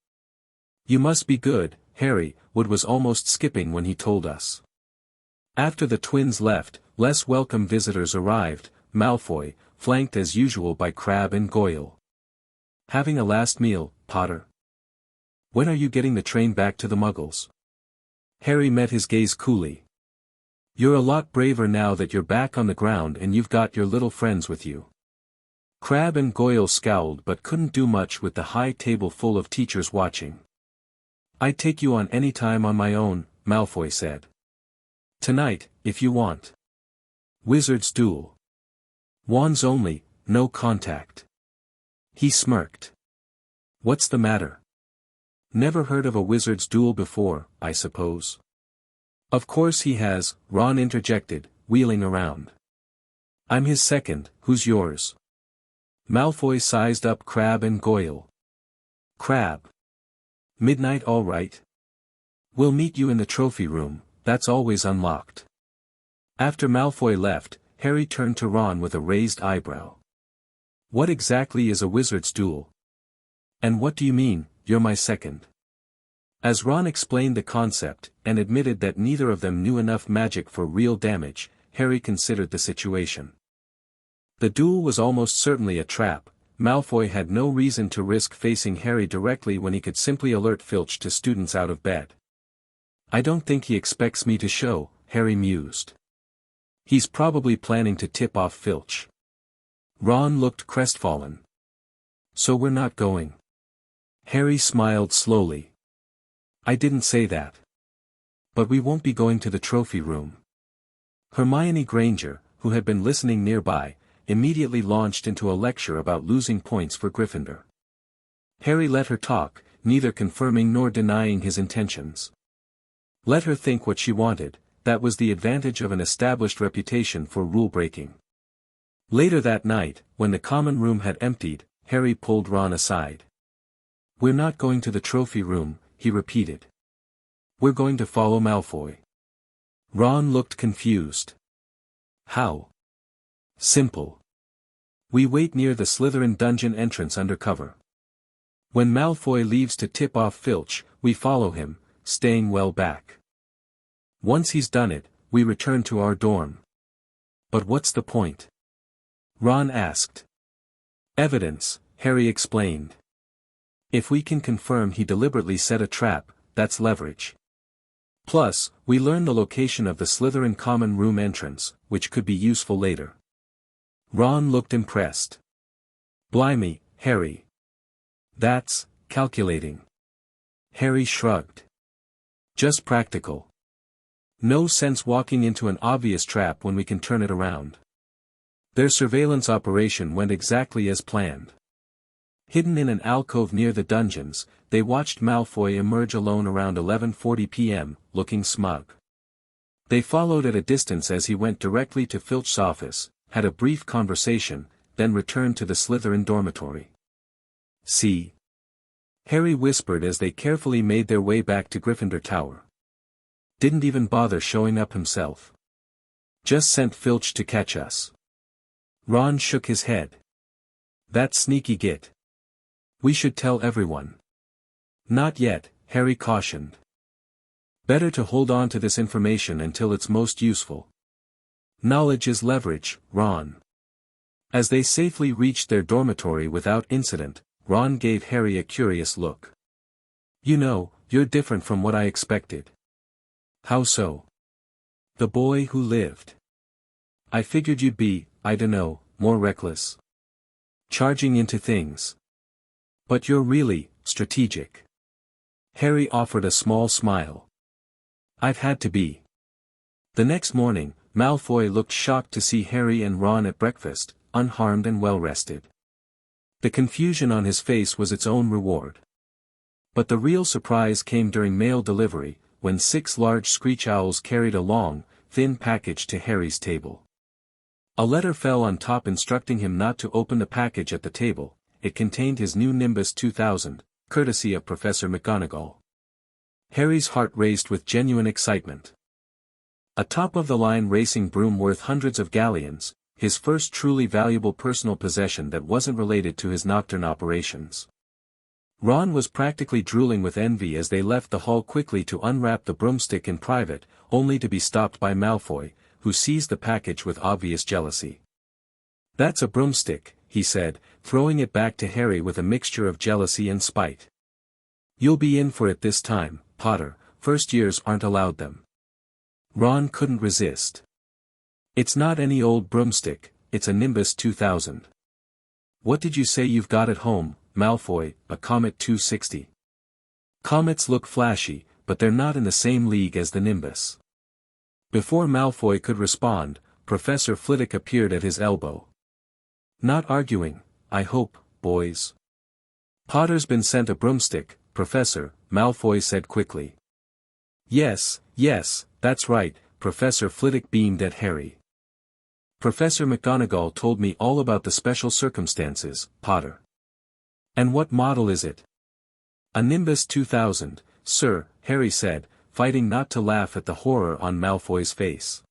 "You must be good, Harry," Wood was almost skipping when he told us. After the twins left, less welcome visitors arrived, Malfoy, flanked as usual by Crabbe and Goyle. "Having a last meal, Potter? When are you getting the train back to the Muggles?" Harry met his gaze coolly. "You're a lot braver now that you're back on the ground and you've got your little friends with you." Crabbe and Goyle scowled but couldn't do much with the high table full of teachers watching. "I'd take you on any time on my own," Malfoy said. "Tonight, if you want. Wizard's duel. Wands only, no contact." He smirked. "What's the matter? Never heard of a wizard's duel before, I suppose?" "Of course he has," Ron interjected, wheeling around. "I'm his second, who's yours?" Malfoy sized up Crabbe and Goyle. "Crabbe. Midnight all right? We'll meet you in the trophy room, that's always unlocked." After Malfoy left, Harry turned to Ron with a raised eyebrow. "What exactly is a wizard's duel? And what do you mean, you're my second?" As Ron explained the concept, and admitted that neither of them knew enough magic for real damage, Harry considered the situation. The duel was almost certainly a trap. Malfoy had no reason to risk facing Harry directly when he could simply alert Filch to students out of bed. "I don't think he expects me to show," Harry mused. "He's probably planning to tip off Filch." Ron looked crestfallen. "So we're not going?" Harry smiled slowly. "I didn't say that. But we won't be going to the trophy room." Hermione Granger, who had been listening nearby, immediately launched into a lecture about losing points for Gryffindor. Harry let her talk, neither confirming nor denying his intentions. Let her think what she wanted, that was the advantage of an established reputation for rule-breaking. Later that night, when the common room had emptied, Harry pulled Ron aside. "We're not going to the trophy room," he repeated. "We're going to follow Malfoy." Ron looked confused. "How?" Simple. We wait near the Slytherin dungeon entrance under cover. When Malfoy leaves to tip off Filch, we follow him, staying well back. Once he's done it, we return to our dorm. But what's the point? Ron asked. Evidence, Harry explained. If we can confirm he deliberately set a trap, that's leverage. Plus, we learn the location of the Slytherin common room entrance, which could be useful later. Ron looked impressed. Blimey, Harry. That's calculating. Harry shrugged. Just practical. No sense walking into an obvious trap when we can turn it around. Their surveillance operation went exactly as planned. Hidden in an alcove near the dungeons, they watched Malfoy emerge alone around 11:40 p.m., looking smug. They followed at a distance as he went directly to Filch's office, had a brief conversation, then returned to the Slytherin dormitory. See? Harry whispered as they carefully made their way back to Gryffindor Tower. Didn't even bother showing up himself. Just sent Filch to catch us. Ron shook his head. That sneaky git. We should tell everyone. Not yet, Harry cautioned. Better to hold on to this information until it's most useful. Knowledge is leverage, Ron. As they safely reached their dormitory without incident, Ron gave Harry a curious look. You know, you're different from what I expected. How so? The boy who lived. I figured you'd be, I dunno, more reckless. Charging into things. But you're really strategic. Harry offered a small smile. I've had to be. The next morning, Malfoy looked shocked to see Harry and Ron at breakfast, unharmed and well-rested. The confusion on his face was its own reward. But the real surprise came during mail delivery, when 6 large screech owls carried a long, thin package to Harry's table. A letter fell on top instructing him not to open the package at the table. It contained his new Nimbus 2000, courtesy of Professor McGonagall. Harry's heart raced with genuine excitement. A top-of-the-line racing broom worth hundreds of galleons, his first truly valuable personal possession that wasn't related to his Knockturn operations. Ron was practically drooling with envy as they left the hall quickly to unwrap the broomstick in private, only to be stopped by Malfoy, who seized the package with obvious jealousy. That's a broomstick, he said, throwing it back to Harry with a mixture of jealousy and spite. You'll be in for it this time, Potter, first years aren't allowed them. Ron couldn't resist. It's not any old broomstick, it's a Nimbus 2000. What did you say you've got at home, Malfoy? A Comet 260. Comets look flashy, but they're not in the same league as the Nimbus. Before Malfoy could respond, Professor Flitwick appeared at his elbow. Not arguing, I hope, boys. Potter's been sent a broomstick, Professor, Malfoy said quickly. Yes, that's right, Professor Flitwick beamed at Harry. Professor McGonagall told me all about the special circumstances, Potter. And what model is it? A Nimbus 2000, sir, Harry said, fighting not to laugh at the horror on Malfoy's face.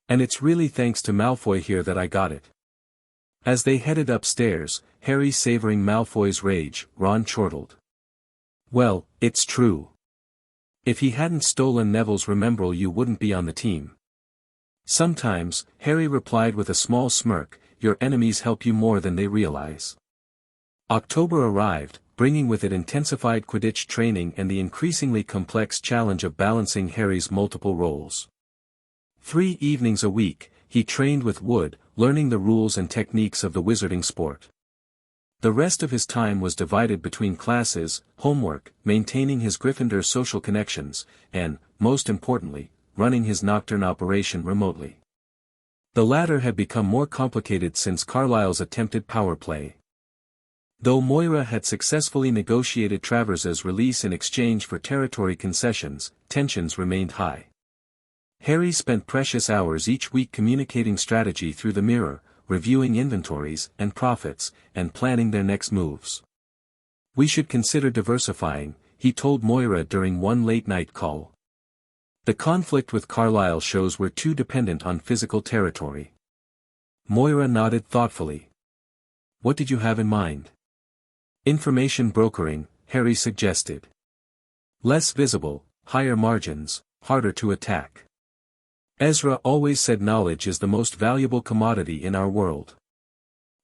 And it's really thanks to Malfoy here that I got it. As they headed upstairs, Harry savoring Malfoy's rage, Ron chortled. Well, it's true. If he hadn't stolen Neville's Remembrall you wouldn't be on the team. Sometimes, Harry replied with a small smirk, your enemies help you more than they realize. October arrived, bringing with it intensified Quidditch training and the increasingly complex challenge of balancing Harry's multiple roles. 3 evenings a week, he trained with Wood, learning the rules and techniques of the wizarding sport. The rest of his time was divided between classes, homework, maintaining his Gryffindor social connections, and, most importantly, running his Knockturn operation remotely. The latter had become more complicated since Carlisle's attempted power play. Though Moira had successfully negotiated Travers's release in exchange for territory concessions, tensions remained high. Harry spent precious hours each week communicating strategy through the mirror, reviewing inventories and profits, and planning their next moves. We should consider diversifying, he told Moira during one late-night call. The conflict with Carlisle shows we're too dependent on physical territory. Moira nodded thoughtfully. What did you have in mind? Information brokering, Harry suggested. Less visible, higher margins, harder to attack. Ezra always said knowledge is the most valuable commodity in our world.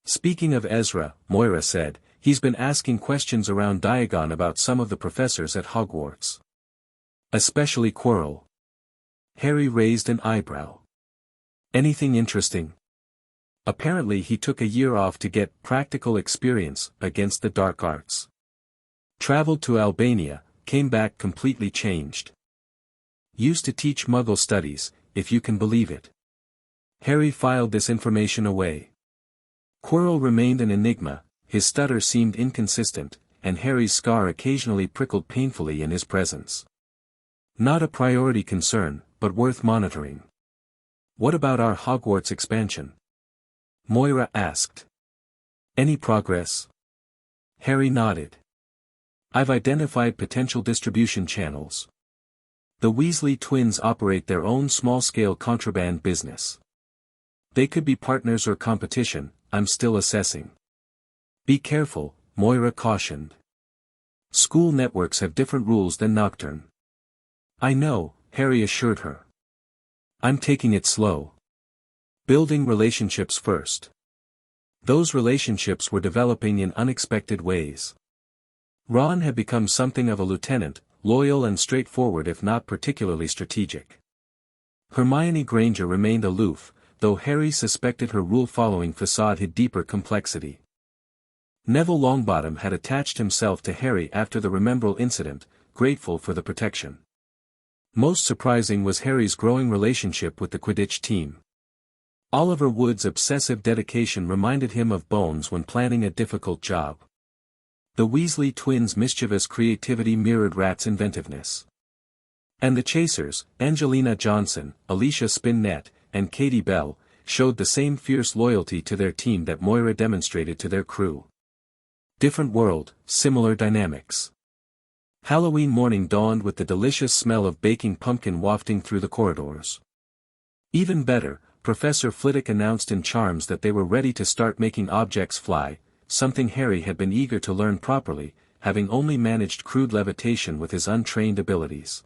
Speaking of Ezra, Moira said, he's been asking questions around Diagon about some of the professors at Hogwarts. Especially Quirrell. Harry raised an eyebrow. Anything interesting? Apparently he took a year off to get practical experience against the dark arts. Traveled to Albania, came back completely changed. Used to teach Muggle studies, if you can believe it. Harry filed this information away. Quirrell remained an enigma, his stutter seemed inconsistent, and Harry's scar occasionally prickled painfully in his presence. Not a priority concern, but worth monitoring. What about our Hogwarts expansion? Moira asked. Any progress? Harry nodded. I've identified potential distribution channels. The Weasley twins operate their own small-scale contraband business. They could be partners or competition, I'm still assessing. Be careful, Moira cautioned. School networks have different rules than Knockturn. I know, Harry assured her. I'm taking it slow. Building relationships first. Those relationships were developing in unexpected ways. Ron had become something of a lieutenant, loyal and straightforward if not particularly strategic. Hermione Granger remained aloof, though Harry suspected her rule-following facade hid deeper complexity. Neville Longbottom had attached himself to Harry after the Remembrall incident, grateful for the protection. Most surprising was Harry's growing relationship with the Quidditch team. Oliver Wood's obsessive dedication reminded him of Bones when planning a difficult job. The Weasley twins' mischievous creativity mirrored Rat's inventiveness. And the Chasers, Angelina Johnson, Alicia Spinnet, and Katie Bell, showed the same fierce loyalty to their team that Moira demonstrated to their crew. Different world, similar dynamics. Halloween morning dawned with the delicious smell of baking pumpkin wafting through the corridors. Even better, Professor Flitwick announced in Charms that they were ready to start making objects fly, something Harry had been eager to learn properly, having only managed crude levitation with his untrained abilities.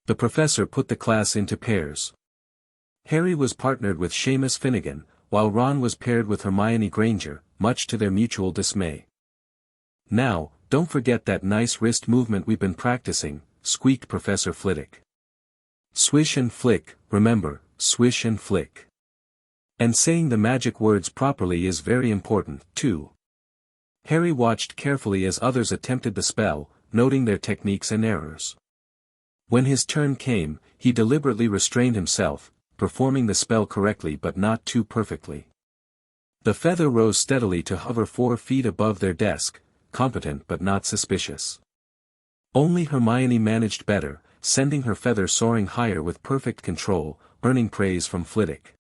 The professor put the class into pairs. Harry was partnered with Seamus Finnegan, while Ron was paired with Hermione Granger, much to their mutual dismay. Now, don't forget that nice wrist movement we've been practicing, squeaked Professor Flitwick. Swish and flick, remember, swish and flick. And saying the magic words properly is very important, too. Harry watched carefully as others attempted the spell, noting their techniques and errors. When his turn came, he deliberately restrained himself, performing the spell correctly but not too perfectly. The feather rose steadily to hover 4 feet above their desk, competent but not suspicious. Only Hermione managed better, sending her feather soaring higher with perfect control, earning praise from Flitwick.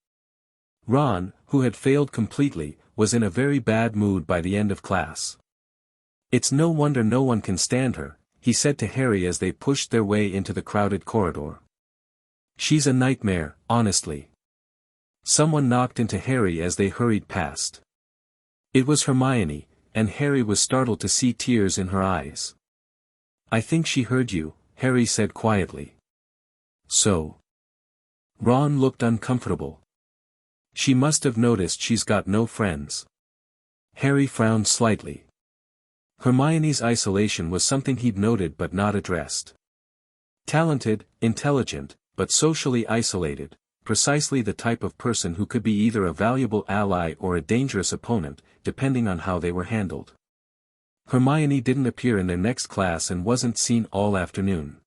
Ron, who had failed completely, was in a very bad mood by the end of class. It's no wonder no one can stand her, he said to Harry as they pushed their way into the crowded corridor. She's a nightmare, honestly. Someone knocked into Harry as they hurried past. It was Hermione, and Harry was startled to see tears in her eyes. I think she heard you, Harry said quietly. So? Ron looked uncomfortable. She must have noticed she's got no friends. Harry frowned slightly. Hermione's isolation was something he'd noted but not addressed. Talented, intelligent, but socially isolated, precisely the type of person who could be either a valuable ally or a dangerous opponent, depending on how they were handled. Hermione didn't appear in their next class and wasn't seen all afternoon.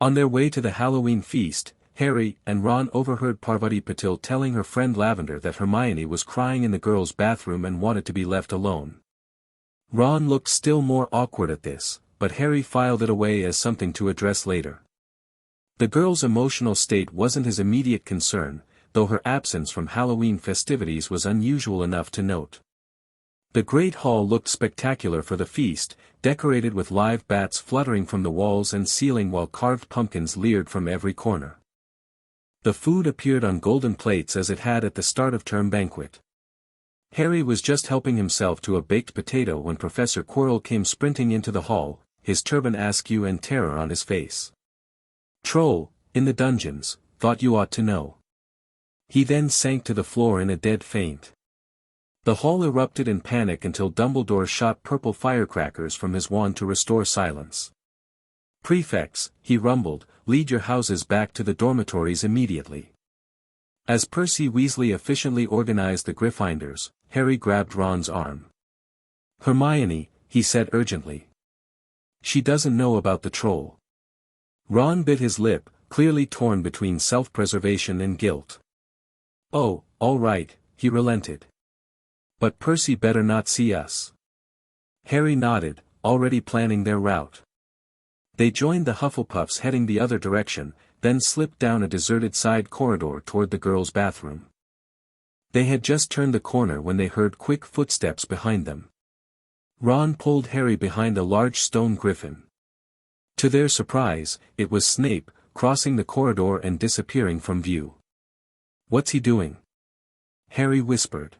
On their way to the Halloween feast, Harry and Ron overheard Parvati Patil telling her friend Lavender that Hermione was crying in the girls' bathroom and wanted to be left alone. Ron looked still more awkward at this, but Harry filed it away as something to address later. The girl's emotional state wasn't his immediate concern, though her absence from Halloween festivities was unusual enough to note. The Great Hall looked spectacular for the feast, decorated with live bats fluttering from the walls and ceiling while carved pumpkins leered from every corner. The food appeared on golden plates as it had at the start of term banquet. Harry was just helping himself to a baked potato when Professor Quirrell came sprinting into the hall, his turban askew and terror on his face. "Troll, in the dungeons, thought you ought to know." He then sank to the floor in a dead faint. The hall erupted in panic until Dumbledore shot purple firecrackers from his wand to restore silence. "Prefects," he rumbled, "lead your houses back to the dormitories immediately." As Percy Weasley efficiently organized the Gryffindors, Harry grabbed Ron's arm. "Hermione," he said urgently. "She doesn't know about the troll." Ron bit his lip, clearly torn between self-preservation and guilt. "Oh, all right," he relented. "But Percy better not see us." Harry nodded, already planning their route. They joined the Hufflepuffs heading the other direction, then slipped down a deserted side corridor toward the girls' bathroom. They had just turned the corner when they heard quick footsteps behind them. Ron pulled Harry behind a large stone griffin. To their surprise, it was Snape, crossing the corridor and disappearing from view. "What's he doing?" Harry whispered.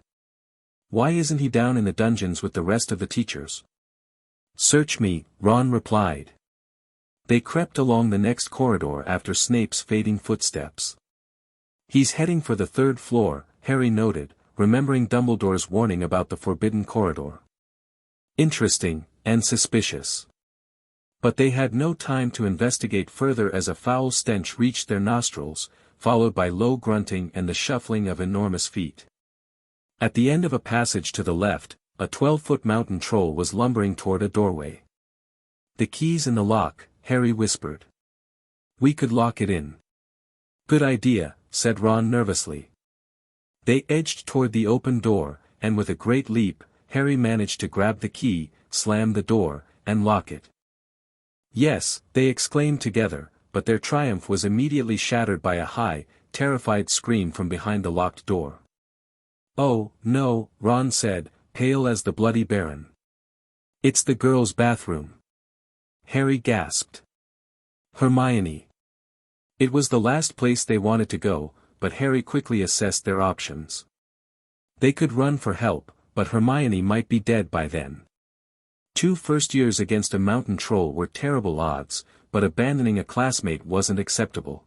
"Why isn't he down in the dungeons with the rest of the teachers?" "Search me," Ron replied. They crept along the next corridor after Snape's fading footsteps. "He's heading for the third floor," Harry noted, remembering Dumbledore's warning about the forbidden corridor. Interesting, and suspicious. But they had no time to investigate further as a foul stench reached their nostrils, followed by low grunting and the shuffling of enormous feet. At the end of a passage to the left, a 12-foot mountain troll was lumbering toward a doorway. "The key's in the lock," Harry whispered. "We could lock it in." "Good idea," said Ron nervously. They edged toward the open door, and with a great leap, Harry managed to grab the key, slam the door, and lock it. "Yes," they exclaimed together, but their triumph was immediately shattered by a high, terrified scream from behind the locked door. "Oh, no," Ron said, pale as the Bloody Baron. "It's the girls' bathroom." Harry gasped. "Hermione." It was the last place they wanted to go, but Harry quickly assessed their options. They could run for help, but Hermione might be dead by then. 2 first years against a mountain troll were terrible odds, but abandoning a classmate wasn't acceptable.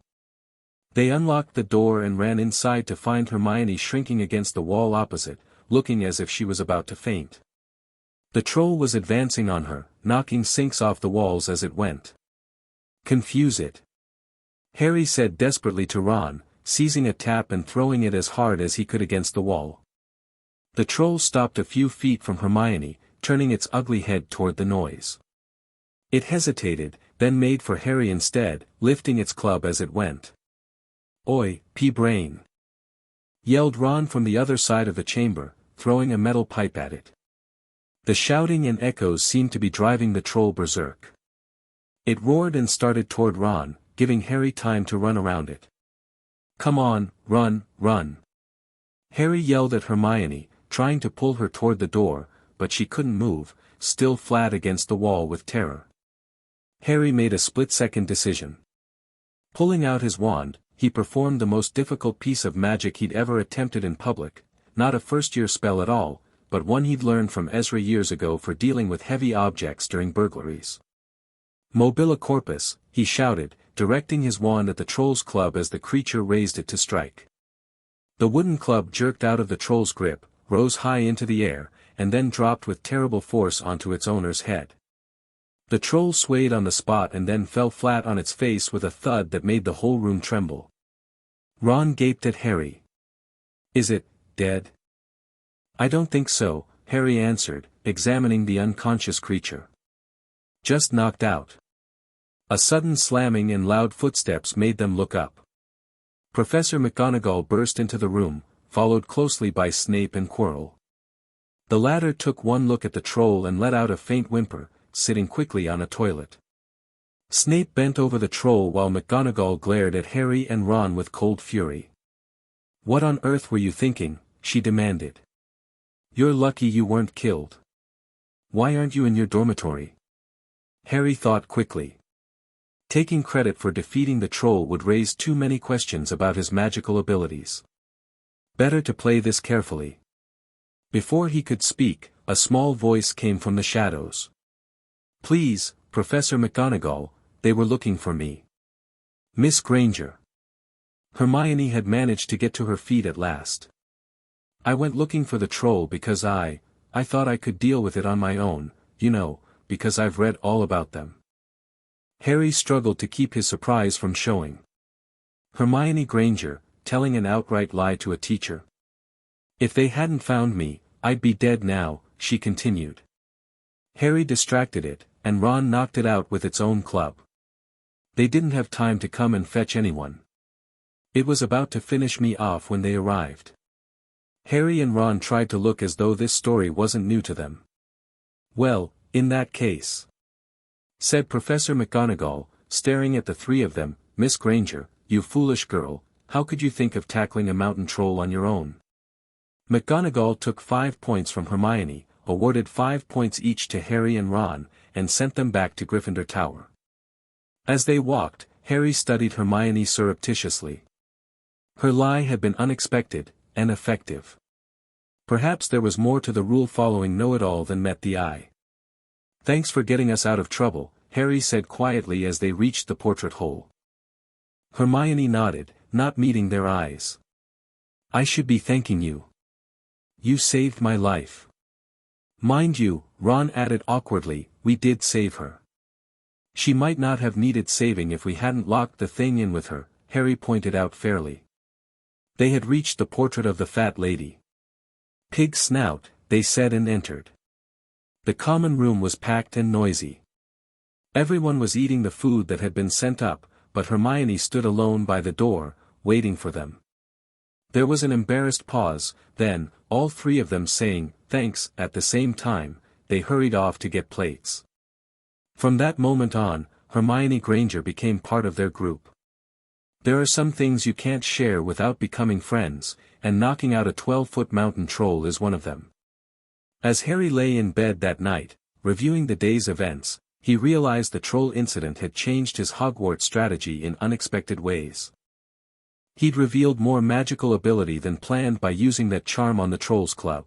They unlocked the door and ran inside to find Hermione shrinking against the wall opposite, looking as if she was about to faint. The troll was advancing on her, knocking sinks off the walls as it went. "Confuse it," Harry said desperately to Ron, seizing a tap and throwing it as hard as he could against the wall. The troll stopped a few feet from Hermione, turning its ugly head toward the noise. It hesitated, then made for Harry instead, lifting its club as it went. "Oi, pea-brain!" yelled Ron from the other side of the chamber, throwing a metal pipe at it. The shouting and echoes seemed to be driving the troll berserk. It roared and started toward Ron, giving Harry time to run around it. "Come on, run, run!" Harry yelled at Hermione, trying to pull her toward the door, but she couldn't move, still flat against the wall with terror. Harry made a split-second decision. Pulling out his wand, he performed the most difficult piece of magic he'd ever attempted in public, not a first-year spell at all, but one he'd learned from Ezra years ago for dealing with heavy objects during burglaries. "Mobile corpus," he shouted, directing his wand at the troll's club as the creature raised it to strike. The wooden club jerked out of the troll's grip, rose high into the air, and then dropped with terrible force onto its owner's head. The troll swayed on the spot and then fell flat on its face with a thud that made the whole room tremble. Ron gaped at Harry. "Is it dead?" "I don't think so," Harry answered, examining the unconscious creature. "Just knocked out." A sudden slamming and loud footsteps made them look up. Professor McGonagall burst into the room, followed closely by Snape and Quirrell. The latter took one look at the troll and let out a faint whimper, sitting quickly on a toilet. Snape bent over the troll while McGonagall glared at Harry and Ron with cold fury. "What on earth were you thinking?" she demanded. "You're lucky you weren't killed. Why aren't you in your dormitory?" Harry thought quickly. Taking credit for defeating the troll would raise too many questions about his magical abilities. Better to play this carefully. Before he could speak, a small voice came from the shadows. "Please, Professor McGonagall, they were looking for me." "Miss Granger." Hermione had managed to get to her feet at last. "I went looking for the troll because I thought I could deal with it on my own, you know, because I've read all about them." Harry struggled to keep his surprise from showing. Hermione Granger, telling an outright lie to a teacher. "If they hadn't found me, I'd be dead now," she continued. Harry distracted it, and Ron knocked it out with its own club. They didn't have time to come and fetch anyone. It was about to finish me off when they arrived. Harry and Ron tried to look as though this story wasn't new to them. "Well, in that case," said Professor McGonagall, staring at the three of them, "Miss Granger, you foolish girl, how could you think of tackling a mountain troll on your own?" McGonagall took 5 points from Hermione, awarded 5 points each to Harry and Ron, and sent them back to Gryffindor Tower. As they walked, Harry studied Hermione surreptitiously. Her lie had been unexpected, and effective. Perhaps there was more to the rule-following know-it-all than met the eye. "Thanks for getting us out of trouble," Harry said quietly as they reached the portrait hole. Hermione nodded, not meeting their eyes. "I should be thanking you. You saved my life." "Mind you," Ron added awkwardly, "we did save her. She might not have needed saving if we hadn't locked the thing in with her," Harry pointed out fairly. They had reached the portrait of the fat lady. "Pig snout," they said and entered. The common room was packed and noisy. Everyone was eating the food that had been sent up, but Hermione stood alone by the door, waiting for them. There was an embarrassed pause, then, all three of them saying, "Thanks," at the same time, they hurried off to get plates. From that moment on, Hermione Granger became part of their group. There are some things you can't share without becoming friends, and knocking out a 12-foot mountain troll is one of them. As Harry lay in bed that night, reviewing the day's events, he realized the troll incident had changed his Hogwarts strategy in unexpected ways. He'd revealed more magical ability than planned by using that charm on the Trolls Club.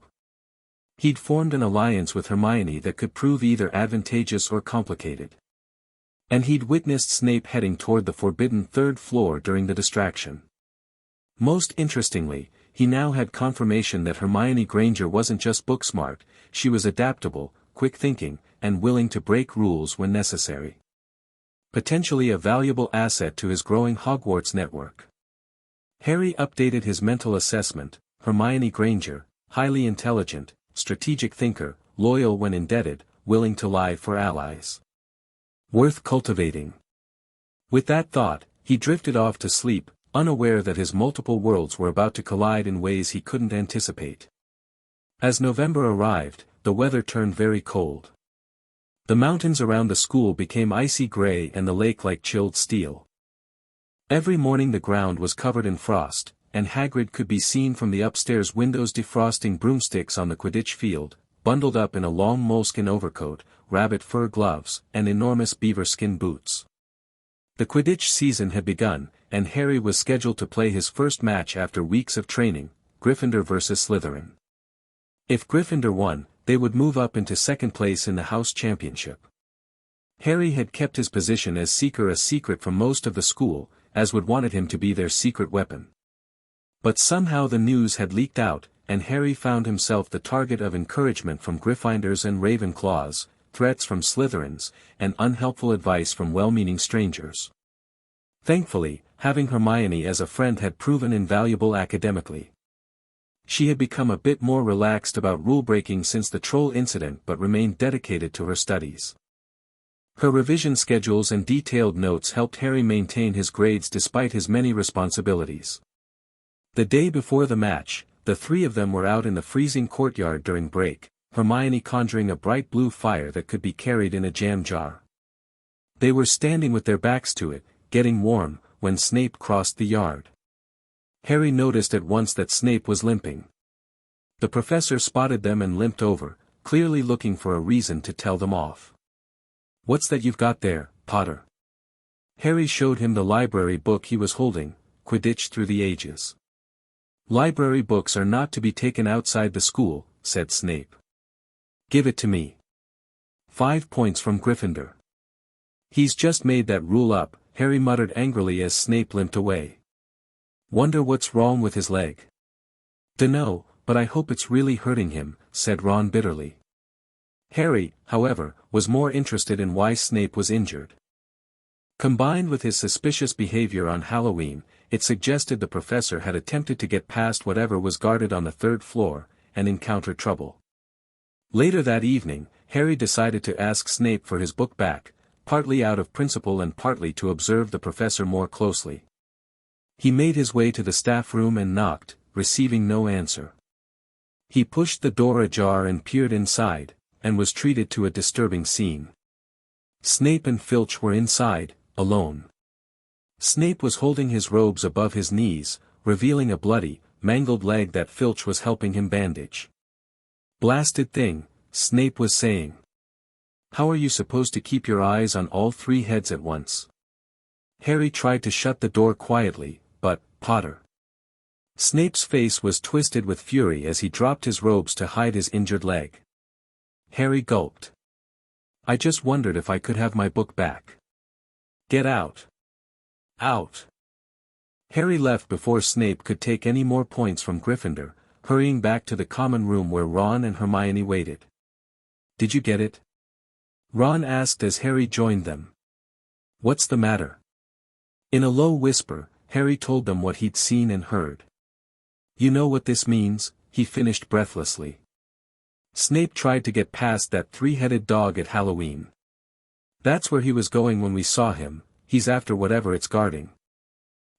He'd formed an alliance with Hermione that could prove either advantageous or complicated. And he'd witnessed Snape heading toward the forbidden third floor during the distraction. Most interestingly, he now had confirmation that Hermione Granger wasn't just book-smart, she was adaptable, quick-thinking, and willing to break rules when necessary. Potentially a valuable asset to his growing Hogwarts network. Harry updated his mental assessment: Hermione Granger, highly intelligent, strategic thinker, loyal when indebted, willing to lie for allies. Worth cultivating. With that thought, he drifted off to sleep, unaware that his multiple worlds were about to collide in ways he couldn't anticipate. As November arrived, the weather turned very cold. The mountains around the school became icy gray and the lake like chilled steel. Every morning the ground was covered in frost, and Hagrid could be seen from the upstairs windows defrosting broomsticks on the Quidditch field, bundled up in a long moleskin overcoat, rabbit fur gloves, and enormous beaver skin boots. The Quidditch season had begun, and Harry was scheduled to play his first match after weeks of training, Gryffindor versus Slytherin. If Gryffindor won, they would move up into second place in the house championship. Harry had kept his position as Seeker a secret from most of the school, as would wanted him to be their secret weapon. But somehow the news had leaked out, and Harry found himself the target of encouragement from Gryffindors and Ravenclaws, threats from Slytherins, and unhelpful advice from well-meaning strangers. Thankfully, having Hermione as a friend had proven invaluable academically. She had become a bit more relaxed about rule-breaking since the troll incident but remained dedicated to her studies. Her revision schedules and detailed notes helped Harry maintain his grades despite his many responsibilities. The day before the match, the three of them were out in the freezing courtyard during break, Hermione conjuring a bright blue fire that could be carried in a jam jar. They were standing with their backs to it, getting warm, when Snape crossed the yard. Harry noticed at once that Snape was limping. The professor spotted them and limped over, clearly looking for a reason to tell them off. "What's that you've got there, Potter?" Harry showed him the library book he was holding, Quidditch Through the Ages. "Library books are not to be taken outside the school," said Snape. "Give it to me." 5 points from Gryffindor. "He's just made that rule up," Harry muttered angrily as Snape limped away. "Wonder what's wrong with his leg." "Dunno, but I hope it's really hurting him," said Ron bitterly. Harry, however, was more interested in why Snape was injured. Combined with his suspicious behavior on Halloween, it suggested the professor had attempted to get past whatever was guarded on the 3rd floor, and encounter trouble. Later that evening, Harry decided to ask Snape for his book back, partly out of principle and partly to observe the professor more closely. He made his way to the staff room and knocked, receiving no answer. He pushed the door ajar and peered inside, and was treated to a disturbing scene. Snape and Filch were inside, alone. Snape was holding his robes above his knees, revealing a bloody, mangled leg that Filch was helping him bandage. "Blasted thing," Snape was saying. "How are you supposed to keep your eyes on all 3 heads at once?" Harry tried to shut the door quietly, but, Potter. Snape's face was twisted with fury as he dropped his robes to hide his injured leg. Harry gulped. "I just wondered if I could have my book back." "Get out. Out." Harry left before Snape could take any more points from Gryffindor, hurrying back to the common room where Ron and Hermione waited. "Did you get it?" Ron asked as Harry joined them. "What's the matter?" In a low whisper, Harry told them what he'd seen and heard. "You know what this means?" he finished breathlessly. "Snape tried to get past that 3-headed dog at Halloween. That's where he was going when we saw him. He's after whatever it's guarding."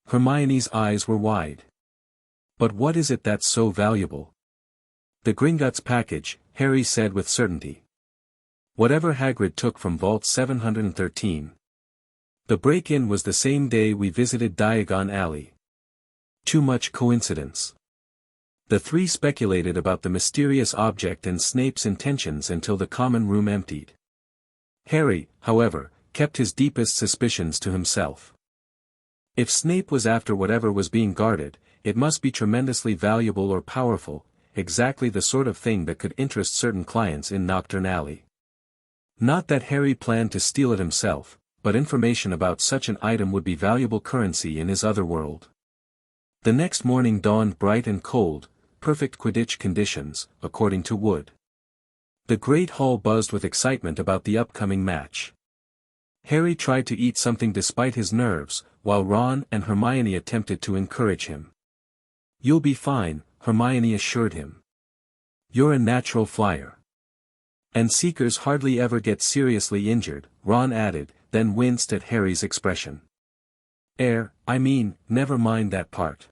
Hermione's eyes were wide. "But what is it that's so valuable?" "The Gringotts package," Harry said with certainty. "Whatever Hagrid took from Vault 713. The break-in was the same day we visited Diagon Alley." Too much coincidence. The 3 speculated about the mysterious object and Snape's intentions until the common room emptied. Harry, however, kept his deepest suspicions to himself. If Snape was after whatever was being guarded, it must be tremendously valuable or powerful, exactly the sort of thing that could interest certain clients in Knockturn Alley. Not that Harry planned to steal it himself, but information about such an item would be valuable currency in his other world. The next morning dawned bright and cold, perfect Quidditch conditions, according to Wood. The Great Hall buzzed with excitement about the upcoming match. Harry tried to eat something despite his nerves, while Ron and Hermione attempted to encourage him. "You'll be fine," Hermione assured him. "You're a natural flyer. And seekers hardly ever get seriously injured," Ron added, then winced at Harry's expression. Never mind that part."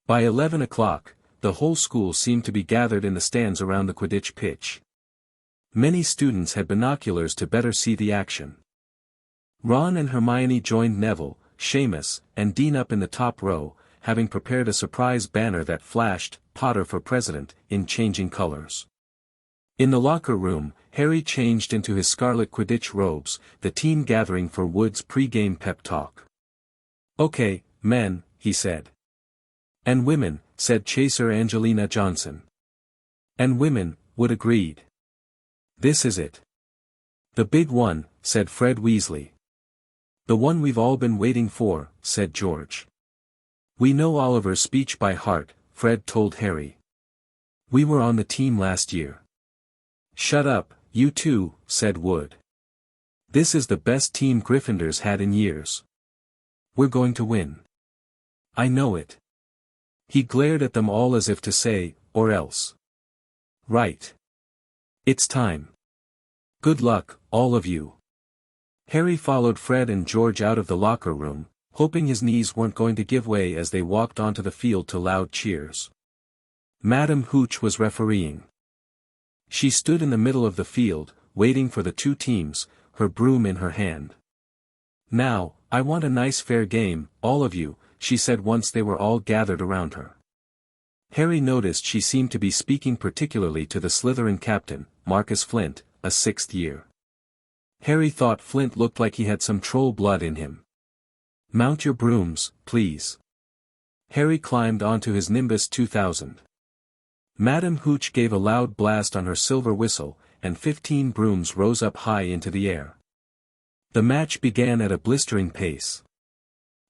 By 11 o'clock, the whole school seemed to be gathered in the stands around the Quidditch pitch. Many students had binoculars to better see the action. Ron and Hermione joined Neville, Seamus, and Dean up in the top row, having prepared a surprise banner that flashed, "Potter for President," in changing colors. In the locker room, Harry changed into his scarlet Quidditch robes, the team gathering for Wood's pre-game pep talk. "Okay, men," he said. "And women," said chaser Angelina Johnson. "And women," Wood agreed. "This is it. The big one," said Fred Weasley. "The one we've all been waiting for," said George. "We know Oliver's speech by heart," Fred told Harry. "We were on the team last year." "Shut up, you two," said Wood. "This is the best team Gryffindor's had in years. We're going to win. I know it." He glared at them all as if to say, "Or else." "Right. It's time. Good luck, all of you." Harry followed Fred and George out of the locker room, hoping his knees weren't going to give way as they walked onto the field to loud cheers. Madame Hooch was refereeing. She stood in the middle of the field, waiting for the 2 teams, her broom in her hand. "Now, I want a nice fair game, all of you," she said once they were all gathered around her. Harry noticed she seemed to be speaking particularly to the Slytherin captain, Marcus Flint, a 6th year. Harry thought Flint looked like he had some troll blood in him. Mount your brooms, please. Harry climbed onto his Nimbus 2000. Madame Hooch gave a loud blast on her silver whistle, and 15 brooms rose up high into the air. The match began at a blistering pace.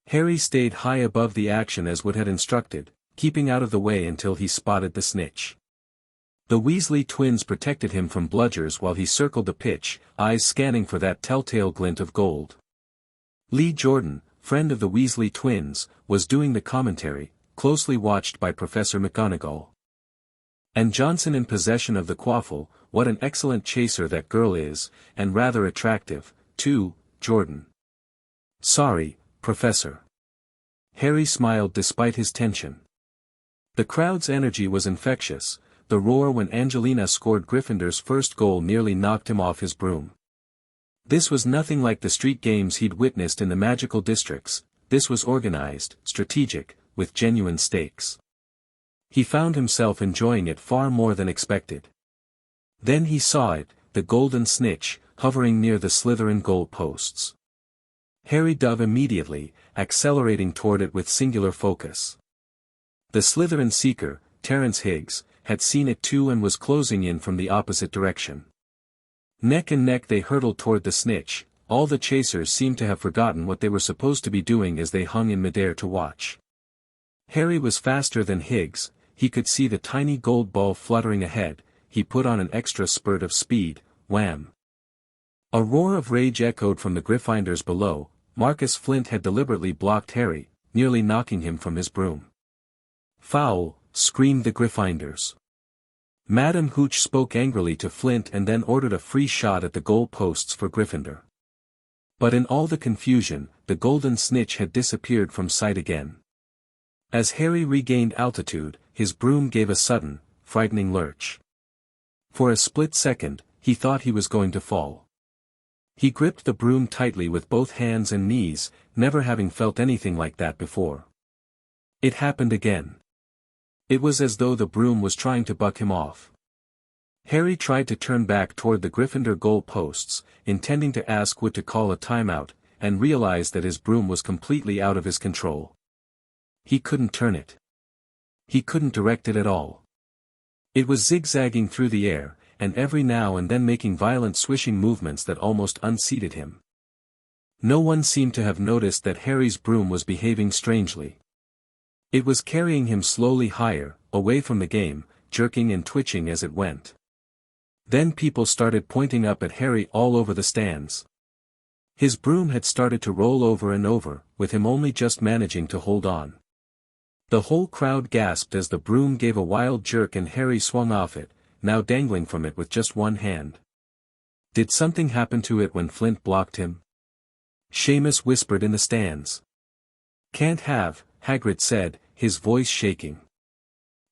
Harry stayed high above the action as Wood had instructed, keeping out of the way until he spotted the snitch. The Weasley twins protected him from bludgers while he circled the pitch, eyes scanning for that telltale glint of gold. Lee Jordan, friend of the Weasley twins, was doing the commentary, closely watched by Professor McGonagall. And Johnson in possession of the quaffle, what an excellent chaser that girl is, and rather attractive, too, Jordan. Sorry, Professor. Harry smiled despite his tension. The crowd's energy was infectious. The roar when Angelina scored Gryffindor's first goal nearly knocked him off his broom. This was nothing like the street games he'd witnessed in the magical districts. This was organized, strategic, with genuine stakes. He found himself enjoying it far more than expected. Then he saw it, the golden snitch, hovering near the Slytherin goal posts. Harry dove immediately, accelerating toward it with singular focus. The Slytherin seeker, Terence Higgs, had seen it too and was closing in from the opposite direction. Neck and neck they hurtled toward the snitch. All the chasers seemed to have forgotten what they were supposed to be doing as they hung in midair to watch. Harry was faster than Higgs. He could see the tiny gold ball fluttering ahead. He put on an extra spurt of speed. Wham! A roar of rage echoed from the Gryffindors below. Marcus Flint had deliberately blocked Harry, nearly knocking him from his broom. Foul! Screamed the Gryffindors. Madame Hooch spoke angrily to Flint and then ordered a free shot at the goal posts for Gryffindor. But in all the confusion, the golden snitch had disappeared from sight again. As Harry regained altitude, his broom gave a sudden, frightening lurch. For a split second, he thought he was going to fall. He gripped the broom tightly with both hands and knees, never having felt anything like that before. It happened again. It was as though the broom was trying to buck him off. Harry tried to turn back toward the Gryffindor goal posts, intending to ask Wood to call a timeout, and realized that his broom was completely out of his control. He couldn't turn it. He couldn't direct it at all. It was zigzagging through the air, and every now and then making violent swishing movements that almost unseated him. No one seemed to have noticed that Harry's broom was behaving strangely. It was carrying him slowly higher, away from the game, jerking and twitching as it went. Then people started pointing up at Harry all over the stands. His broom had started to roll over and over, with him only just managing to hold on. The whole crowd gasped as the broom gave a wild jerk and Harry swung off it, now dangling from it with just one hand. Did something happen to it when Flint blocked him? Seamus whispered in the stands. Can't have, Hagrid said, his voice shaking.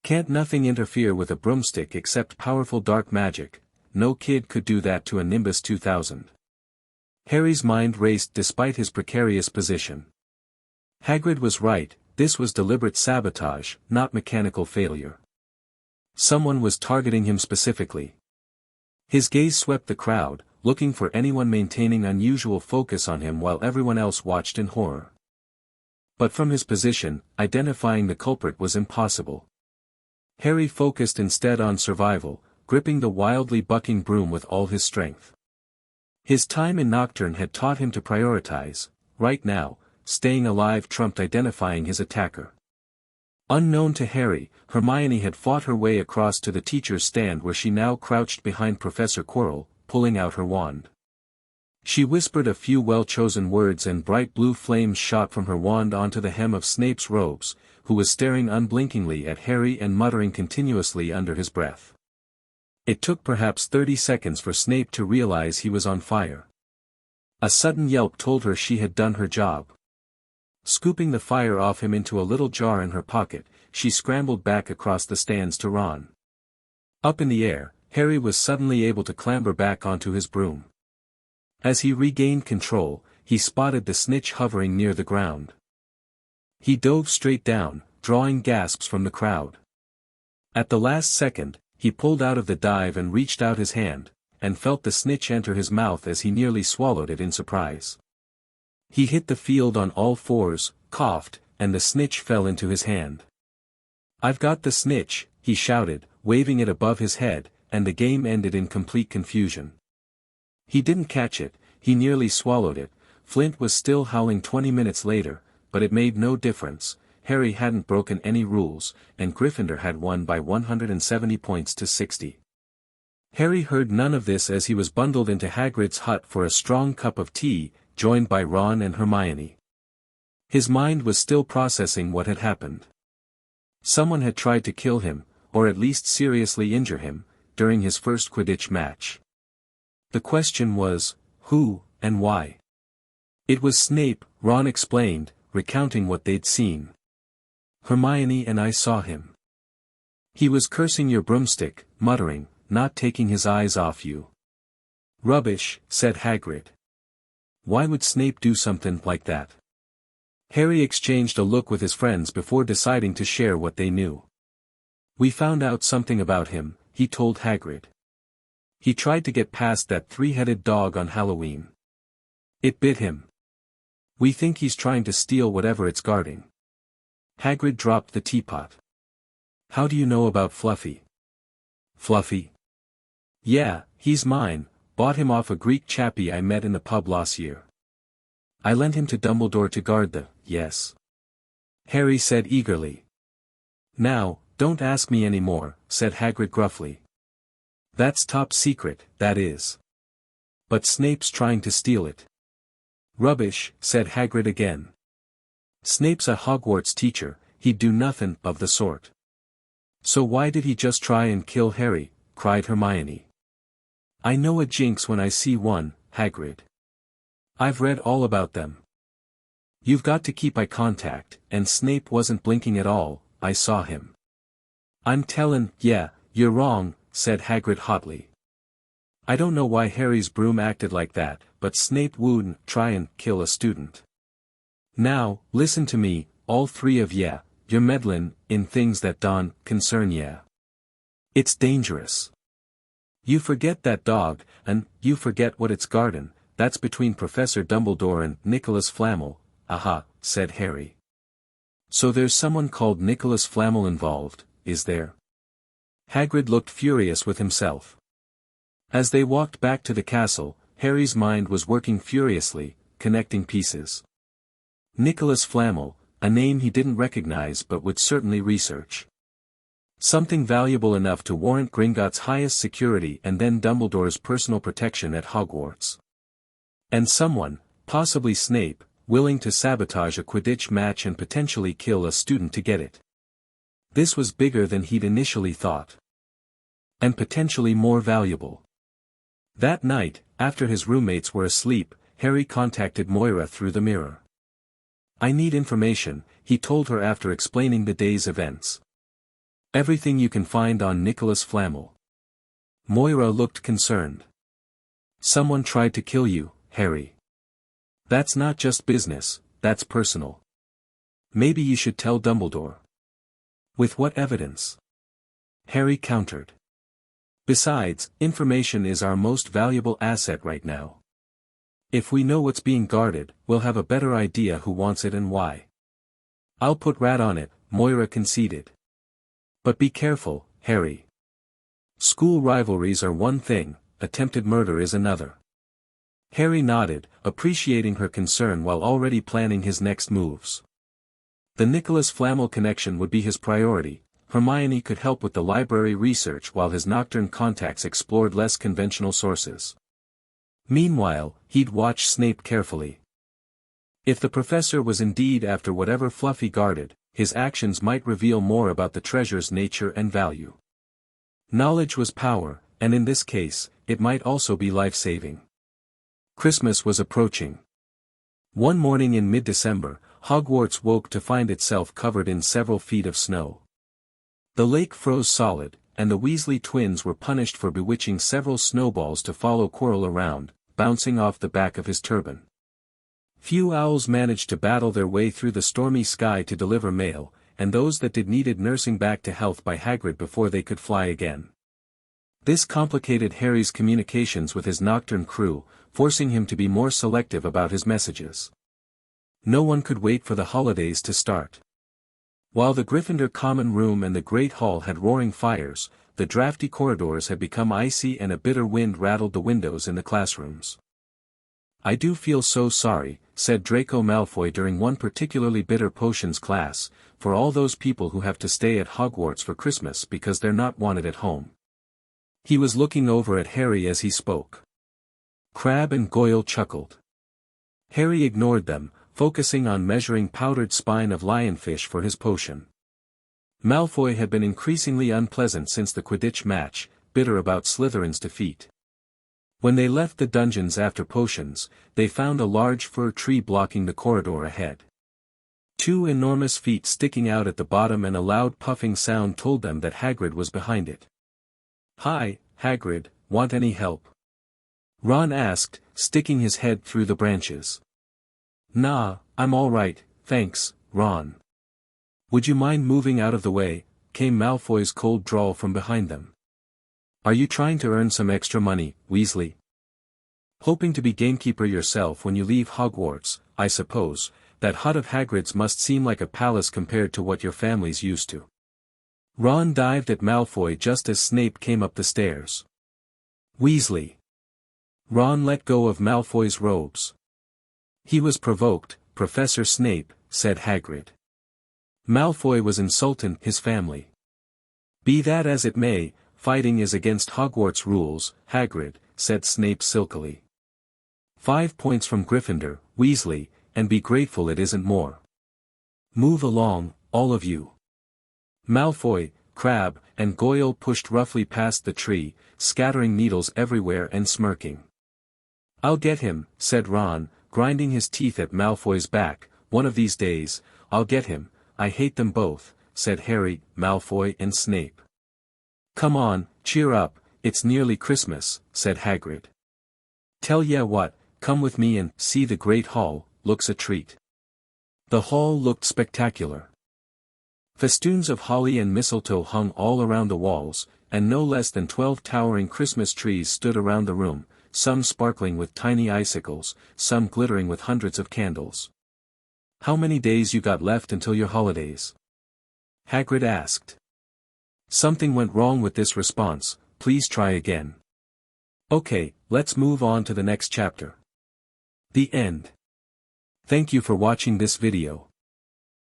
Can't nothing interfere with a broomstick except powerful dark magic. No kid could do that to a Nimbus 2000. Harry's mind raced despite his precarious position. Hagrid was right, this was deliberate sabotage, not mechanical failure. Someone was targeting him specifically. His gaze swept the crowd, looking for anyone maintaining unusual focus on him while everyone else watched in horror. But from his position, identifying the culprit was impossible. Harry focused instead on survival, gripping the wildly bucking broom with all his strength. His time in Knockturn had taught him to prioritize. Right now, staying alive trumped identifying his attacker. Unknown to Harry, Hermione had fought her way across to the teacher's stand where she now crouched behind Professor Quirrell, pulling out her wand. She whispered a few well-chosen words and bright blue flames shot from her wand onto the hem of Snape's robes, who was staring unblinkingly at Harry and muttering continuously under his breath. It took perhaps 30 seconds for Snape to realize he was on fire. A sudden yelp told her she had done her job. Scooping the fire off him into a little jar in her pocket, she scrambled back across the stands to Ron. Up in the air, Harry was suddenly able to clamber back onto his broom. As he regained control, he spotted the snitch hovering near the ground. He dove straight down, drawing gasps from the crowd. At the last second, he pulled out of the dive and reached out his hand, and felt the snitch enter his mouth as he nearly swallowed it in surprise. He hit the field on all fours, coughed, and the snitch fell into his hand. "I've got the snitch," he shouted, waving it above his head, and the game ended in complete confusion. He didn't catch it, he nearly swallowed it. Flint was still howling 20 minutes later, but it made no difference. Harry hadn't broken any rules, and Gryffindor had won by 170 points to 60. Harry heard none of this as he was bundled into Hagrid's hut for a strong cup of tea, joined by Ron and Hermione. His mind was still processing what had happened. Someone had tried to kill him, or at least seriously injure him, during his first Quidditch match. The question was, who, and why? "It was Snape," Ron explained, recounting what they'd seen. "Hermione and I saw him. He was cursing your broomstick, muttering, not taking his eyes off you." "Rubbish," said Hagrid. "Why would Snape do something like that?" Harry exchanged a look with his friends before deciding to share what they knew. "We found out something about him," he told Hagrid. "He tried to get past that three-headed dog on Halloween. It bit him. We think he's trying to steal whatever it's guarding." Hagrid dropped the teapot. "How do you know about Fluffy?" "Fluffy? Yeah, he's mine, bought him off a Greek chappie I met in the pub last year. I lent him to Dumbledore to guard yes," Harry said eagerly. "Now, don't ask me any more," said Hagrid gruffly. "That's top secret, that is. But Snape's trying to steal it." "Rubbish," said Hagrid again. "Snape's a Hogwarts teacher, he'd do nothing of the sort." "So why did he just try and kill Harry?" cried Hermione. "I know a jinx when I see one, Hagrid. I've read all about them. You've got to keep eye contact, and Snape wasn't blinking at all, I saw him." "I'm tellin', yeah, you're wrong," said Hagrid hotly. "I don't know why Harry's broom acted like that, but Snape wouldn't try and kill a student. Now, listen to me, all three of ya, you're meddlin' in things that don't concern ya. It's dangerous. You forget that dog, and you forget what it's guardin', that's between Professor Dumbledore and Nicholas Flamel." "Aha," said Harry. "So there's someone called Nicholas Flamel involved, is there?" Hagrid looked furious with himself. As they walked back to the castle, Harry's mind was working furiously, connecting pieces. Nicholas Flamel, a name he didn't recognize but would certainly research. Something valuable enough to warrant Gringotts' highest security and then Dumbledore's personal protection at Hogwarts. And someone, possibly Snape, willing to sabotage a Quidditch match and potentially kill a student to get it. This was bigger than he'd initially thought. And potentially more valuable. That night, after his roommates were asleep, Harry contacted Moira through the mirror. "I need information," he told her after explaining the day's events. "Everything you can find on Nicholas Flamel." Moira looked concerned. "Someone tried to kill you, Harry. That's not just business, that's personal. Maybe you should tell Dumbledore." "With what evidence?" Harry countered. "Besides, information is our most valuable asset right now. If we know what's being guarded, we'll have a better idea who wants it and why." "I'll put rat on it," Moira conceded. "But be careful, Harry. School rivalries are one thing, attempted murder is another." Harry nodded, appreciating her concern while already planning his next moves. The Nicholas Flamel connection would be his priority. Hermione could help with the library research while his Knockturn contacts explored less conventional sources. Meanwhile, he'd watch Snape carefully. If the professor was indeed after whatever Fluffy guarded, his actions might reveal more about the treasure's nature and value. Knowledge was power, and in this case, it might also be life-saving. Christmas was approaching. One morning in mid-December, Hogwarts woke to find itself covered in several feet of snow. The lake froze solid, and the Weasley twins were punished for bewitching several snowballs to follow Quirrell around, bouncing off the back of his turban. Few owls managed to battle their way through the stormy sky to deliver mail, and those that did needed nursing back to health by Hagrid before they could fly again. This complicated Harry's communications with his Knockturn crew, forcing him to be more selective about his messages. No one could wait for the holidays to start. While the Gryffindor common room and the Great Hall had roaring fires, the drafty corridors had become icy and a bitter wind rattled the windows in the classrooms. "I do feel so sorry," said Draco Malfoy during one particularly bitter potions class, "for all those people who have to stay at Hogwarts for Christmas because they're not wanted at home." He was looking over at Harry as he spoke. Crabbe and Goyle chuckled. Harry ignored them, focusing on measuring powdered spine of lionfish for his potion. Malfoy had been increasingly unpleasant since the Quidditch match, bitter about Slytherin's defeat. When they left the dungeons after potions, they found a large fir tree blocking the corridor ahead. Two enormous feet sticking out at the bottom and a loud puffing sound told them that Hagrid was behind it. "Hi, Hagrid, want any help?" Ron asked, sticking his head through the branches. "Nah, I'm all right, thanks, Ron." "Would you mind moving out of the way?" came Malfoy's cold drawl from behind them. "Are you trying to earn some extra money, Weasley? Hoping to be gamekeeper yourself when you leave Hogwarts, I suppose. That hut of Hagrid's must seem like a palace compared to what your family's used to." Ron dived at Malfoy just as Snape came up the stairs. "Weasley!" Ron let go of Malfoy's robes. "He was provoked, Professor Snape," said Hagrid. Malfoy was insulting his family. "Be that as it may, fighting is against Hogwarts rules, Hagrid," said Snape silkily. 5 points from Gryffindor, Weasley, and be grateful it isn't more. Move along, all of you." Malfoy, Crabbe, and Goyle pushed roughly past the tree, scattering needles everywhere and smirking. "I'll get him," said Ron, grinding his teeth at Malfoy's back. "One of these days, I'll get him. I hate them both," said Harry, Malfoy and Snape. "Come on, cheer up, it's nearly Christmas," said Hagrid. "Tell ya what, come with me and see the Great Hall, looks a treat." The hall looked spectacular. Festoons of holly and mistletoe hung all around the walls, and no less than 12 towering Christmas trees stood around the room, some sparkling with tiny icicles, some glittering with hundreds of candles. "How many days you got left until your holidays?" Hagrid asked. Something went wrong with this response, please try again. Okay, let's move on to the next chapter. The end. Thank you for watching this video.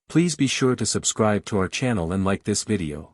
Please be sure to subscribe to our channel and like this video.